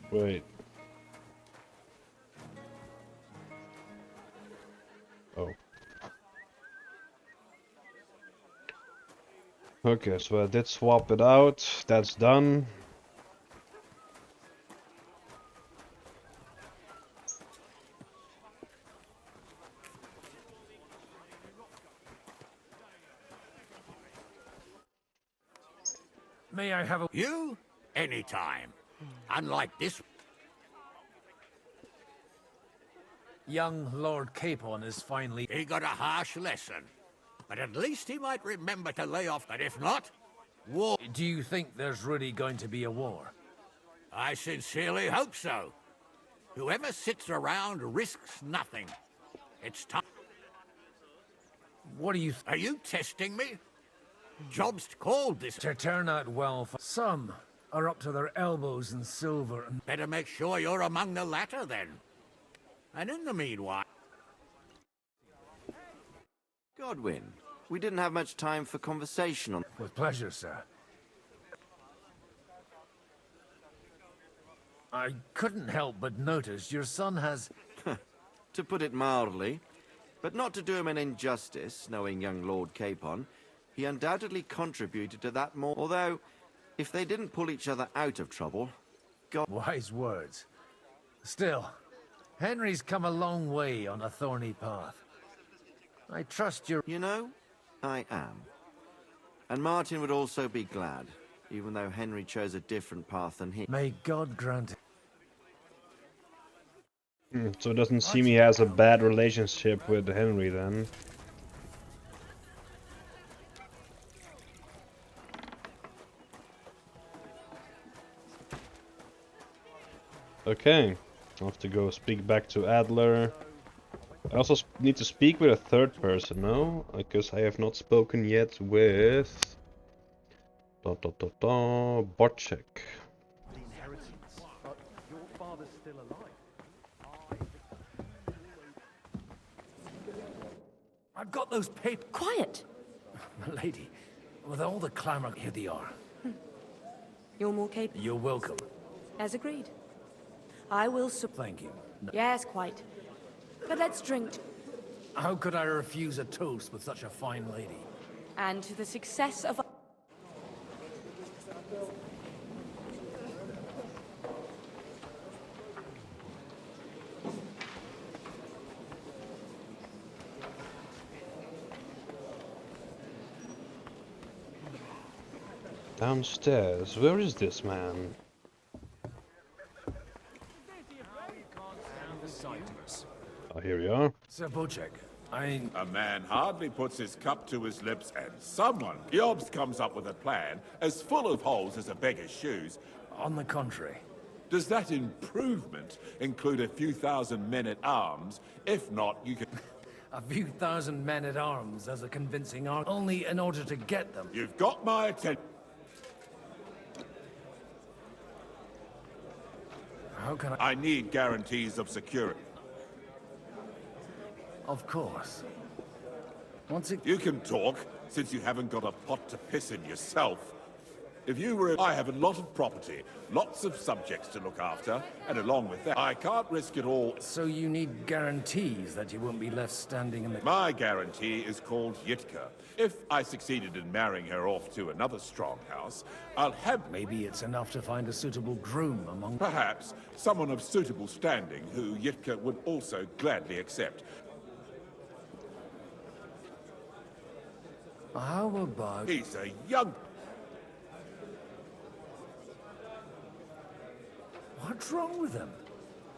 Wait. Oh. Okay, so I did swap it out. That's done. May I have a... You? Anytime. Unlike this... Young Lord Capon is finally... He got a harsh lesson. But at least he might remember to lay off, and if not, war... Do you think there's really going to be a war? I sincerely hope so. Whoever sits around risks nothing. It's time... What do you... Are you testing me? Job's called this... To turn out well for... Some are up to their elbows in silver and... Better make sure you're among the latter, then. And in the meanwhile... Godwin, we didn't have much time for conversation on... With pleasure, sir. I couldn't help but notice your son has... To put it mildly, but not to do him an injustice, knowing young Lord Capon, he undoubtedly contributed to that more... Although, if they didn't pull each other out of trouble... God... Wise words. Still, Henry's come a long way on a thorny path. I trust you're... You know, I am. And Martin would also be glad, even though Henry chose a different path than he... May God grant it. So it doesn't seem he has a bad relationship with Henry then. Okay, I'll have to go speak back to Adler. I also need to speak with a third person, no? Because I have not spoken yet with... Botchek. The inheritance, but your father's still alive. I've got those papers. Quiet! Milady, with all the clamor, here they are. You're more capable. You're welcome. As agreed. I will Thank you. No. Yes, quite. But let's drink. How could I refuse a toast with such a fine lady? And to the success of... Downstairs, where is this man? Oh, here we are. Sir Bocek, A man hardly puts his cup to his lips and someone, Giobs, comes up with a plan as full of holes as a beggar's shoes. On the contrary. Does that improvement include a few thousand men-at-arms? If not, you can... A few thousand men-at-arms as a convincing argument, only in order to get them. You've got my attention. How can I need guarantees of security. Of course. You can talk, since you haven't got a pot to piss in yourself. If you were... I have a lot of property, lots of subjects to look after, and along with that, I can't risk it all. So you need guarantees that you won't be left standing in the... My guarantee is called Yitka. If I succeeded in marrying her off to another strong house, I'll have... Maybe it's enough to find a suitable groom among... Perhaps someone of suitable standing who Yitka would also gladly accept. How about... He's a young... What's wrong with him?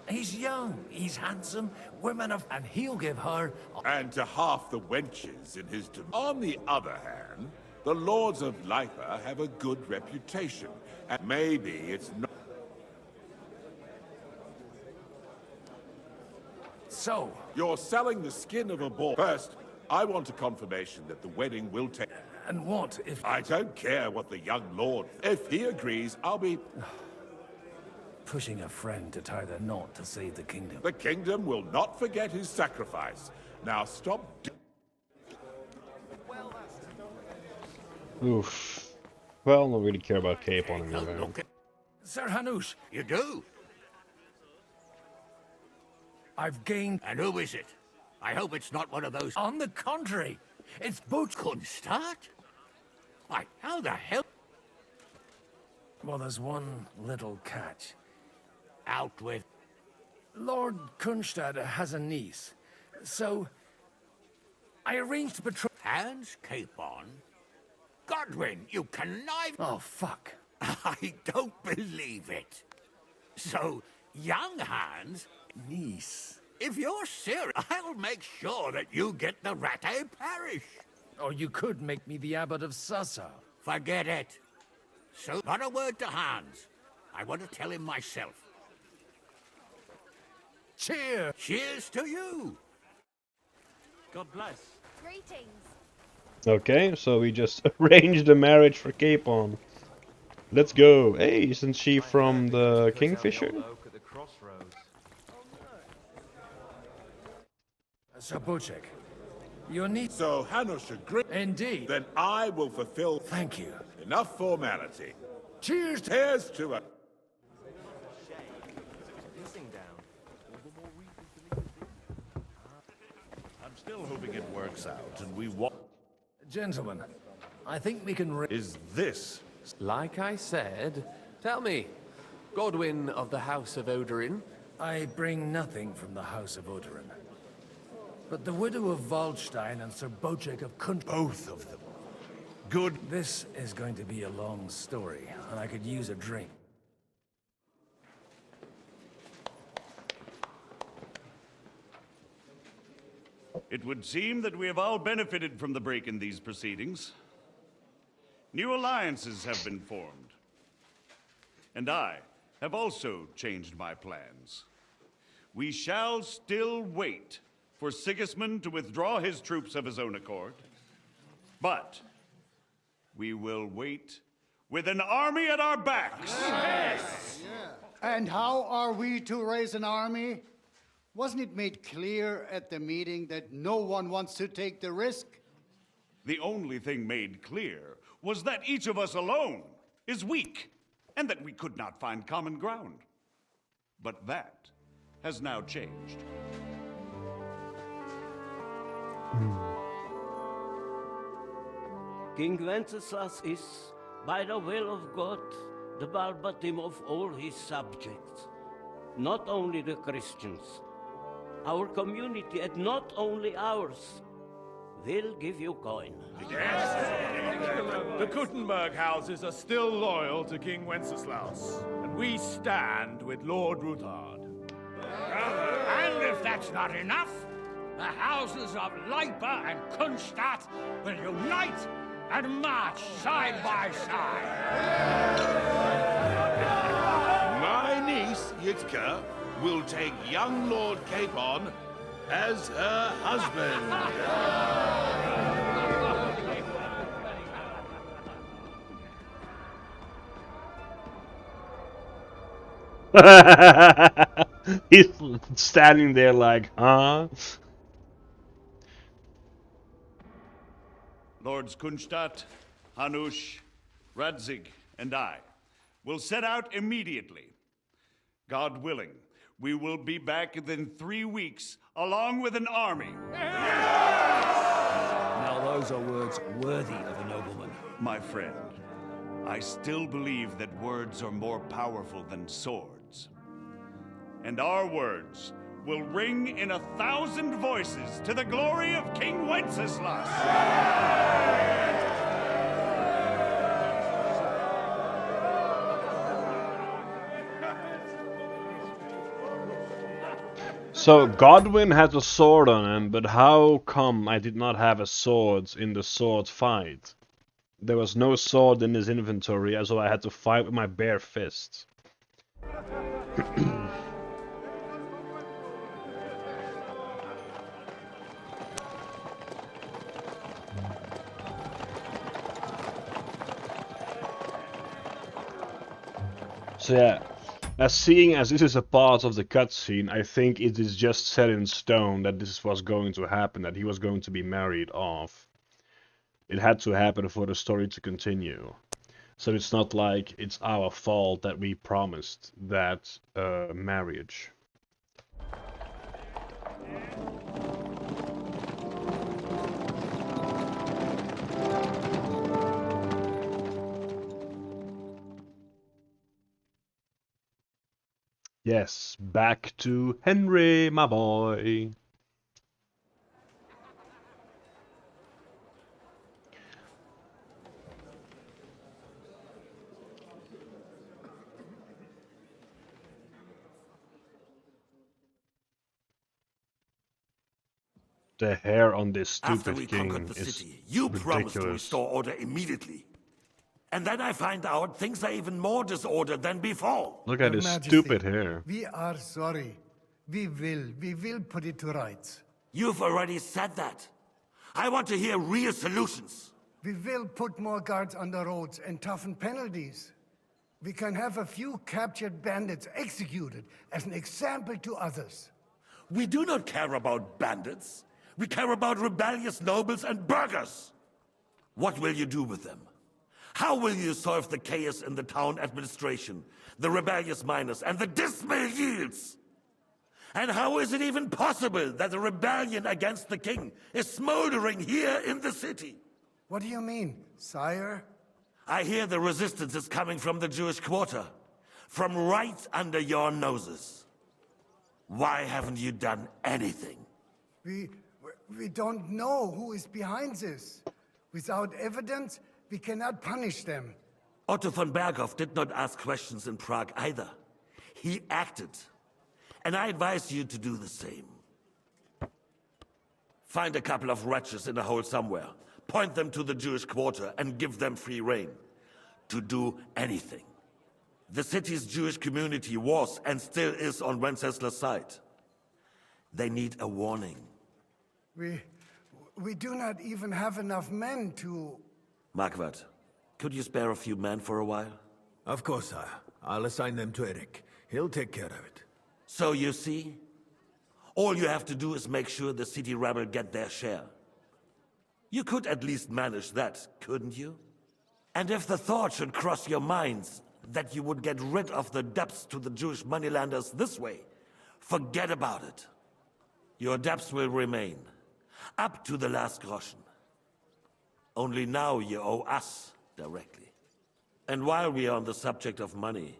He's young, he's handsome, women of... And he'll give her... And to half the wenches in his... On the other hand, the Lords of Lipa have a good reputation. And maybe it's not... So... You're selling the skin of a boar. First, I want a confirmation that the wedding will take... And what if... I don't care what the young lord... If he agrees, I'll be... Pushing a friend to tie the knot to save the kingdom. The kingdom will not forget his sacrifice. Now stop... Oof. Well, I don't really care about Capon anymore. Sir Hanush, You do? I've gained... And who is it? I hope it's not one of those... On the contrary, it's Butch... Couldn't start? Why, how the hell... Well, there's one little catch. Out with... Lord Kunstad has a niece, so... I arranged to patrol... Hans Capon? Godwin, you connive... Oh, fuck. I don't believe it. So, young Hans... Niece. If you're serious, I'll make sure that you get the Rattay parish. Or you could make me the abbot of Sassa. Forget it. So, not a word to Hans. I want to tell him myself. Cheers! Cheers to you! God bless. Greetings. Okay, so we just arranged the marriage for Capon. Let's go. Hey, isn't she from the Kingfisher? Sir Buchek, your niece... So Hanush agreed. Indeed. Then I will fulfill... Thank you. Enough formality. Cheers! Here's to a... I'm still hoping it works out, and we want... Gentlemen, I think we can... Is this... Like I said, tell me, Godwin of the House of Odorin? I bring nothing from the House of Odorin. But the widow of Waldstein and Sir Bochek of Kunt... Both of them. Good. This is going to be a long story, and I could use a drink. It would seem that we have all benefited from the break in these proceedings. New alliances have been formed. And I have also changed my plans. We shall still wait for Sigismund to withdraw his troops of his own accord. But we will wait with an army at our backs. Yes. And how are we to raise an army? Wasn't it made clear at the meeting that no one wants to take the risk? The only thing made clear was that each of us alone is weak, and that we could not find common ground. But that has now changed. King Wenceslas is, by the will of God, the verbatim of all his subjects. Not only the Christians, our community, and not only ours, will give you coin. The Kuttenberg houses are still loyal to King Wenceslaus, and we stand with Lord Ruthard. And if that's not enough, the houses of Lipa and Kunstadt will unite and march side by side. My niece, Yitka, will take young Lord Capon as her husband. He's standing there like, huh? Lords Kunstadt, Hanush, Radzig, and I will set out immediately. God willing, we will be back within 3 weeks, along with an army. Now those are words worthy of a nobleman. My friend, I still believe that words are more powerful than swords. And our words will ring in 1,000 voices to the glory of King Wenceslas. So Godwin has a sword on him, but how come I did not have a sword in the sword fight? There was no sword in his inventory, so I had to fight with my bare fists. So yeah, seeing as this is a part of the cutscene, I think it is just set in stone that this was going to happen, that he was going to be married off. It had to happen for the story to continue. So it's not like it's our fault that we promised that marriage. Yes, back to Henry, my boy. The hair on this After we stupid king conquered the is city, you promised to ridiculous. restore order immediately. And then I find out things are even more disordered than before. Look at Your his Majesty, stupid hair. We are sorry. We will put it to rights. You've already said that. I want to hear real solutions. We will put more guards on the roads and toughen penalties. We can have a few captured bandits executed as an example to others. We do not care about bandits. We care about rebellious nobles and burghers. What will you do with them? How will you solve the chaos in the town administration, the rebellious miners, and the dismal yields? And how is it even possible that a rebellion against the king is smoldering here in the city? What do you mean, sire? I hear the resistance is coming from the Jewish quarter, from right under your noses. Why haven't you done anything? We don't know who is behind this. Without evidence, we cannot punish them. Otto von Berghoff did not ask questions in Prague either. He acted. And I advise you to do the same. Find a couple of wretches in a hole somewhere, point them to the Jewish quarter, and give them free rein to do anything. The city's Jewish community was and still is on Wenceslas' side. They need a warning. We do not even have enough men to... Marquardt, could you spare a few men for a while? Of course, sire. I'll assign them to Eric. He'll take care of it. So you see, all you have to do is make sure the city rebel get their share. You could at least manage that, couldn't you? And if the thought should cross your minds that you would get rid of the debts to the Jewish moneylanders this way, forget about it. Your debts will remain, up to the last groschen. Only now you owe us directly. And while we are on the subject of money,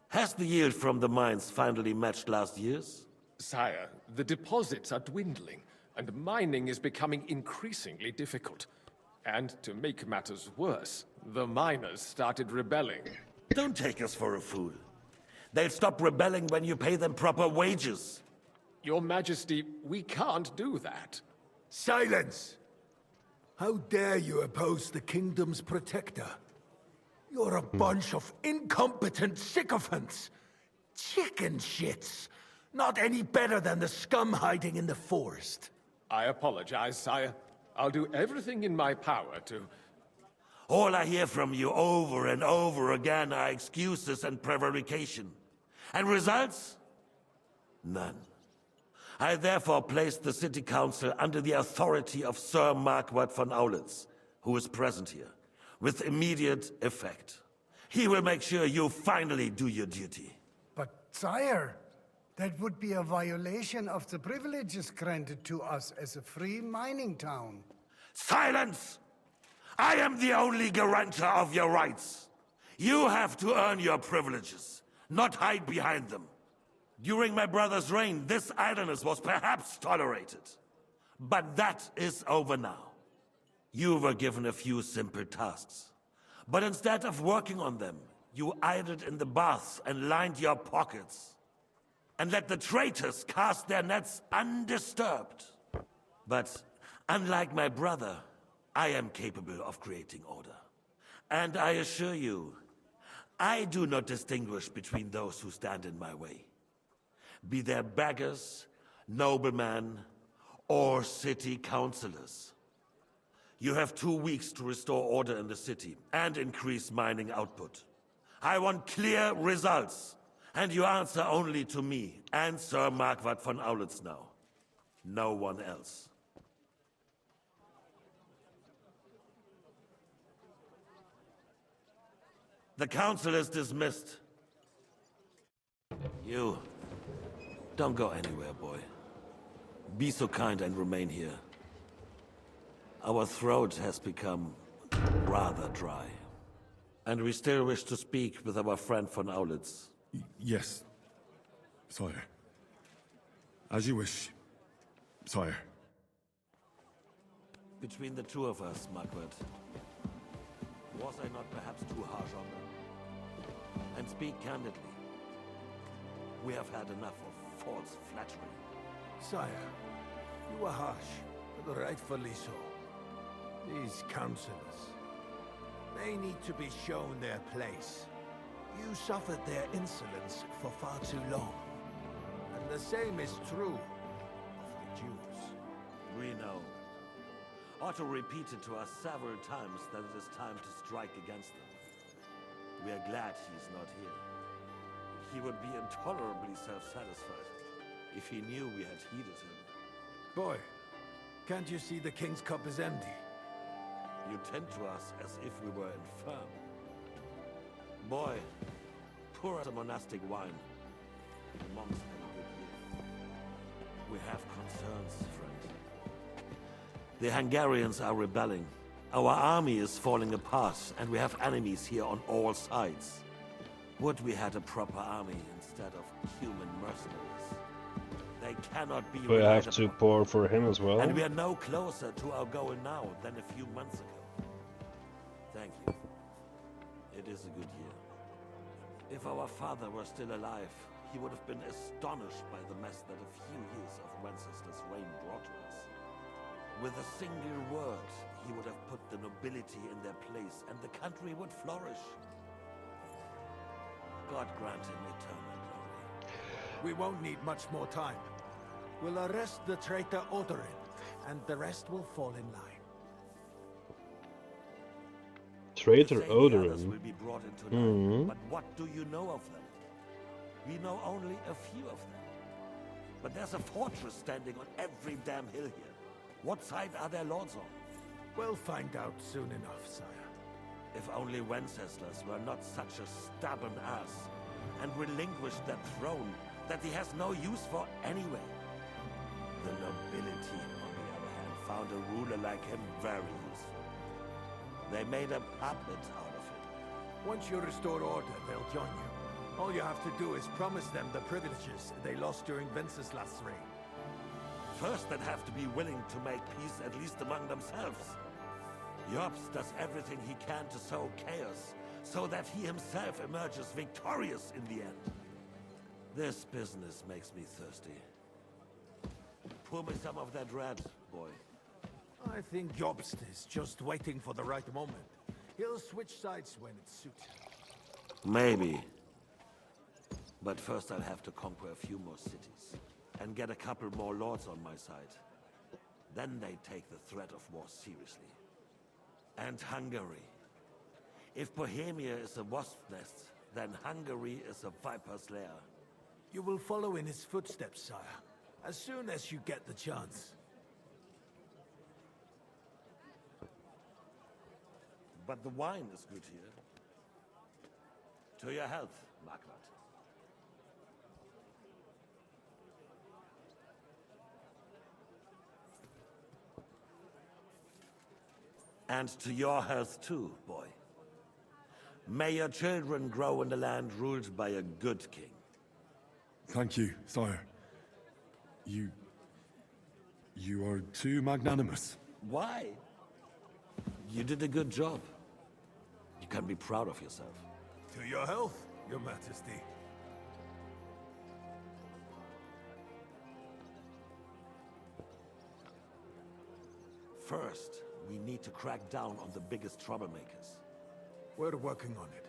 has the yield from the mines finally matched last year's? Sire, the deposits are dwindling, and mining is becoming increasingly difficult. And to make matters worse, the miners started rebelling. Don't take us for a fool. They'll stop rebelling when you pay them proper wages. Your Majesty, we can't do that. Silence! How dare you oppose the kingdom's protector? You're a bunch of incompetent sycophants! Chicken shits! Not any better than the scum hiding in the forest. I apologize, sire. I'll do everything in my power to... All I hear from you over and over again are excuses and prevarication. And results? None. I therefore placed the City Council under the authority of Sir Marquardt von Aulitz, who is present here, with immediate effect. He will make sure you finally do your duty. But, sire, that would be a violation of the privileges granted to us as a free mining town. Silence! I am the only guarantor of your rights. You have to earn your privileges, not hide behind them. During my brother's reign, this idleness was perhaps tolerated. But that is over now. You were given a few simple tasks. But instead of working on them, you idled in the baths and lined your pockets. And let the traitors cast their nets undisturbed. But unlike my brother, I am capable of creating order. And I assure you, I do not distinguish between those who stand in my way. Be they beggars, noblemen, or city councillors. You have 2 weeks to restore order in the city and increase mining output. I want clear results, and you answer only to me and Sir Marquardt von Aulitz now. No one else. The council is dismissed. You, don't go anywhere, boy. Be so kind and remain here. Our throat has become rather dry. And we still wish to speak with our friend von Aulitz. Yes, sire. As you wish, sire. Between the two of us, Marquardt, was I not perhaps too harsh on them? And speak candidly, we have had enough of false flattery. Sire, you were harsh, but rightfully so. These councillors, they need to be shown their place. You suffered their insolence for far too long. And the same is true of the Jews. We know. Otto repeated to us several times that it is time to strike against them. We are glad he's not here. He would be intolerably self-satisfied if he knew we had heeded him. Boy, can't you see the King's cup is empty? You tend to us as if we were infirm. Boy, pour us a monastic wine. The monks had a good year. We have concerns, friend. The Hungarians are rebelling. Our army is falling apart, and we have enemies here on all sides. Would we had a proper army instead of human mercenaries? They cannot be We have to pour for him as well. And we are no closer to our goal now than a few months ago. Thank you. It is a good year. If our father were still alive, he would have been astonished by the mess that a few years of Wenceslas' reign brought to us. With a single word, he would have put the nobility in their place, and the country would flourish. God grant him eternal glory. We won't need much more time. We'll arrest the traitor Odorin, and the rest will fall in line. Traitor Say the others Odorin. will be brought into line, but what do you know of them? We know only a few of them. But there's a fortress standing on every damn hill here. What side are their lords on? We'll find out soon enough, sire. If only Wenceslas were not such a stubborn ass, and relinquished that throne that he has no use for anyway. The nobility, on the other hand, found a ruler like him very useful. They made a puppet out of him. Once you restore order, they'll join you. All you have to do is promise them the privileges they lost during Wenceslas' reign. First, they'd have to be willing to make peace at least among themselves. Jobst does everything he can to sow chaos, so that he himself emerges victorious in the end. This business makes me thirsty. Pour me some of that red, boy. I think Jobst is just waiting for the right moment. He'll switch sides when it suits him. Maybe. But first I'll have to conquer a few more cities, and get a couple more lords on my side. Then they take the threat of war seriously. And Hungary. If Bohemia is a wasp's nest, then Hungary is a viper's lair. You will follow in his footsteps, sire, as soon as you get the chance. But the wine is good here. To your health, Margaret. And to your health too, boy. May your children grow in a land ruled by a good king. Thank you, sire. You are too magnanimous. Why? You did a good job. You can be proud of yourself. To your health, your majesty. First, we need to crack down on the biggest troublemakers. We're working on it.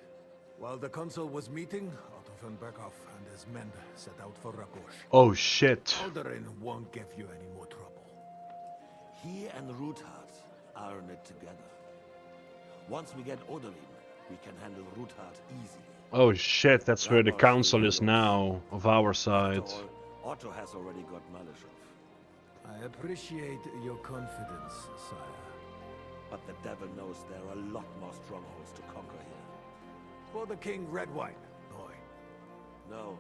While the consul was meeting, Otto von Berghoff and his men set out for Rabosh. Oh shit. Alderin won't give you any more trouble. He and Ruthard are in it together. Once we get Oderlin, we can handle Ruthard easily. Oh shit, that's where the council is now, of our side. Otto has already got Maleshov. I appreciate your confidence, sire. But the devil knows there are a lot more strongholds to conquer here. For the king, red wine, boy. No,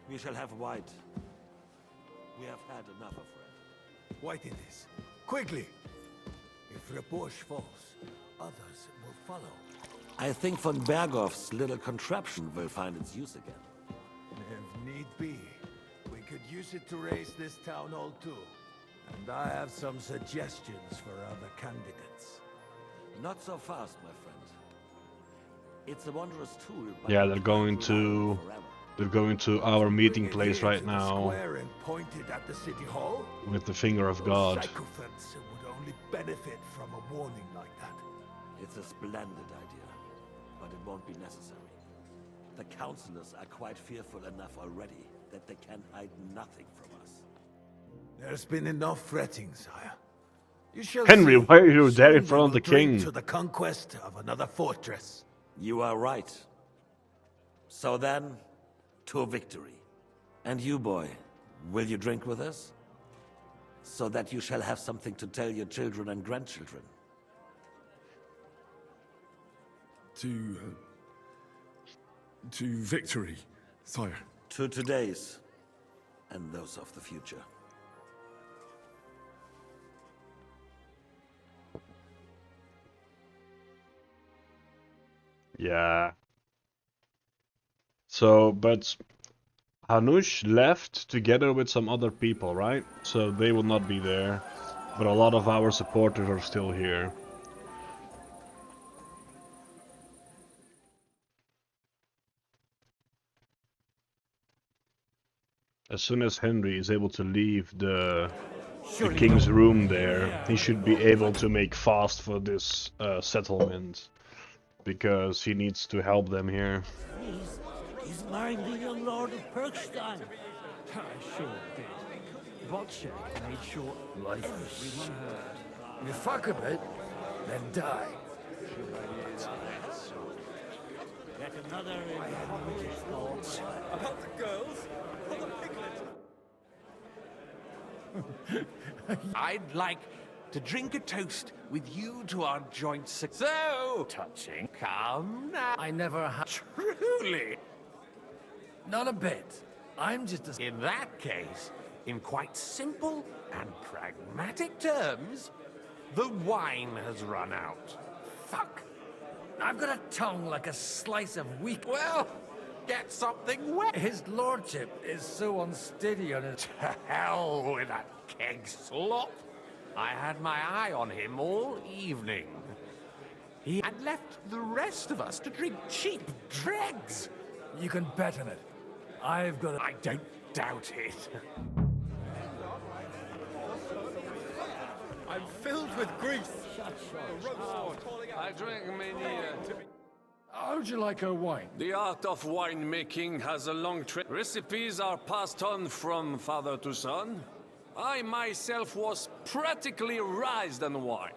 we shall have white. We have had enough of red. White it is. Quickly! If Rabosh falls, others will follow. I think von Berghoff's little contraption will find its use again. If need be, we could use it to raise this town hall too. And I have some suggestions for other candidates. Not so fast, my friend. It's a wondrous tool. But Yeah, they're going to our meeting place right now. Square and pointed at the city hall. With the finger of God. Sycophants would only benefit from a warning like that. It's a splendid idea, but it won't be necessary. The councillors are quite fearful enough already that they can hide nothing from us. There's been enough fretting, sire. You shall Henry, see. why are you there in Soon front of we the will drink king? to the conquest of another fortress. You are right. So then, to victory. And you, boy, will you drink with us? So that you shall have something to tell your children and grandchildren. To victory, sire. To today's, and those of the future. Yeah. So, but Hanush left together with some other people, right? So they will not be there. But a lot of our supporters are still here. As soon as Henry is able to leave the king's room there, he should be able to make fast for this settlement. Because he needs to help them here. He's marrying the young Lord of Perkstein. I sure did. Bolshevik made sure life everyone heard. You fuck a bit, then die. Get another in thoughts. About the girls? Or the piglet? I'd like to drink a toast with you to our joint success. So touching. Come now. I never have. Truly. Not a bit. I'm just a... In that case, in quite simple and pragmatic terms, the wine has run out. Fuck. I've got a tongue like a slice of wheat. Well, get something wet. His lordship is so unsteady on his... To hell with that keg slop. I had my eye on him all evening. He had left the rest of us to drink cheap dregs. You can bet on it. I've got a... I don't doubt it. I'm filled with grease. I drink many. How'd you like her wine? The art of winemaking has a long recipes are passed on from father to son. I myself was practically raised on wine.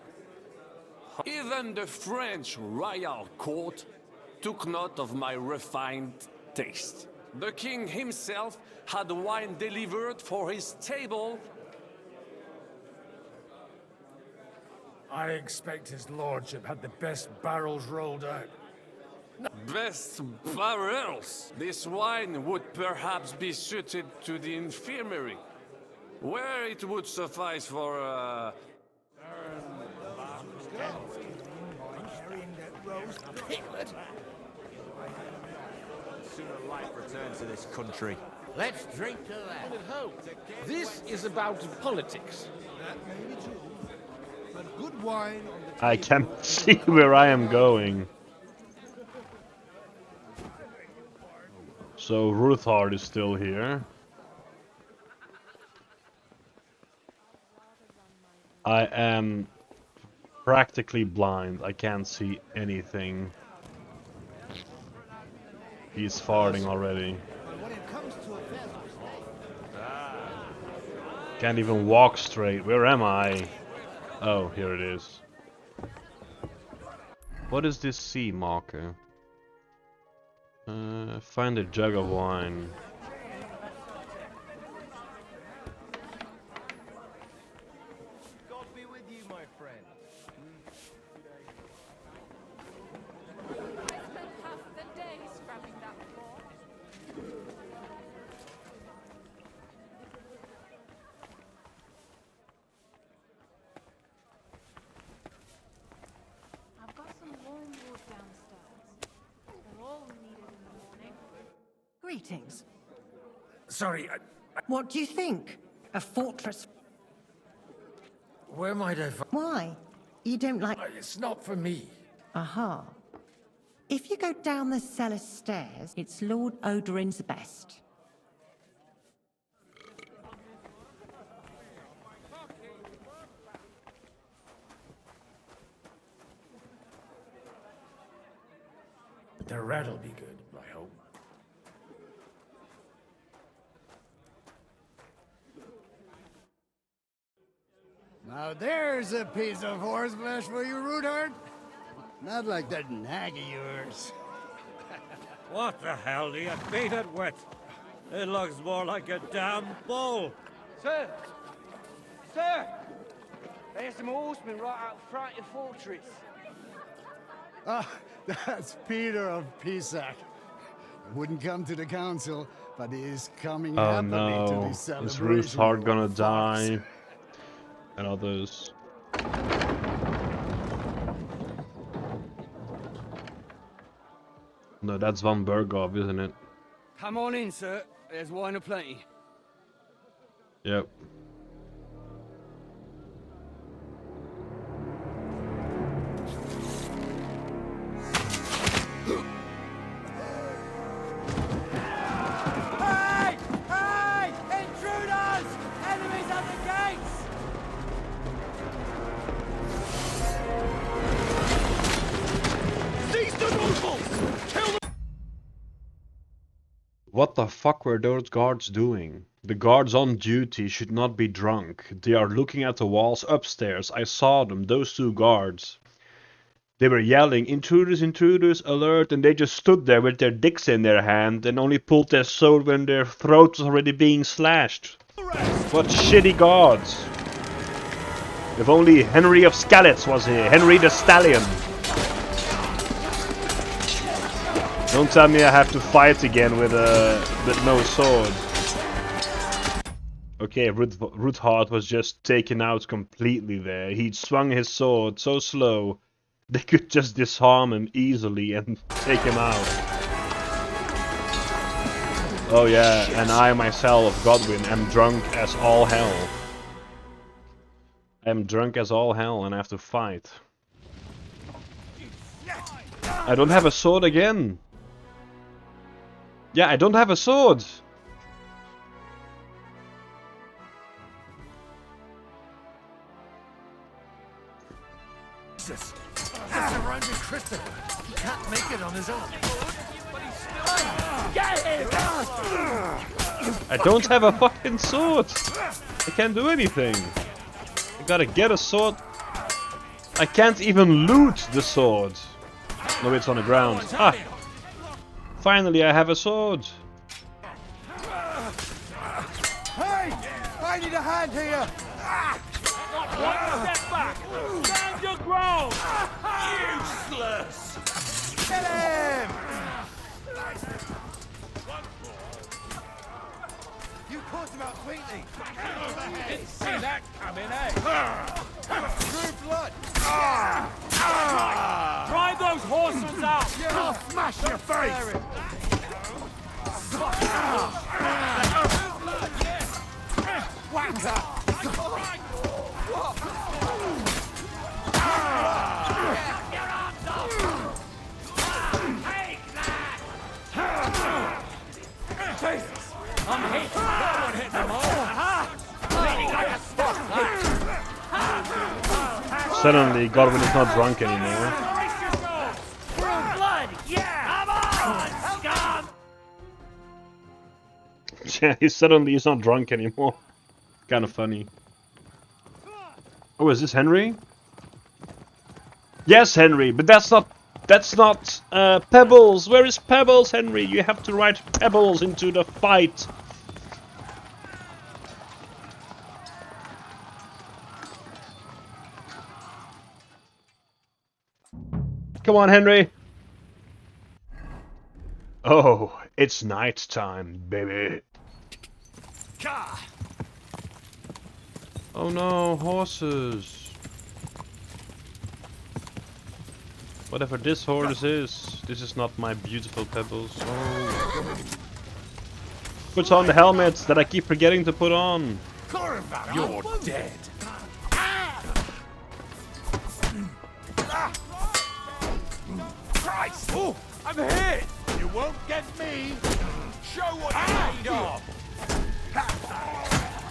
Even the French royal court took note of my refined taste. The king himself had wine delivered for his table. I expect his lordship had the best barrels rolled out. Best barrels! This wine would perhaps be suited to the infirmary, where it would suffice for Sooner life returns to this country. Let's drink to that. This is about politics. That may be true, but good wine on the I can't see where I am going. So Ruthard is still here. I am practically blind. I can't see anything. He's farting already. Can't even walk straight. Where am I? Oh, here it is. What is this C marker? Find a jug of wine. God be with you, my friend. I spent half the day scrubbing that floor. I've got some warm wood downstairs. They're all needed in the morning. Greetings. Sorry, What do you think? A fortress? where might I find... Why? You don't like... It's not for me. Aha. If you go down the cellar stairs, it's Lord Odorin's best. The rat'll be good, I hope. Now there's a piece of horseflesh for you, Ruthard. Not like that nag of yours. What the hell do you beat it with? It looks more like a damn bull. Sir! Sir! There's some horsemen right out front of the fortress. Ah, that's Peter of Pisac. Wouldn't come to the council, but he is coming Oh happily to no, the is celebration. Ruthard gonna die? And others. No, that's Van Bergov, isn't it? Come on in, sir. There's wine aplenty. Yep. Hey! Hey! Intruders! Enemies at the gates! Seize the nobles! Kill them! What the fuck were those guards doing? The guards on duty should not be drunk. They are looking at the walls upstairs. I saw them, those two guards. They were yelling, "Intruders, intruders, alert," and they just stood there with their dicks in their hand and only pulled their sword when their throat was already being slashed. What shitty guards. If only Henry of Skalitz was here, Henry the Stallion. Don't tell me I have to fight again with no sword. Okay, Ruthard was just taken out completely there. He'd swung his sword so slow, they could just disarm him easily and take him out. Oh yeah, and I myself, Godwin, am drunk as all hell. I'm drunk as all hell and I have to fight. I don't have a sword again. Yeah, I don't have a sword. Jesus! That's a random Christopher. He can't make it on his own. I don't have a fucking sword. I can't do anything. I gotta get a sword. I can't even loot the sword. No, it's on the ground. Ah! Finally, I have a sword. Hey! I need a hand here! One step back! Stand your ground! Useless! Get him! You caught him out sweetly. Didn't see that coming, eh? True blood. Drive those horses out! I'll smash your face! Jesus! I'm hit! That one hit them all! Bleeding like a stock! Suddenly, Godwin is not drunk anymore. Blood! Yeah! Come on! Scum! Yeah, he suddenly is not drunk anymore. Kind of funny. Oh, is this Henry? Yes, Henry, but that's not Pebbles. Where is Pebbles, Henry? You have to write Pebbles into the fight. Come on, Henry. Oh, it's night time, baby. Oh no, horses. Whatever this horse is, this is not my beautiful Pebbles. Oh. Puts on the helmet that I keep forgetting to put on. You're dead. Christ! Oh, I'm hit! You won't get me! Show what you're made of!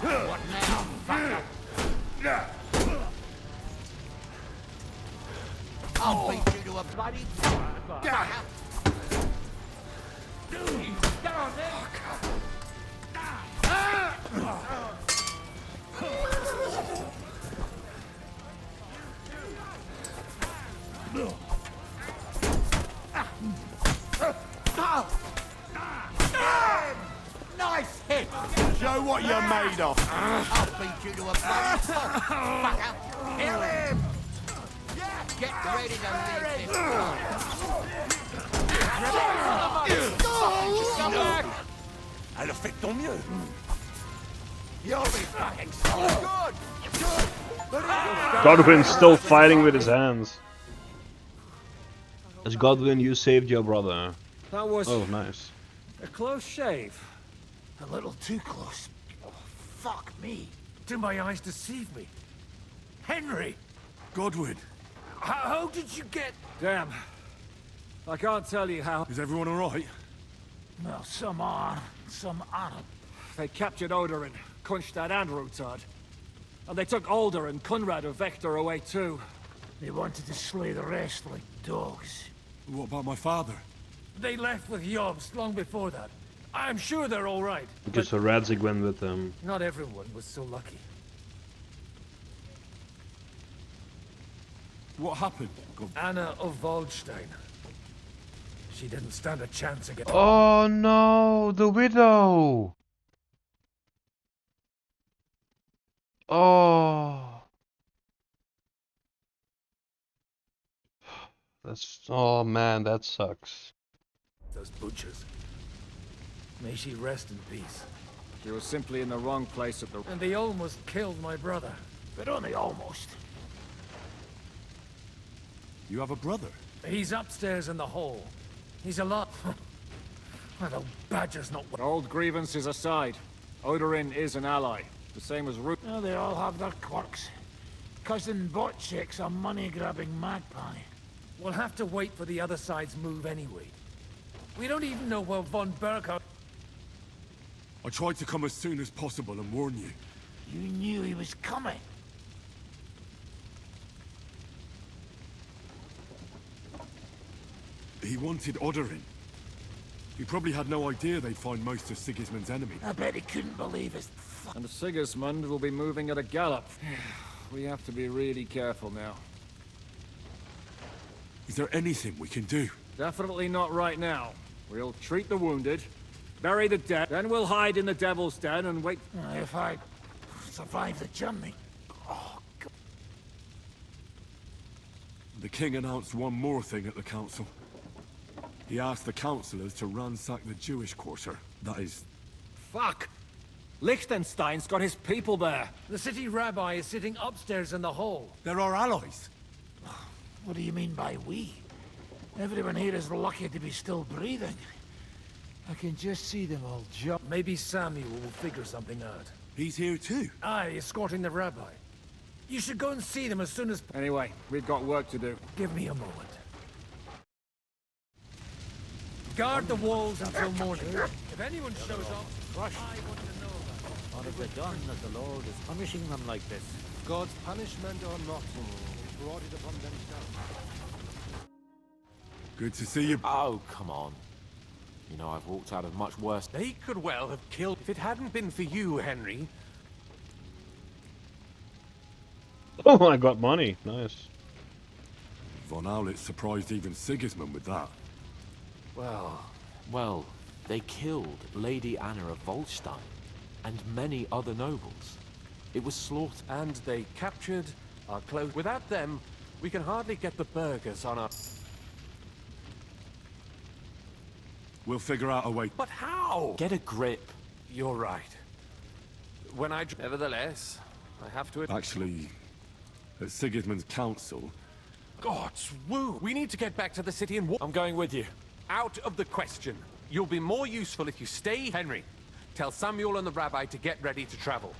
What now, fucker? I'll beat you to a bloody pulp! Get on then! Nice hit! Show what you're made of! I'll beat you to a bloody pulp, fucker! Kill him! Get ready to leave this one! Come back! Alors fais ton mieux. You'll be fucking so good! Good! Godwin's still fighting with his hands. As Godwin, you saved your brother. That was Oh, nice. a close shave. A little too close. Oh, fuck me. Do my eyes deceive me? Henry! Godwin, How did you get... Damn. I can't tell you how. is everyone alright? Well, some are, some aren't. They captured Oder and Kunstad and Rutard. And they took Alder and Kunrad of Vector away too. They wanted to slay the rest like dogs. What about my father? They left with Jobst long before that. I'm sure they're all right. Because Radzig went with them. Not everyone was so lucky. What happened? Anna of Waldstein. She didn't stand a chance against... Oh no, the widow. Oh. Oh man, that sucks. Those butchers. May she rest in peace. She was simply in the wrong place at the... And they almost killed my brother. But only almost. You have a brother? He's upstairs in the hall. He's a lot. The badger's not... Old grievances aside, Odorin is an ally. The same as Root. Oh, they all have their quirks. Cousin Botchik's a money-grabbing magpie. We'll have to wait for the other side's move anyway. We don't even know where von Berghout... I tried to come as soon as possible and warn you. You knew he was coming. He wanted Odorin. He probably had no idea they'd find most of Sigismund's enemy. I bet he couldn't believe his... And Sigismund will be moving at a gallop. We have to be really careful now. Is there anything we can do? Definitely not right now. We'll treat the wounded, bury the dead, then we'll hide in the Devil's Den and wait. If I survive the journey... The king announced one more thing at the council. He asked the councillors to ransack the Jewish quarter. That is... Fuck! Liechtenstein's got his people there. The city rabbi is sitting upstairs in the hall. They're our allies. What do you mean by we? Everyone here is lucky to be still breathing. I can just see them all jump. Maybe Samuel will figure something out. He's here too. Aye, escorting the rabbi. You should go and see them as soon as... Anyway, we've got work to do. Give me a moment. Guard the walls until morning. If anyone shows up, I want to know about it. What have they done that the Lord is punishing them like this? God's punishment or not, brought it upon themselves. Good to see you. Oh, come on. You know, I've walked out of much worse. They could well have killed... If it hadn't been for you, Henry... Oh, I got money. Nice. Von Aulitz surprised even Sigismund with that. Well, they killed Lady Anna of Volstein and many other nobles. It was slaughter. And they captured our clothes. Without them, we can hardly get the burgers on our... We'll figure out a way. But how? Get a grip. You're right. When I... Nevertheless, I have to... Actually, at Sigismund's council... God's woo! We need to get back to the city and... I'm going with you. Out of the question. You'll be more useful if you stay... Henry, tell Samuel and the rabbi to get ready to travel.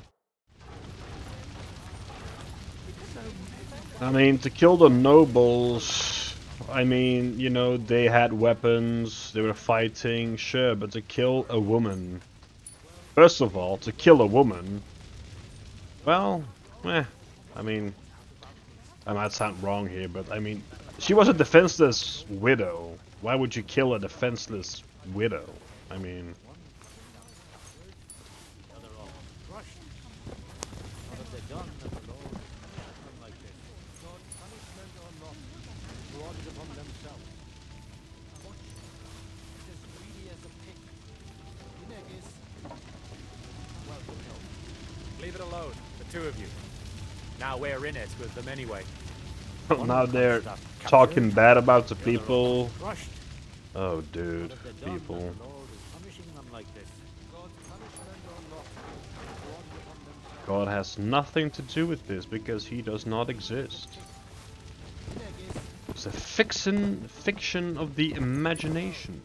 I mean, to kill the nobles, I mean, you know, they had weapons, they were fighting, sure, but to kill a woman... First of all, to kill a woman... Well, I mean... I might sound wrong here, but I mean... She was a defenseless widow. Why would you kill a defenseless widow? I mean... Leave it alone, the two of you. Now we're in it with them anyway. Now they're talking bad about the people. Oh, dude, people. God has nothing to do with this because he does not exist. It's a fiction of the imagination.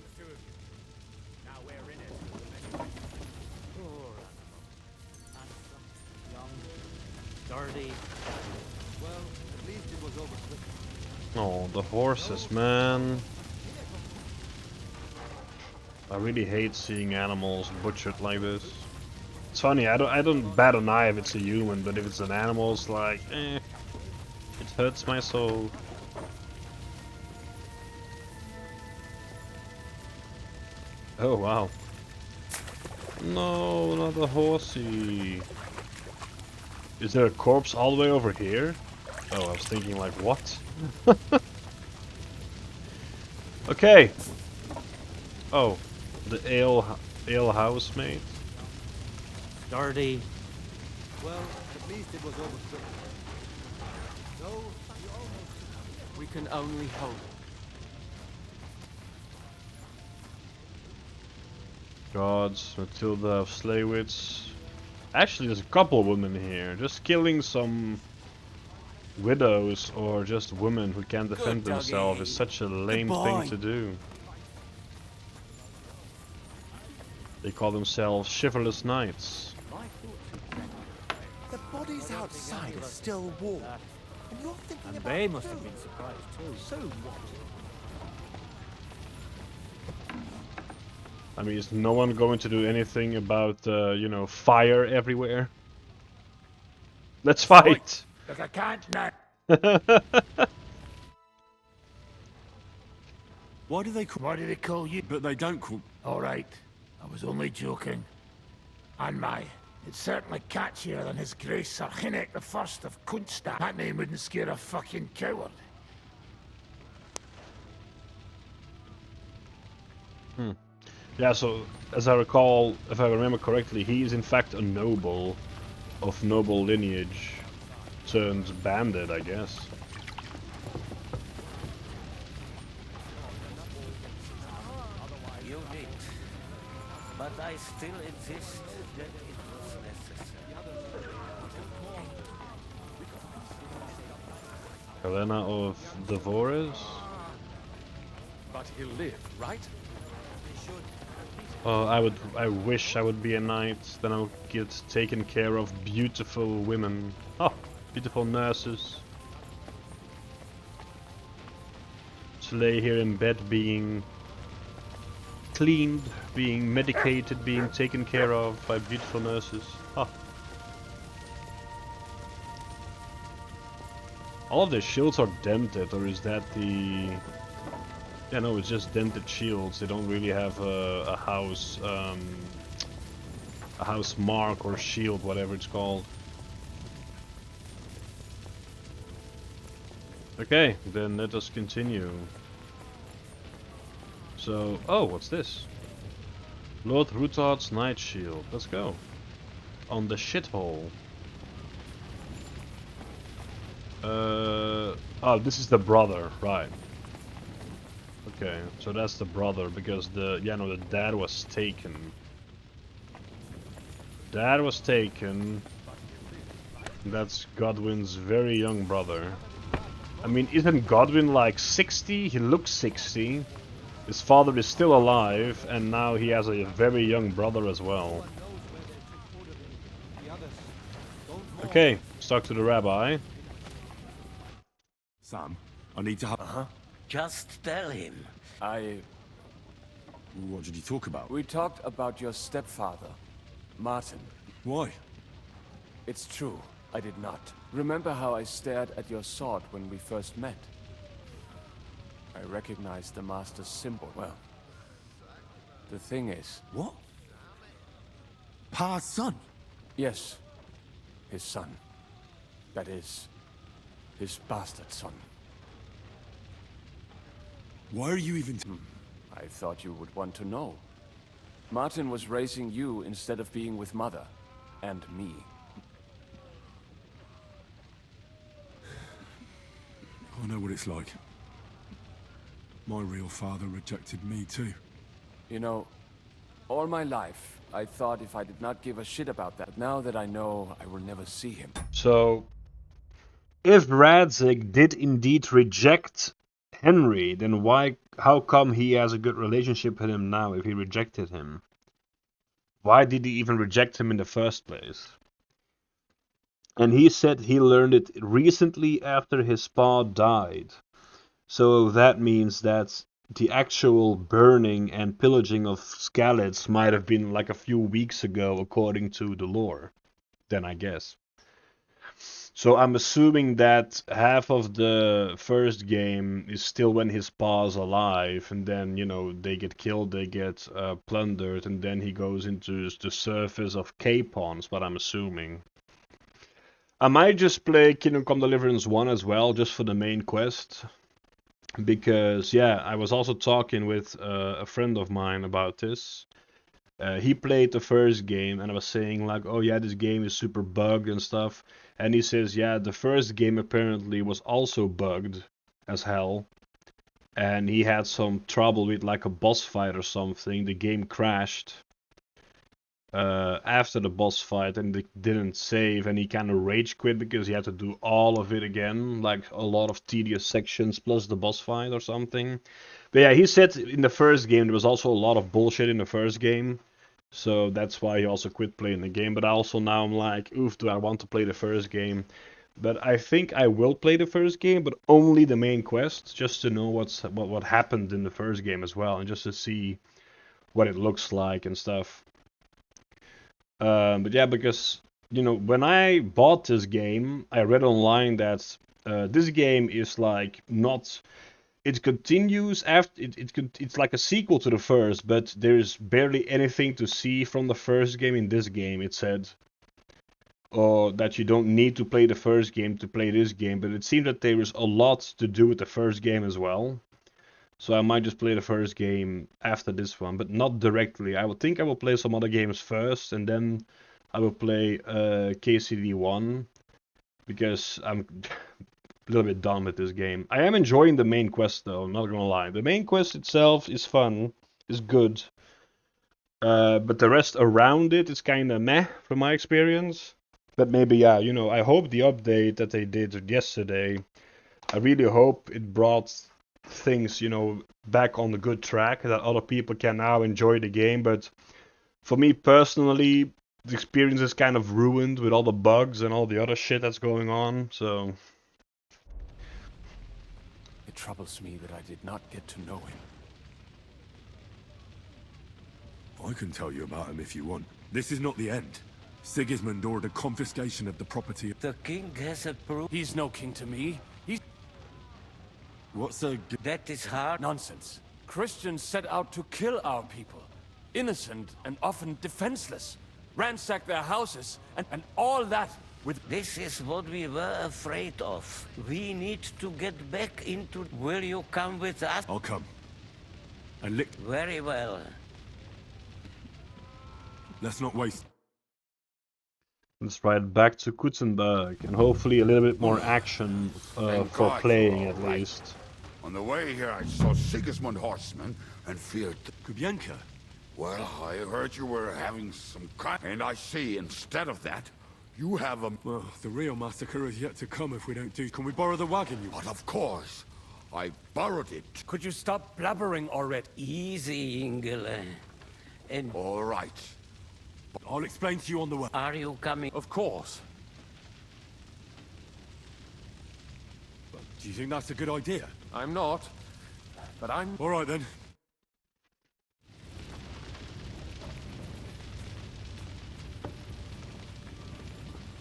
Oh, the horses, man. I really hate seeing animals butchered like this. It's funny, I don't bat an eye if it's a human, but if it's an animal, it's like, it hurts my soul. Oh, wow. No, not the horsey. Is there a corpse all the way over here? Oh, I was thinking like, what? Okay. Oh, the ale housemaid. Dirty. Well, at least it was over quick. No, you almost... We can only hope. Gods, Matilda of Slaywitz. Actually, there's a couple of women here. Just killing some widows or just women who can't defend themselves is such a lame thing to do. They call themselves chivalrous knights. The bodies outside are still warm. And you're thinking And about they must have food. been surprised too. So what? I mean, is no one going to do anything about, you know, fire everywhere? Let's fight! Look, I can't now. Why do they call you? But they don't call... All right, I was only joking. And my, it's certainly catchier than his grace Sir Hinnick the First of Kunstad. That name wouldn't scare a fucking coward. Yeah, so as I recall, if I remember correctly, he is in fact a noble of noble lineage turned bandit, I guess. You did. But I still insist that it was necessary. Helena of Devores? But he'll live, right? Oh, I wish I would be a knight, then I would get taken care of beautiful women. Oh, beautiful nurses. To lay here in bed being cleaned, being medicated, being taken care of by beautiful nurses. Oh. All of their shields are dented, or is that the... Yeah, no, it's just dented shields. They don't really have a house mark or shield, whatever it's called. Okay, then let us continue. So, oh, what's this? Lord Rutard's Night Shield. Let's go. On the shithole. Oh, this is the brother, right. Okay, so that's the brother, because the dad was taken. Dad was taken. That's Godwin's very young brother. I mean, isn't Godwin like 60? He looks 60. His father is still alive, and now he has a very young brother as well. Okay, let's talk to the rabbi. Sam, I need to have... Just tell him. What did you talk about? We talked about your stepfather, Martin. Why? It's true, I did not. Remember how I stared at your sword when we first met? I recognized the Master's symbol. Well, the thing is... What? Pa's son? Yes, his son. That is, his bastard son. Why are you even... I thought you would want to know. Martin was raising you instead of being with Mother. And me. I know what it's like. My real father rejected me too. You know, all my life, I thought if I did not give a shit about that. Now that I know, I will never see him. So, if Radzig did indeed reject Henry, then how come he has a good relationship with him now if he rejected him? Why did he even reject him in the first place? And he said he learned it recently after his pa died. So that means that the actual burning and pillaging of Skalitz might have been like a few weeks ago according to the lore. Then I guess. So I'm assuming that half of the first game is still when his pa's alive, and then, they get killed, they get plundered, and then he goes into the surface of Capon, is what I'm assuming. I might just play Kingdom Come Deliverance 1 as well, just for the main quest. Because, yeah, I was also talking with a friend of mine about this. He played the first game, and I was saying like, oh yeah, this game is super bugged and stuff. And he says, yeah, the first game apparently was also bugged as hell. And he had some trouble with like a boss fight or something. The game crashed after the boss fight, and it didn't save, and he kind of rage quit because he had to do all of it again, like a lot of tedious sections plus the boss fight or something. But yeah, he said in the first game there was also a lot of bullshit in the first game. So that's why he also quit playing the game. But also now I'm like, oof, do I want to play the first game? But I think I will play the first game, but only the main quest, just to know what happened in the first game as well, and just to see what it looks like and stuff. But yeah, because, when I bought this game, I read online that this game is like not... it continues after it's like a sequel to the first, but there's barely anything to see from the first game in this game, it said. Or that you don't need to play the first game to play this game, but it seems that there is a lot to do with the first game as well. So I might just play the first game after this one, but not directly. I would think I will play some other games first, and then I will play KCD1, because I'm a little bit done with this game. I am enjoying the main quest though, I'm not gonna lie. The main quest itself is fun, is good. But the rest around it is kinda meh, from my experience. But maybe, yeah, you know, I hope the update that they did yesterday, I really hope it brought things, you know, back on the good track, that other people can now enjoy the game. But for me personally, the experience is kind of ruined with all the bugs and all the other shit that's going on, so... It troubles me that I did not get to know him. I can tell you about him if you want. This is not the end. Sigismund ordered confiscation of the property. The king has approved. He's no king to me. He's... What's a... That is hard nonsense. Christians set out to kill our people. Innocent and often defenseless. Ransack their houses and all that with... This is what we were afraid of. We need to get back into... Will you come with us? I'll come. And lick... Very well. Let's not waste... Let's ride back to Kutzenberg, and hopefully a little bit more action for playing at least. On the way here, I saw Sigismund horsemen and feared... Kubienka? Well, I heard you were having some kind... And I see, instead of that, you have a... Well, the real massacre is yet to come if we don't do... Can we borrow the wagon, you... But of course. I borrowed it. Could you stop blabbering already? Easy, Ingele. And... All right. I'll explain to you on the way. Are you coming? Of course. Do you think that's a good idea? I'm not. But I'm... All right, then.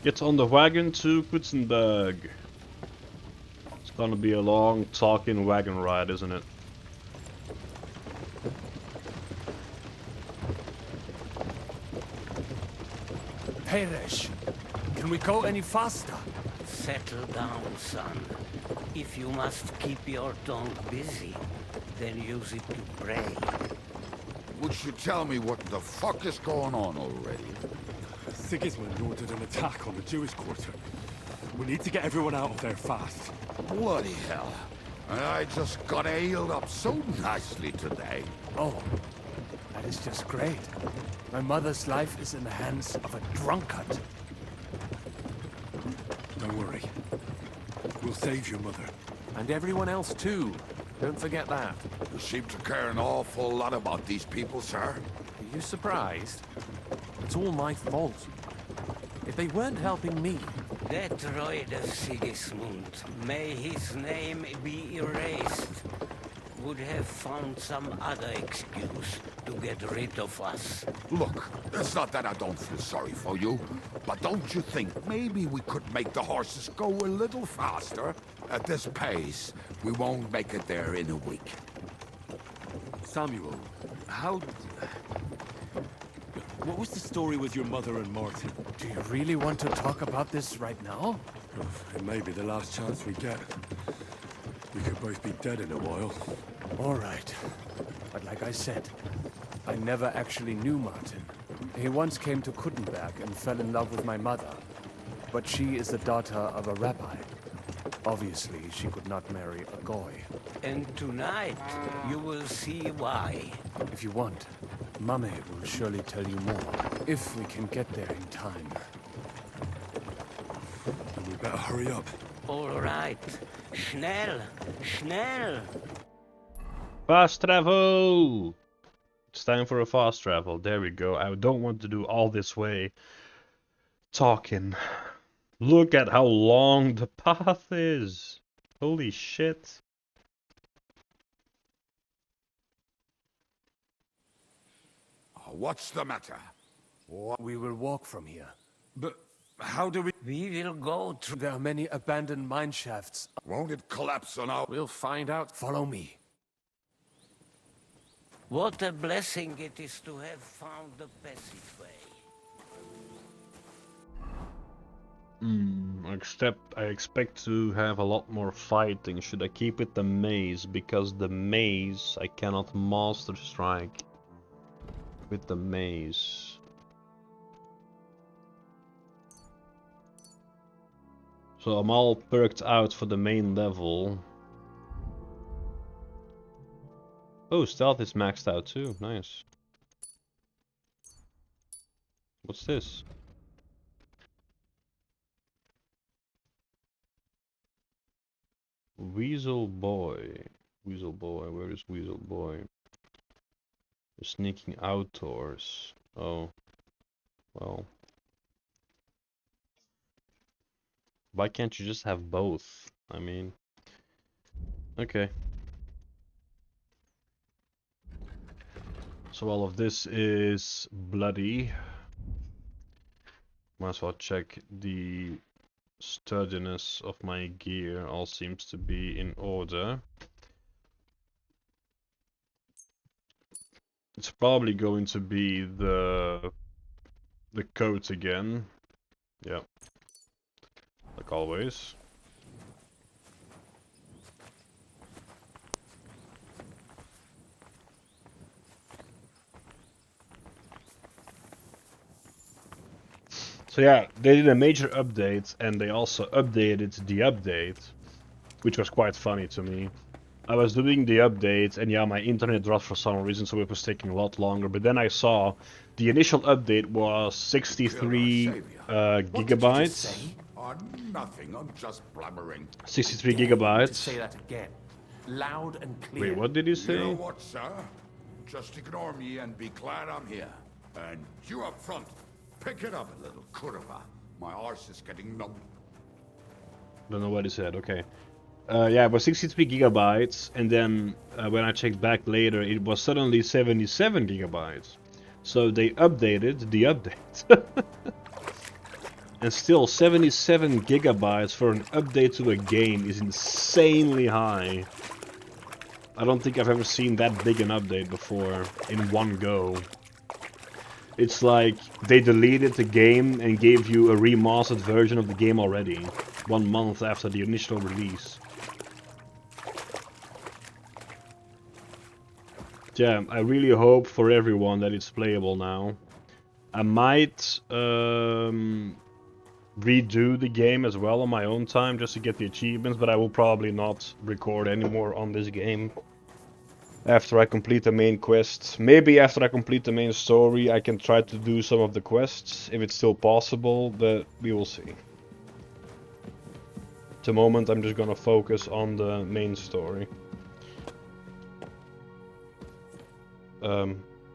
Get on the wagon to Kutzenberg. It's gonna be a long talking wagon ride, isn't it? Peresh, can we go any faster? Settle down, son. If you must keep your tongue busy, then use it to pray. Would you tell me what the fuck is going on already? Sigismund ordered an attack on the Jewish quarter. We need to get everyone out of there fast. Bloody hell. I just got ailed up so nicely today. Oh, that is just great. My mother's life is in the hands of a drunkard. Don't worry. We'll save your mother. And everyone else too. Don't forget that. You seem to care an awful lot about these people, sir. Are you surprised? It's all my fault. If they weren't helping me... That droid of Sigismund, may his name be erased, would have found some other excuse to get rid of us. Look, it's not that I don't feel sorry for you, but don't you think maybe we could make the horses go a little faster? At this pace, we won't make it there in a week. Samuel, how... What was the story with your mother and Martin? Do you really want to talk about this right now? It may be the last chance we get. We could both be dead in a while. All right. But like I said, I never actually knew Martin. He once came to Kuttenberg and fell in love with my mother. But she is the daughter of a rabbi. Obviously, she could not marry a goy. And tonight, you will see why. If you want, Mame will surely tell you more. If we can get there in time. Then we better hurry up. All right. Schnell! Schnell! Fast travel! It's time for a fast travel. There we go. I don't want to do all this way talking. Look at how long the path is. Holy shit. What's the matter? We will walk from here. But How do we... We will go through... There are many abandoned mine shafts. Won't it collapse on our... We'll find out. Follow me. What a blessing it is to have found the passageway. I expect to have a lot more fighting. Should I keep it the maze? Because the maze, I cannot master strike with the maze. So I'm all perked out for the main level. Oh, stealth is maxed out too. Nice. What's this? Weasel Boy. Weasel Boy, where is Weasel Boy? Sneaking outdoors. Oh. Well. Why can't you just have both? I mean... Okay. So all of this is bloody. Might as well check the sturdiness of my gear. All seems to be in order. It's probably going to be the coat again. Yeah. Like always. So yeah, they did a major update, and they also updated the update, which was quite funny to me. I was doing the update, and yeah, my internet dropped for some reason, so it was taking a lot longer. But then I saw the initial update was 63 gigabytes. Nothing, I'm just blabbering. 63 gigabytes. Say that again, loud and clear. Wait, what did you say? You know what, sir? Just ignore me and be glad I'm here. And you up front, pick it up a little, kurva. My arse is getting numb. Don't know what he said. Okay. Yeah, it was 63 gigabytes, and then when I checked back later, it was suddenly 77 gigabytes. So they updated the update. And still, 77 gigabytes for an update to a game is insanely high. I don't think I've ever seen that big an update before in one go. It's like they deleted the game and gave you a remastered version of the game already, 1 month after the initial release. Yeah, I really hope for everyone that it's playable now. I might redo the game as well on my own time just to get the achievements, but I will probably not record anymore on this game after I complete the main quest. Maybe after I complete the main story I can try to do some of the quests if it's still possible, but we will see. At the moment I'm just gonna focus on the main story.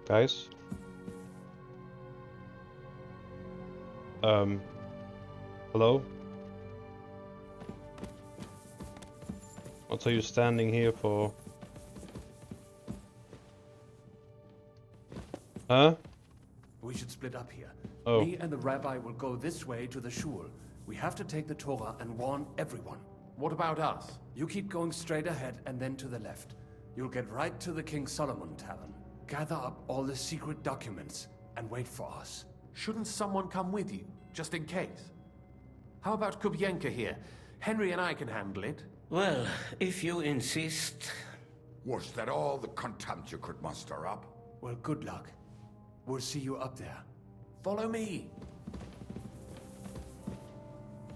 Guys? Hello? What are you standing here for? Huh? We should split up here. Oh. Me and the rabbi will go this way to the shul. We have to take the Torah and warn everyone. What about us? You keep going straight ahead and then to the left. You'll get right to the King Solomon Tavern. Gather up all the secret documents and wait for us. Shouldn't someone come with you, just in case? How about Kubyenka here? Henry and I can handle it. Well, if you insist. Was that all the contempt you could muster up? Well, good luck. We'll see you up there. Follow me.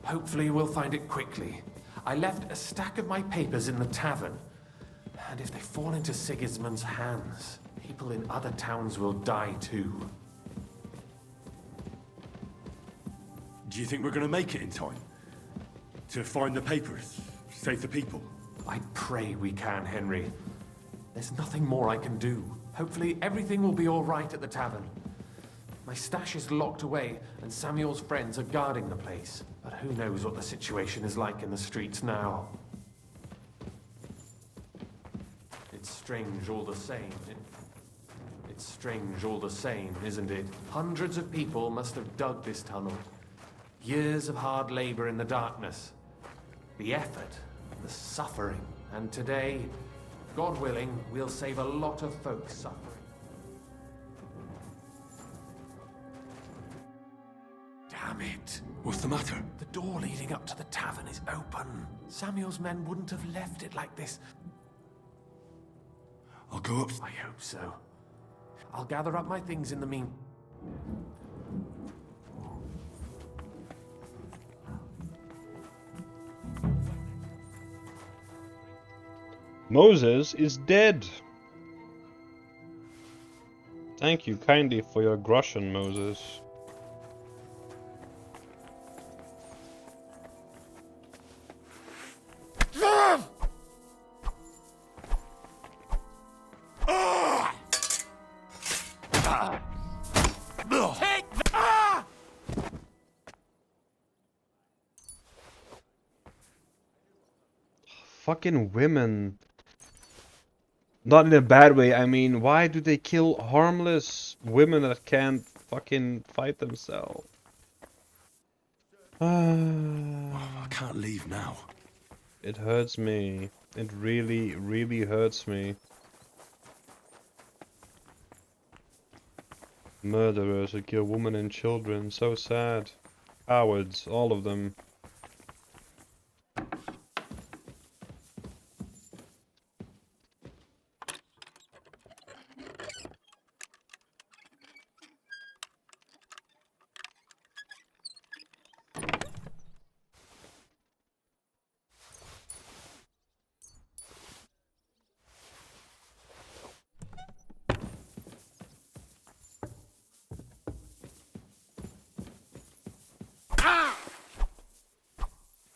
Hopefully we'll find it quickly. I left a stack of my papers in the tavern. And if they fall into Sigismund's hands, people in other towns will die too. Do you think we're gonna make it in time? To find the papers? Save the people? I pray we can, Henry. There's nothing more I can do. Hopefully everything will be all right at the tavern. My stash is locked away, and Samuel's friends are guarding the place. But who knows what the situation is like in the streets now. It's strange all the same. It's strange all the same, isn't it? Hundreds of people must have dug this tunnel. Years of hard labor in the darkness. The effort, the suffering. And today, God willing, we'll save a lot of folks suffering. Damn it. What's the matter? The door leading up to the tavern is open. Samuel's men wouldn't have left it like this. I'll go up. I hope so. I'll gather up my things in the mean. Moses is dead. Thank you kindly for your groschen, Moses. Fucking women. Not in a bad way, I mean, why do they kill harmless women that can't fucking fight themselves? I can't leave now. It hurts me. It really, really hurts me. Murderers who kill women and children, so sad. Cowards, all of them.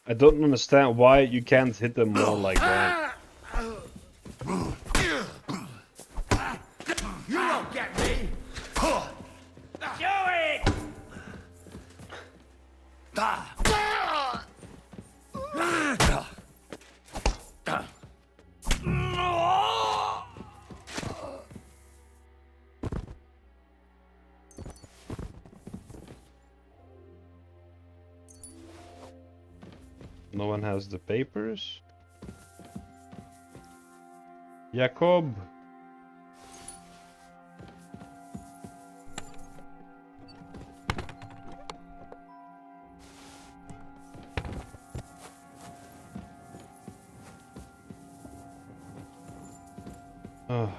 I don't understand why you can't hit them more like that. You won't get me! Do it! No one has the papers? Jakob! Oh.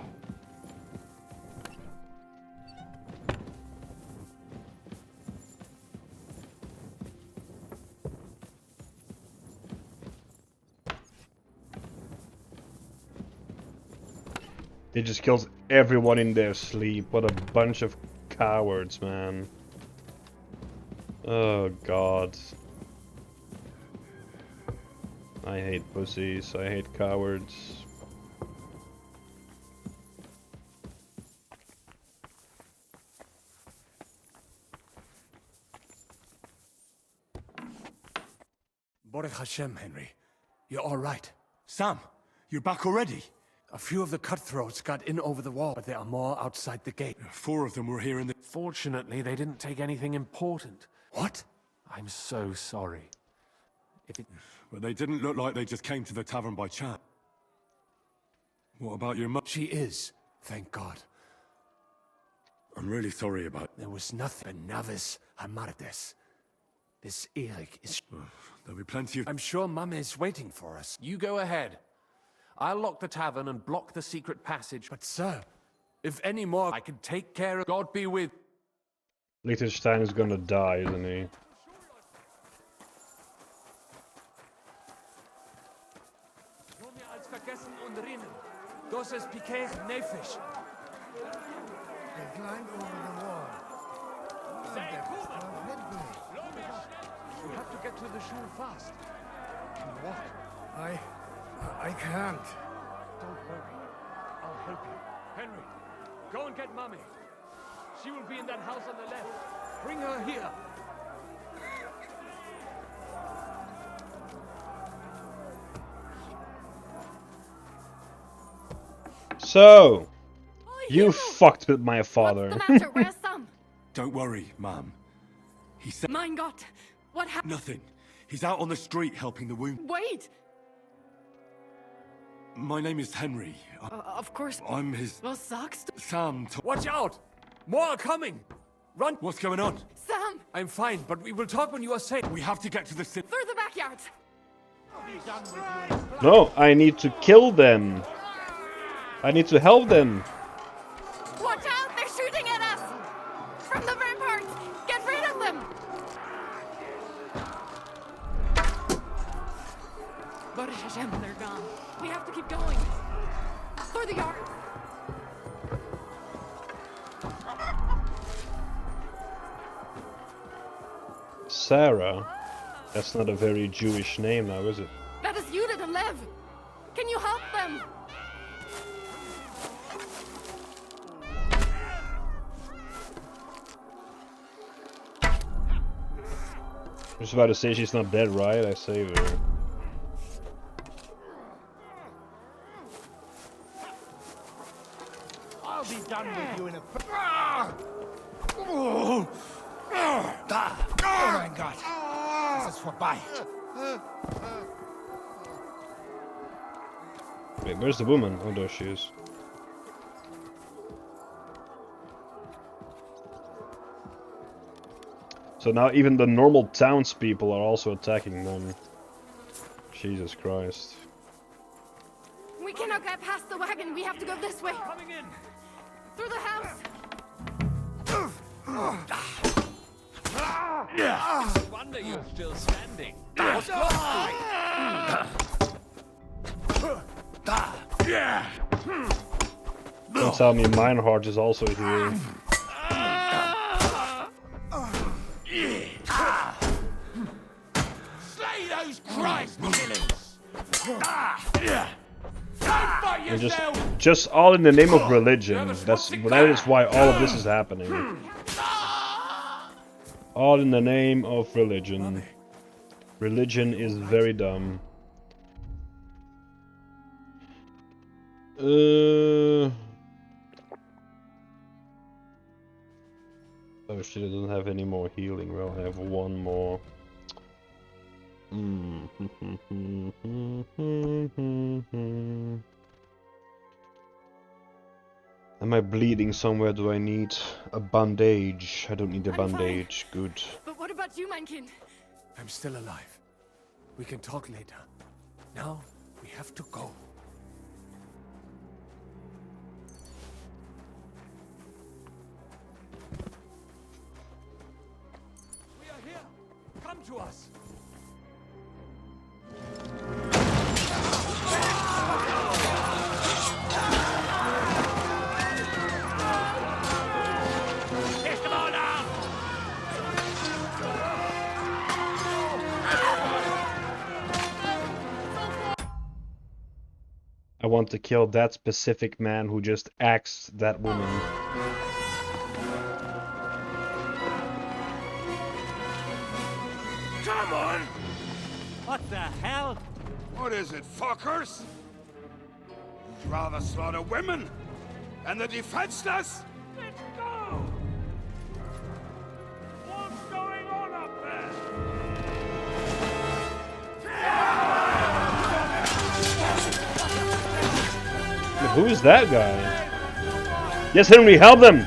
They just kills everyone in their sleep. What a bunch of cowards, man. Oh god. I hate pussies. I hate cowards. Baruch Hashem, Henry. You're all right. Sam, you're back already? A few of the cutthroats got in over the wall, but there are more outside the gate. 4 of them were here in the... Fortunately, they didn't take anything important. What? I'm so sorry. But they didn't look like they just came to the tavern by chance. What about your mum? She is, thank God. I'm really sorry about... There was nothing. Navis Hamardes. This Eric is... There'll be plenty of... I'm sure Mum is waiting for us. You go ahead. I'll lock the tavern and block the secret passage. But sir, if any more, I can take care of... God be with... Liechtenstein is gonna die, isn't he? Das ist Piquet's Nefisch. They climbed over the wall. We have to get to the shul fast. Can you walk? I can't. Don't worry. I'll help you. Henry, go and get Mummy. She will be in that house on the left. Bring her here. So, you fucked with my father. What's the matter? Where's Sam? Don't worry, Mum. He said... Mein Gott! What happened? Nothing. He's out on the street helping the wounded. Wait! My name is Henry. Of course. I'm his... Well, sucks. Sam. Watch out! More are coming! Run! What's going on? Sam! I'm fine, but we will talk when you are safe. We have to get to the city. Through the backyard! No, I need to kill them. I need to help them. Watch out! They're shooting at us! From the ramparts! Get rid of them! Baruch Hashem, they're gone. We have to keep going. Through the yard. Sarah? That's not a very Jewish name now, is it? That is Judith and Lev. Can you help them? I was about to say she's not dead, right? I saved her. I'll be done with you in a... Oh mein Gott! Es ist vorbei! Wait, where's the woman? Oh, there she is. So now even the normal townspeople are also attacking them. Jesus Christ. We cannot get past the wagon. We have to go this way. Coming in. Through the house. It's a wonder you're still standing. Don't tell me Meinhardt is also here. Slay those Christ killers! And just all in the name of religion. That is why all of this is happening. All in the name of religion. Religion is very dumb. Oh shit, I don't have any more healing. Well, I have one more. Am I bleeding somewhere? Do I need a bandage? I don't need a bandage. Good. But what about you, mein Kind? I'm still alive. We can talk later. Now, we have to go. We are here. Come to us. I want to kill that specific man who just axed that woman. Come on! What the hell? What is it, fuckers? You'd rather slaughter women and the defenseless? Let's go! What's going on up there? Who is that guy? Yes, Henry, help them!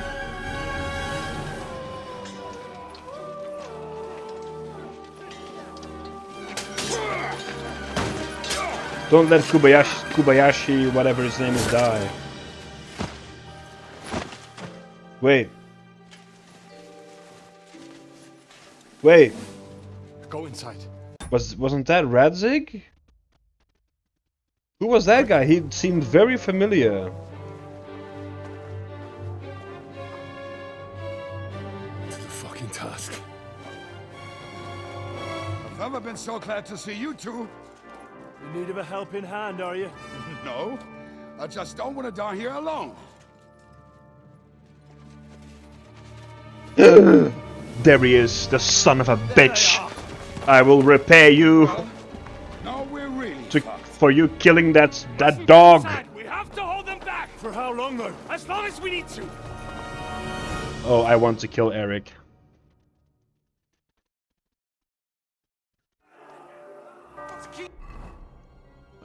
Don't let Kubayashi, whatever his name is, die. Wait. Wait. Go inside. Wasn't that Radzig? Who was that guy? He seemed very familiar. To the fucking task. I've never been so glad to see you two. In need of a helping hand, are you? No, I just don't want to die here alone. There he is, the son of a bitch. I will repay you No, we're really for you killing that dog. We have to hold them back! For how long, though? As long as we need to! Oh, I want to kill Eric.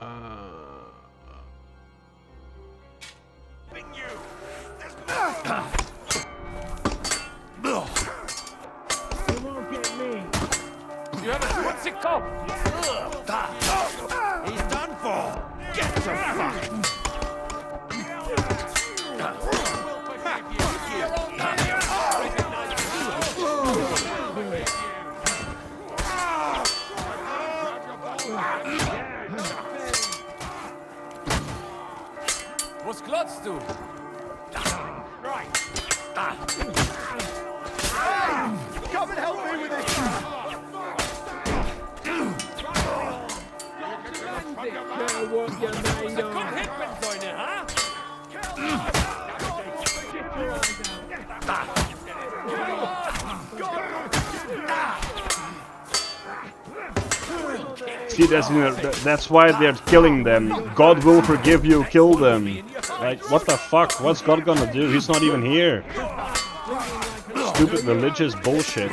You won't get me. You haven't. What's it called? He's done for. Get the fuck. What's Glutz do? Right. Come and help me with this. There's a good Hickman going in, huh? See, that's why they're killing them. God will forgive you, kill them. Like, what the fuck? What's God gonna do? He's not even here. Stupid religious bullshit.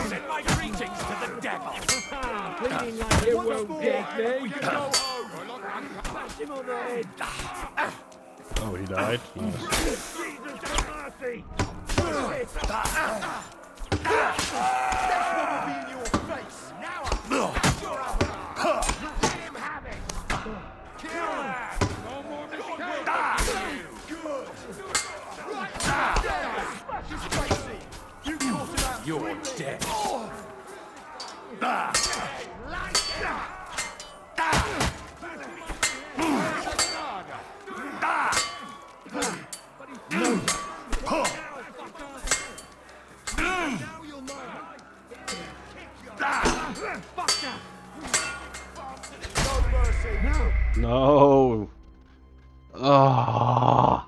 Send my greetings to the devil. Bleeding like you won't get me. Smash him on the head. Oh, he died? Nice. Jesus have mercy. You're dead. No. Ah.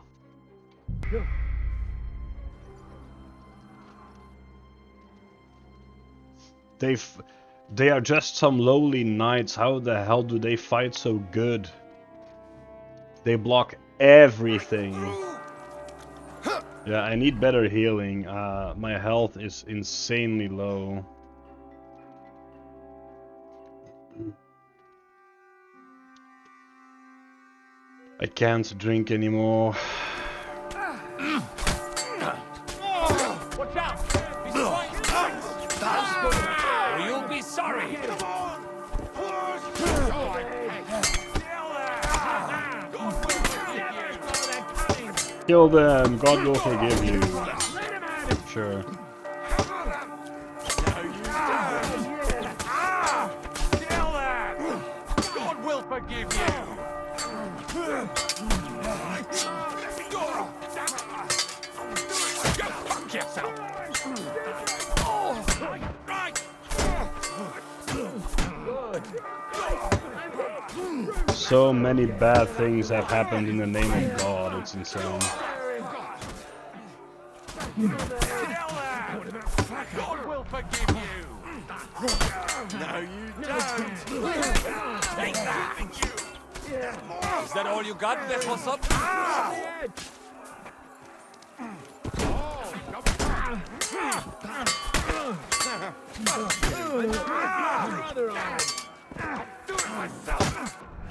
They are just some lowly knights. How the hell do they fight so good? They block everything. Yeah, I need better healing. My health is insanely low. I can't drink anymore. Watch out! He's trying to or you'll be sorry. Kill them. God will forgive you. Sure. God will forgive you. Go fuck yourself. So many bad things have happened in the name of God. It's insane. God will forgive you. No, you don't. Take that. Is that all you got, What's up?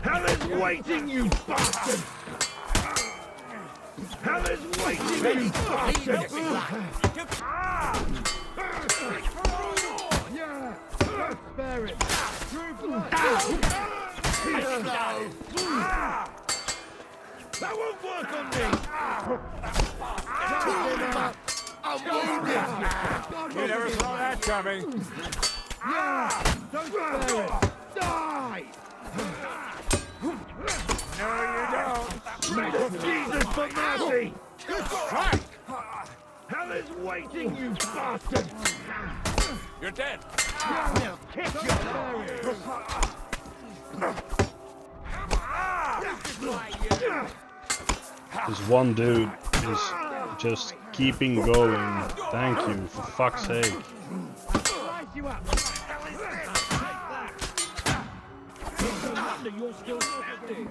Hell is waiting, you bastard! Hell is waiting, you bastard! Spare it! That won't work on me! You never saw that coming. Don't spare it! Die! No, you don't. Jesus for mercy! Good strike! Hell is waiting, you bastard! You're dead. Now kick your This one dude is just keeping going. Thank you, for fuck's sake. You're still standing.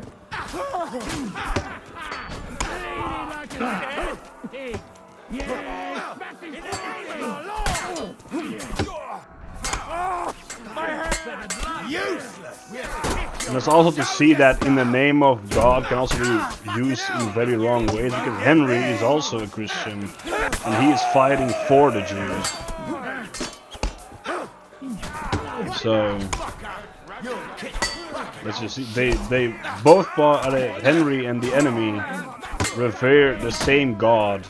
And it's also to see that in the name of God can also be used in very wrong ways, because Henry is also a Christian and he is fighting for the Jews. So let's just see, they both Henry and the enemy revere the same God,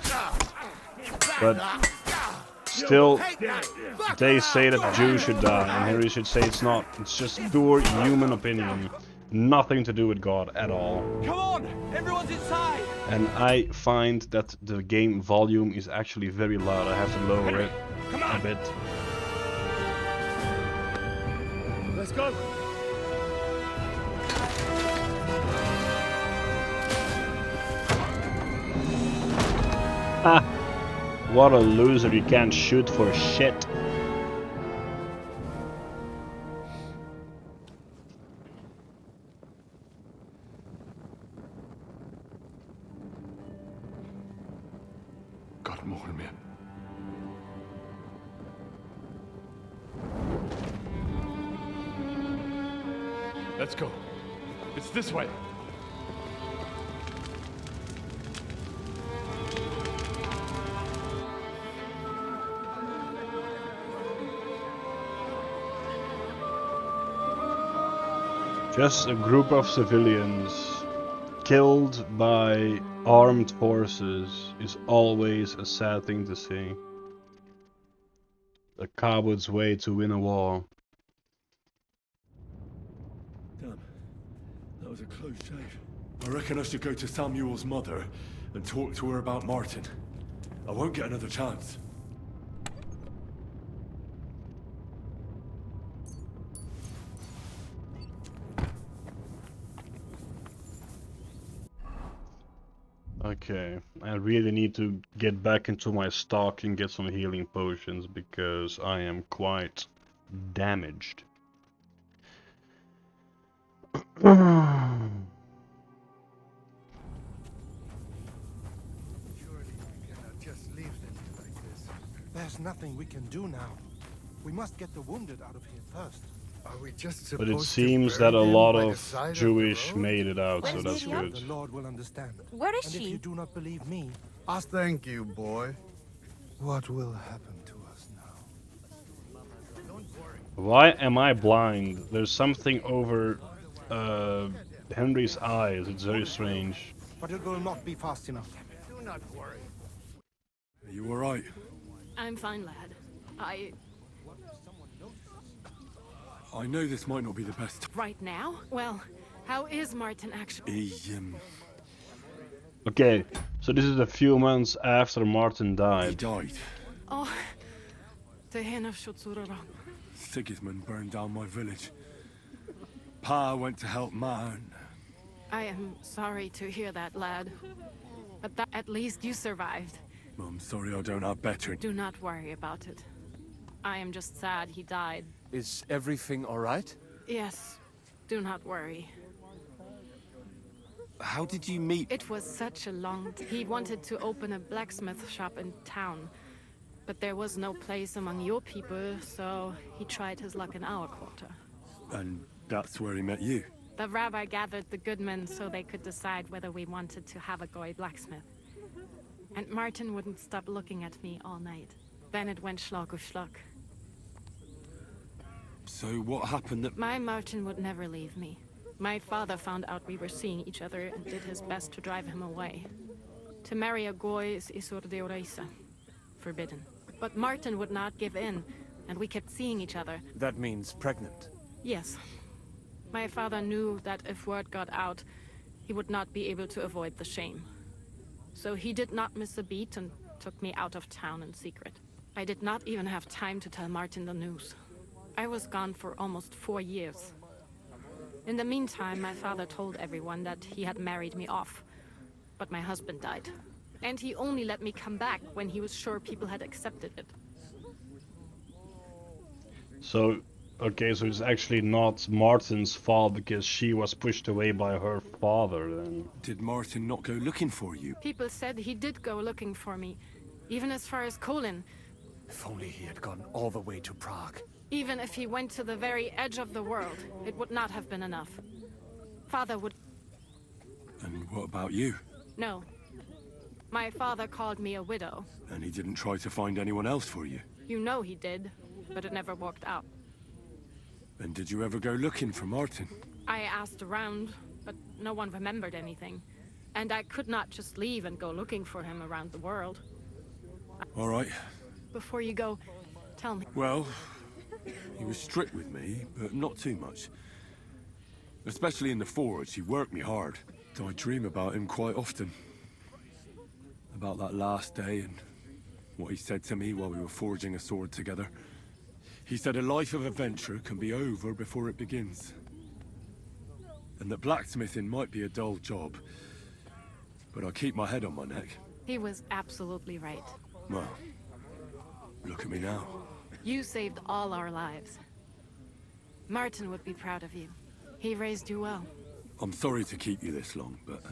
but still they say that the Jews should die, and Henry should say it's not. It's just pure human opinion, nothing to do with God at all. Come on, everyone's inside. And I find that the game volume is actually very loud. I have to lower it a bit. Let's go. Ha! What a loser, you can't shoot for shit. God more me. Let's go. It's this way. Just a group of civilians killed by armed forces is always a sad thing to see. A coward's way to win a war. Damn, that was a close shave. I reckon I should go to Samuel's mother and talk to her about Martin. I won't get another chance. Okay, I really need to get back into my stock and get some healing potions because I am quite damaged. There's nothing we can do now. We must get the wounded out of here first. Are we just But it supposed seems to that a bury them lot by the of side of the Jewish road? made it out, so Where's that's Lydia? good. The Lord will understand. Where is and she? if you do not believe me, ask Thank you, boy. what will happen to us now. Why am I blind? There's something over Henry's eyes. It's very strange. But it will not be fast enough. Do not worry. Are you alright? I'm fine, lad. I know this might not be the best. Right now? Well, how is Martin actually? Okay, so this is a few months after Martin died. He died. Oh, the hen of Shutsuraran. Sigismund burned down my village. Pa went to help Man. I am sorry to hear that, lad. But at least you survived. I'm sorry I don't have better. Do not worry about it. I am just sad he died. Is everything all right? Yes, do not worry. How did you meet? It was such a long... He wanted to open a blacksmith shop in town. But there was no place among your people, so he tried his luck in our quarter. And that's where he met you. The rabbi gathered the good men so they could decide whether we wanted to have a goy blacksmith. And Martin wouldn't stop looking at me all night. Then it went schlag auf schlag. So what happened that... My Martin would never leave me. My father found out we were seeing each other and did his best to drive him away. To marry a goy is isur deoraisa, forbidden. But Martin would not give in, and we kept seeing each other. That means pregnant. Yes. My father knew that if word got out, he would not be able to avoid the shame. So he did not miss a beat and took me out of town in secret. I did not even have time to tell Martin the news. I was gone for almost 4 years. In the meantime, my father told everyone that he had married me off. But my husband died. And he only let me come back when he was sure people had accepted it. So, okay, so it's actually not Martin's fault because she was pushed away by her father then. Did Martin not go looking for you? People said he did go looking for me, Even as far as Kolin. If only he had gone all the way to Prague. Even if he went to the very edge of the world, it would not have been enough. Father would... And what about you? No. My father called me a widow. And he didn't try to find anyone else for you? You know he did, but it never worked out. And did you ever go looking for Martin? I asked around, but no one remembered anything. And I could not just leave and go looking for him around the world. All right. Before you go, tell me. Well, he was strict with me, but not too much. Especially in the forge, he worked me hard. I dream about him quite often. About that last day and what he said to me while we were forging a sword together. He said a life of adventure can be over before it begins. And that blacksmithing might be a dull job, but I keep my head on my neck. He was absolutely right. Well, look at me now. You saved all our lives. Martin would be proud of you. He raised you well. I'm sorry to keep you this long, but...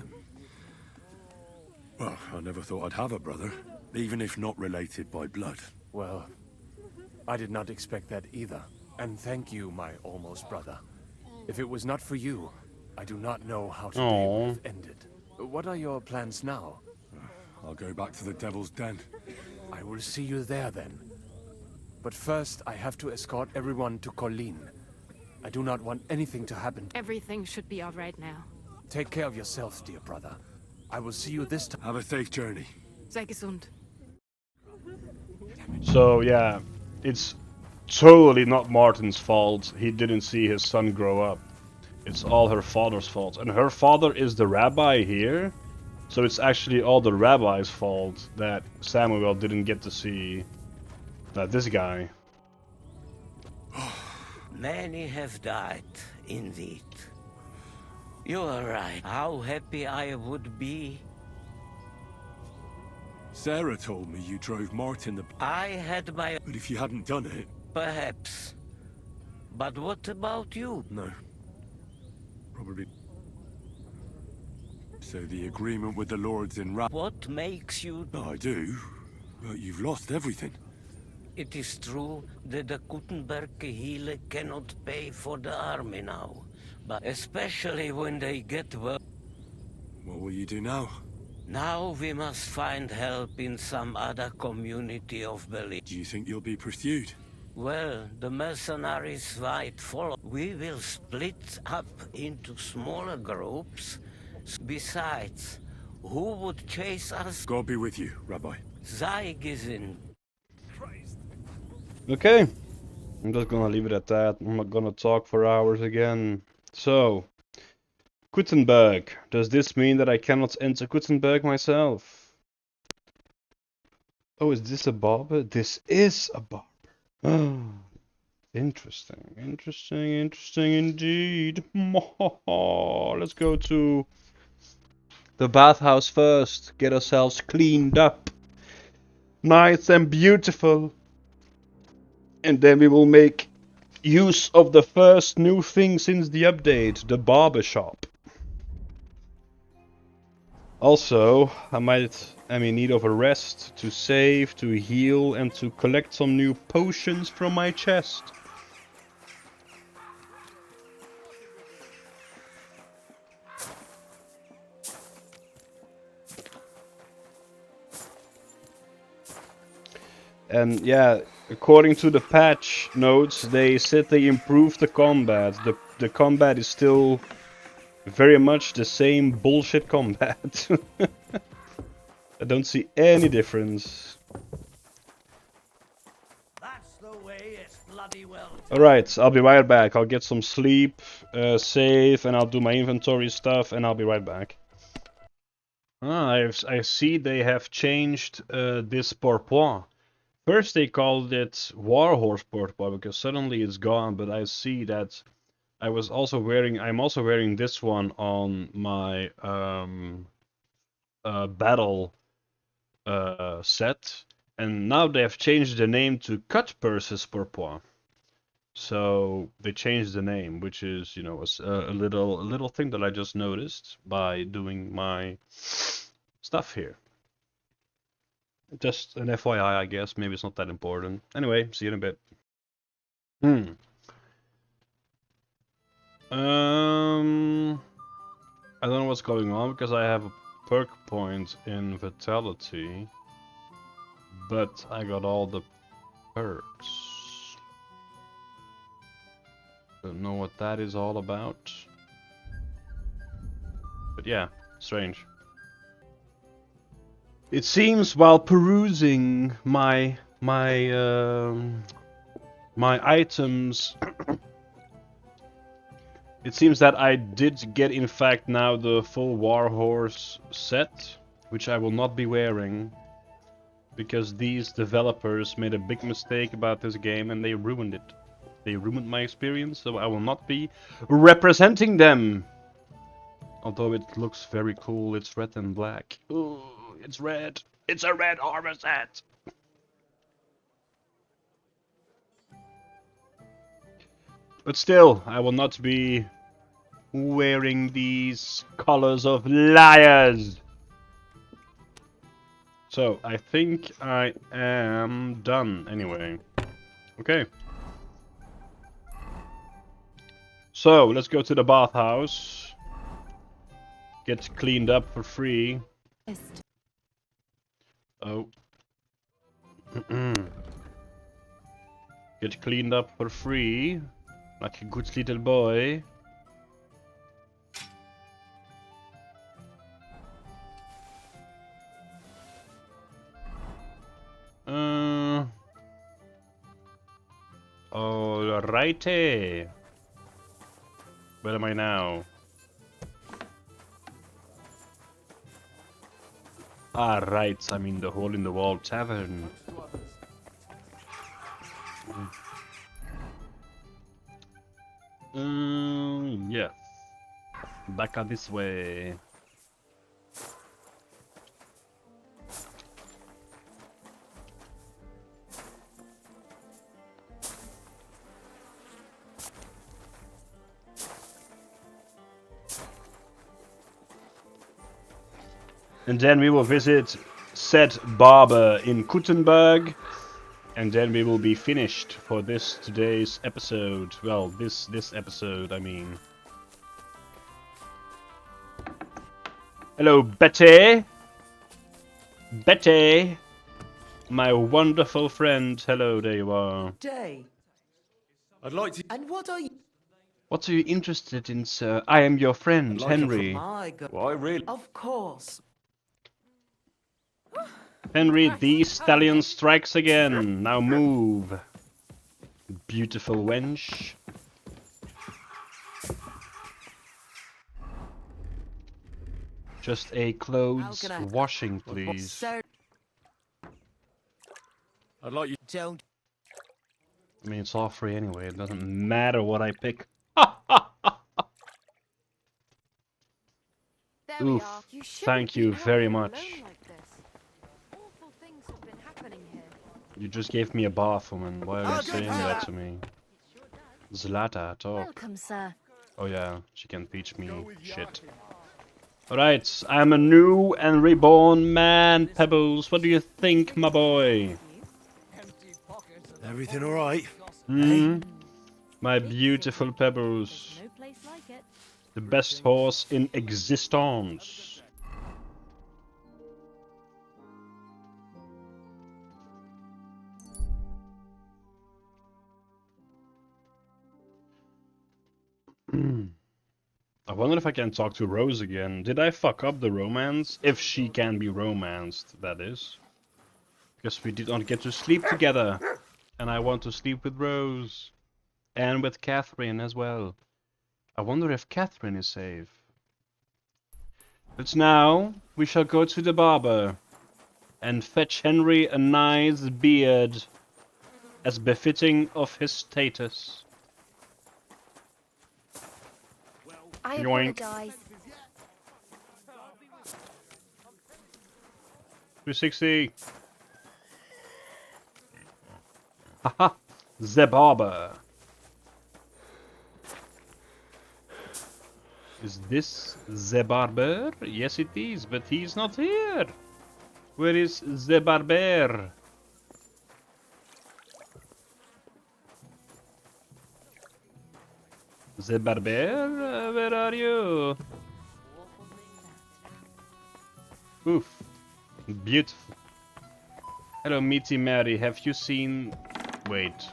well, I never thought I'd have a brother, even if not related by blood. Well, I did not expect that either. And thank you, my almost brother. If it was not for you, I do not know how today would have ended. What are your plans now? I'll go back to the Devil's Den. I will see you there then. But first, I have to escort everyone to Colleen. I do not want anything to happen. Everything should be all right now. Take care of yourself, dear brother. I will see you this time. Have a safe journey. Sei gesund. So yeah, it's totally not Martin's fault. He didn't see his son grow up. It's all her father's fault. And her father is the rabbi here. So it's actually all the rabbi's fault that Samuel didn't get to see this guy. Many have died, indeed. You are right. How happy I would be. Sarah told me you drove Martin the... I had my... But if you hadn't done it... Perhaps. But what about you? No. Probably... So the agreement with the lords in What makes you... No, I do. But you've lost everything. It is true that the Gutenberg Kehile cannot pay for the army now. But especially when they get well... What will you do now? Now we must find help in some other community of belief. Do you think you'll be pursued? Well, the mercenaries might follow. We will split up into smaller groups. Besides, who would chase us? God be with you, Rabbi. Sei gesund. Okay, I'm just gonna leave it at that. I'm not gonna talk for hours again. So, Gutenberg. Does this mean that I cannot enter Gutenberg myself? Oh, is this a barber? This is a barber. Interesting, interesting, interesting indeed. Let's go to the bathhouse first. Get ourselves cleaned up. Nice and beautiful. And then we will make use of the first new thing since the update, the barber shop. Also, I'm in need of a rest, to save, to heal, and to collect some new potions from my chest. And yeah, according to the patch notes, they said they improved the combat. The combat is still very much the same bullshit combat. I don't see any difference. That's the way it's bloody well. Alright, I'll be right back. I'll get some sleep, save, and I'll do my inventory stuff, and I'll be right back. I see they have changed this pourpoint. First they called it Warhorse pourpoint because suddenly it's gone, but I see that I'm also wearing this one on my battle set, and now they have changed the name to Cutpurse's pourpoint. So they changed the name, which is, you know, a little thing that I just noticed by doing my stuff here. Just an FYI, I guess. Maybe it's not that important. Anyway, see you in a bit. Hmm. I don't know what's going on because I have a perk point in Vitality, but I got all the perks. Don't know what that is all about. But yeah, strange. It seems while perusing my items, it seems that I did get in fact now the full Warhorse set, which I will not be wearing because these developers made a big mistake about this game and they ruined it. They ruined my experience, so I will not be representing them. Although it looks very cool, it's red and black. Ooh, it's red. It's a red armor set. But still, I will not be wearing these colors of liars. So, I think I am done anyway. Okay. So, let's go to the bathhouse. Get cleaned up for free. Oh. Get cleaned up for free. Like a good little boy. Alrighty. Where am I now? Ah, right, I'm in the Hole in the Wall Tavern. Yes. Back out this way. And then we will visit said barber in Kuttenberg, and then we will be finished for today's episode. Well, this episode, I mean. Hello, Betty. Betty, my wonderful friend. Hello, there you are. Day. I'd like to. And what are you? What are you interested in, sir? I am your friend, Henry. My God. Why, really? Of course. Henry, the stallion strikes again. Now move. Beautiful wench. Just a clothes washing, please. I'd like you. Don't. I mean, it's all free anyway. It doesn't matter what I pick. Oof. Thank you very much. You just gave me a bath, woman. Why are you saying that to me? Zlata, talk. Welcome, sir. Oh yeah, she can teach me shit. Alright, I'm a new and reborn man, Pebbles. What do you think, my boy? Everything alright? Hmm? My beautiful Pebbles. The best horse in existence. I wonder if I can talk to Rose again. Did I fuck up the romance? If she can be romanced, that is. Because we did not get to sleep together. And I want to sleep with Rose. And with Catherine as well. I wonder if Catherine is safe. But now, we shall go to the barber. And fetch Henry a nice beard. As befitting of his status. I Yoink. apologize. 260. Haha, the barber. Is this the barber? Yes, it is, but he's not here. Where is the barber? The barber? Where are you? Oof. Beautiful. Hello, Meaty Mary. Have you seen... Wait.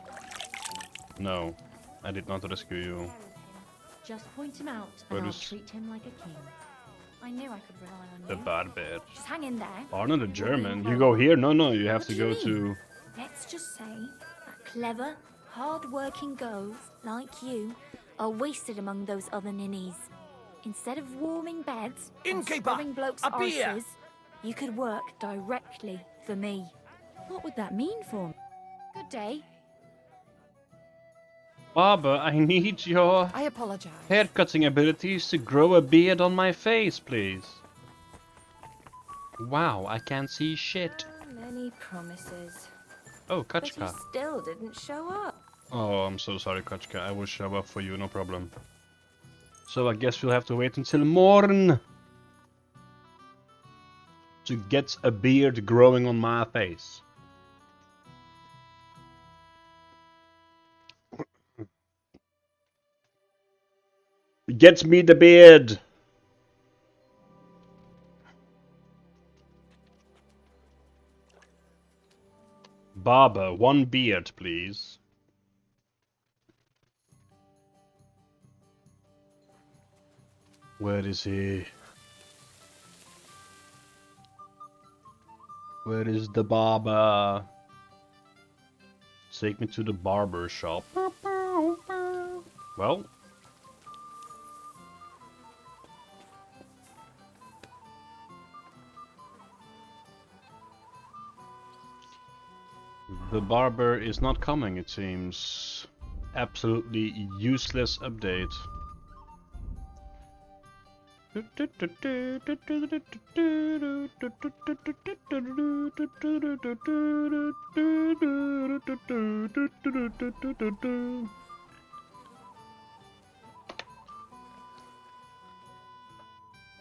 No. I did not rescue you. Just point him out, Where and I'll is treat him like a king. I knew I could rely on the you. barber? Just hang in there. Arnold the German. You go here? No, no. You have What to do you go to... Let's just say that clever, hard-working girls like you are wasted among those other ninnies. Instead of warming beds and scrubbing blokes' a beer! arses, you could work directly for me. What would that mean for me? Good day. Barber, I need your I apologize. haircutting abilities to grow a beard on my face, please. Wow, I can't see shit. Many promises. Oh, But you Kachka. still didn't show up. Oh, I'm so sorry, Kachka. I will show up for you, no problem. So I guess we'll have to wait until morn to get a beard growing on my face. Get me the beard! Barber, one beard, please. Where is he? Where is the barber? Take me to the barber shop. Well. The barber is not coming, it seems. Absolutely useless update.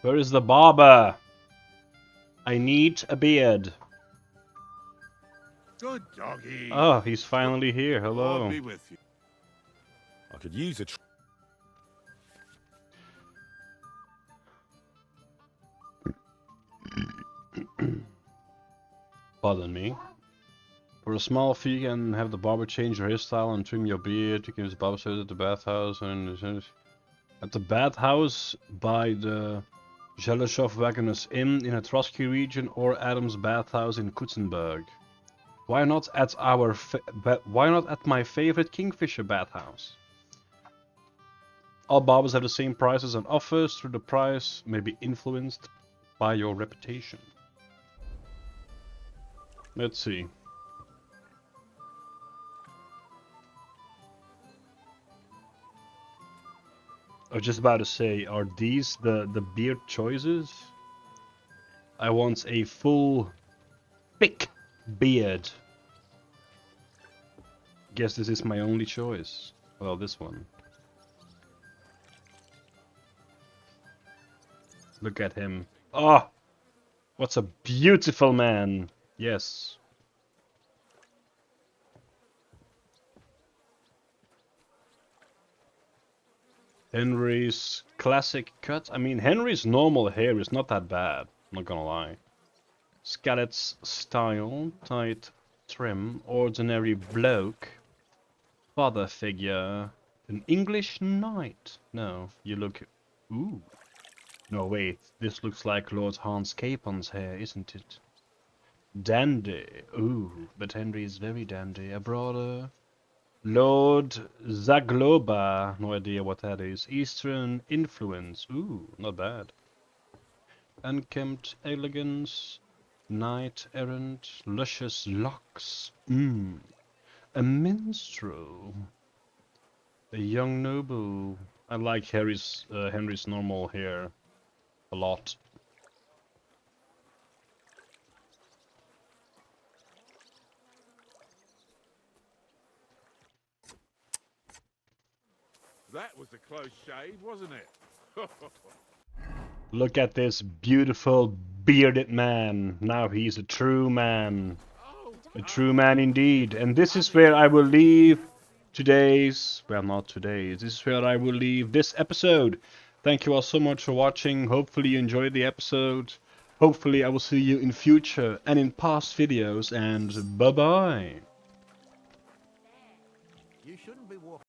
Where is the barber? I need a beard. Good doggy. Oh, he's finally here. Hello. Lord be with you. I could use a... Pardon me. For a small fee, you can have the barber change your hairstyle and trim your beard. You can use the barber service at the bathhouse and at the bathhouse by the Maleshov Wagoners Inn in the Trotsky region or Adam's bathhouse in Kutzenberg. Why not at my favorite Kingfisher bathhouse? All barbers have the same prices and offers. Through the price may be influenced by your reputation. Let's see. I was just about to say, are these the beard choices? I want a full, thick beard. Guess this is my only choice. Well, this one. Look at him. Oh! What's a beautiful man! Yes. Henry's classic cut. I mean, Henry's normal hair is not that bad. Not gonna lie. Skelet's style, tight trim, ordinary bloke, father figure, an English knight. No, you look... Ooh. No, wait, this looks like Lord Hans Capon's hair, isn't it? Dandy. Ooh, but Henry is very dandy. A broader... Lord Zagloba. No idea what that is. Eastern influence. Ooh, not bad. Unkempt elegance. Knight errant. Luscious locks. A minstrel. A young noble. I like Henry's normal hair a lot. That was a close shave, wasn't it? Look at this beautiful bearded man. Now he's a true man. A true man indeed. And this is where I will leave today's... Well, not today's. This is where I will leave this episode. Thank you all so much for watching. Hopefully you enjoyed the episode. Hopefully I will see you in future and in past videos. And bye-bye.